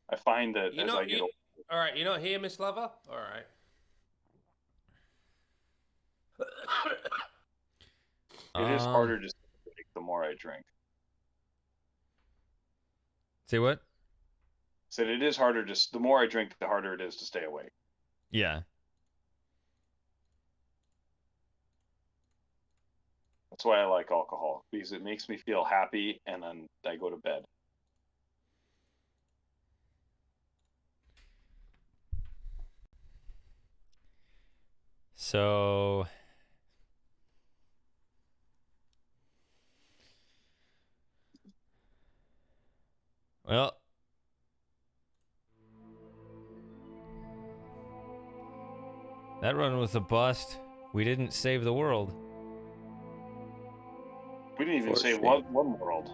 I find that You as know, I get older, all right. You're not here, Miss Lover. All right. it is harder to drink the more I drink. Say what? Said it is harder to. The more I drink, the harder it is to stay awake. Yeah. That's why I like alcohol, because it makes me feel happy, and then I go to bed. So well, that run was a bust. We didn't save the world. We didn't even say Unfortunately. one world.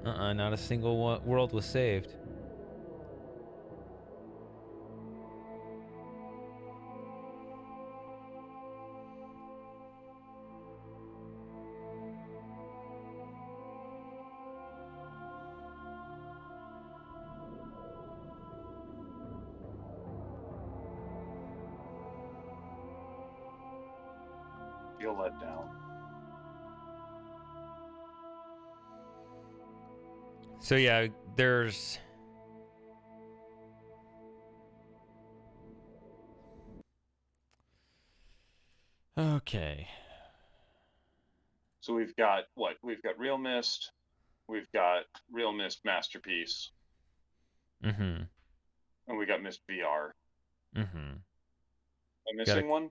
Not a single world was saved. Feel let down. So yeah, there's okay. So we've got what? We've got Real Mist. We've got Real Mist Masterpiece, Mm-hmm. and we got Mist VR. Mm-hmm. Am I missing one?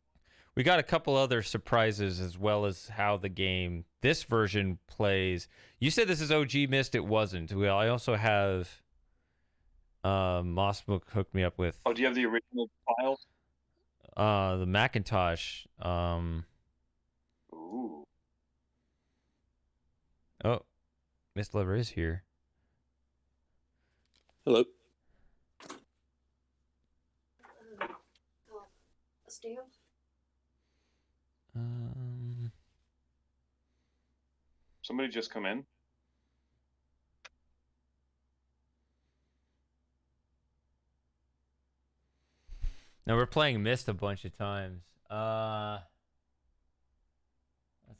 We got a couple other surprises as well as how the game, this version plays. You said this is OG Myst. It wasn't. Well, I also have Mossbook hooked me up with Oh, do you have the original files? the Macintosh. Ooh. Oh, Miss Lover is here. Hello. Steel? Somebody just come in. Now we're playing Myst a bunch of times. Let's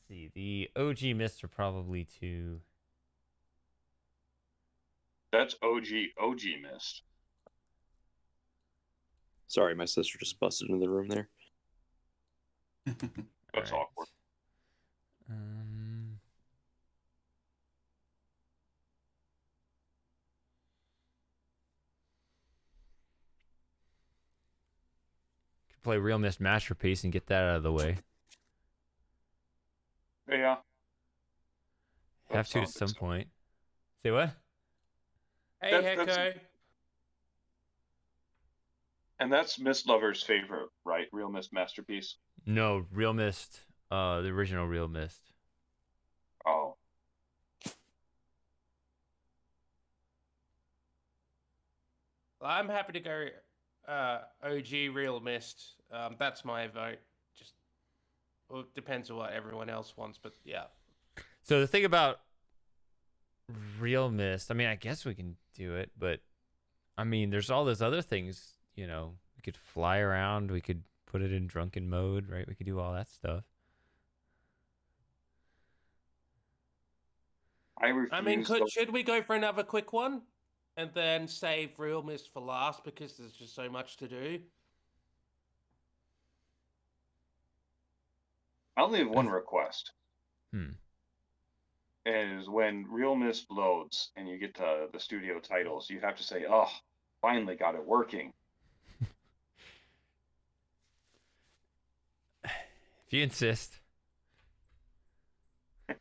see. The OG Mysts are probably two. That's OG Mist. Sorry, my sister just busted into the room there. That's All right. awkward. Could play Real Myst Masterpiece and get that out of the way. Yeah. Have to at some point. Say what? Hey, That's- Hecko. And that's Myst Lover's favorite, right? Real Myst masterpiece. No, Real Myst. The original Real Myst. Oh, I'm happy to go OG Real Mist. That's my vote. Just well, it depends on what everyone else wants, but yeah. So the thing about Real Myst, I mean, I guess we can do it, but I mean, there's all those other things. You know, we could fly around. We could put it in drunken mode, right? We could do all that stuff. I refuse. I mean, should we go for another quick one, and then save Real Mist for last because there's just so much to do? I only have one request. Hmm. Is when Real Myst loads and you get to the studio titles, you have to say, "Oh, finally got it working." If you insist.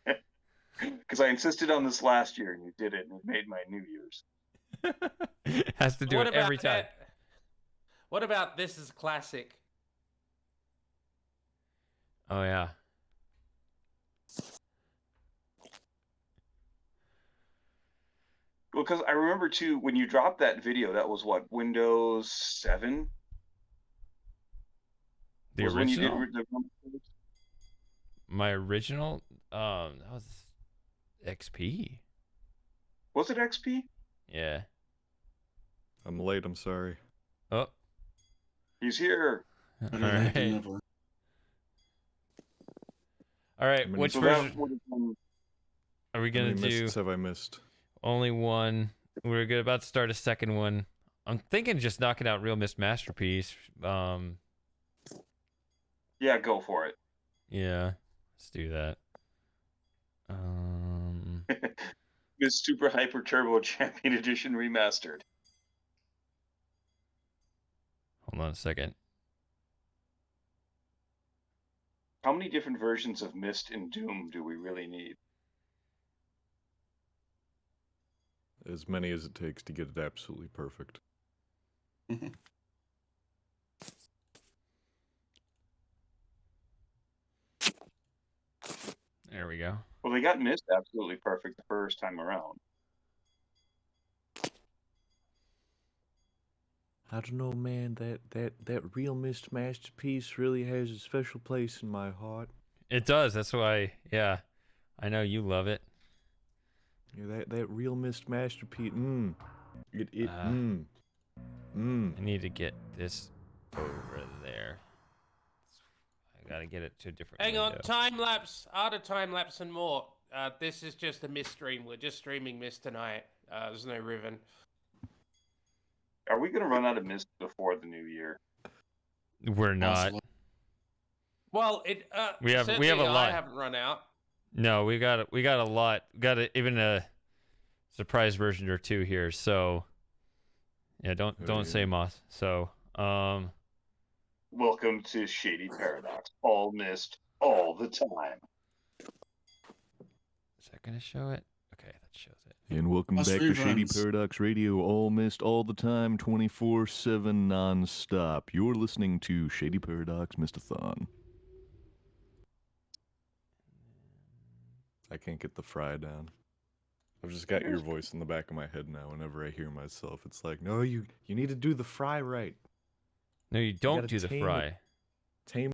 Because I insisted on this last year and you did it, and it made my New Year's. Has to do What it every about time. What about this is classic? Oh yeah. Well, because I remember too, when you dropped that video, that was what, Windows 7? The was original? when you did My original? That was XP. Was it XP? Yeah. I'm late, I'm sorry. Oh. He's here. All Better late than right. never. All right. How many- Which So version that would have been, are we How gonna many do? mists have I missed? Only one. We're good about to start a second one. I'm thinking just knocking out Real Myst Masterpiece. yeah, go for it. Yeah. Let's do that. This Super Hyper Turbo Champion Edition remastered. Hold on a second. How many different versions of Myst and Doom do we really need? As many as it takes to get it absolutely perfect. There we go. Well, they got Myst absolutely perfect the first time around. I don't know, man. That Real Mist masterpiece really has a special place in my heart. It does. That's why. Yeah. I know you love it. Yeah, that Real Mist masterpiece. I need to get this over there. I gotta get it to a different Hang window. on, time lapse, art of time lapse, and more. This is just a Myst stream. We're just streaming Myst tonight. There's no Riven. Are we going to run out of Myst before the new year? We're not. Possibly. Well, We have a certainly lot. I haven't run out. No, we got a lot. Even a surprise version or two here. So yeah, don't say Moss. So Welcome to Shady Paradox. All Myst, all the time. is that gonna show it? Okay, that shows it. And welcome Plus back to Shady reruns. Paradox Radio, all missed all the time, 24/7 non-stop. You're listening to Shady Paradox Mystathon. I can't get the fry down. I've just got your voice in the back of my head now. Whenever I hear myself, it's like, no, you need to do the fry right. No, you don't gotta do the tame it. fry. Tame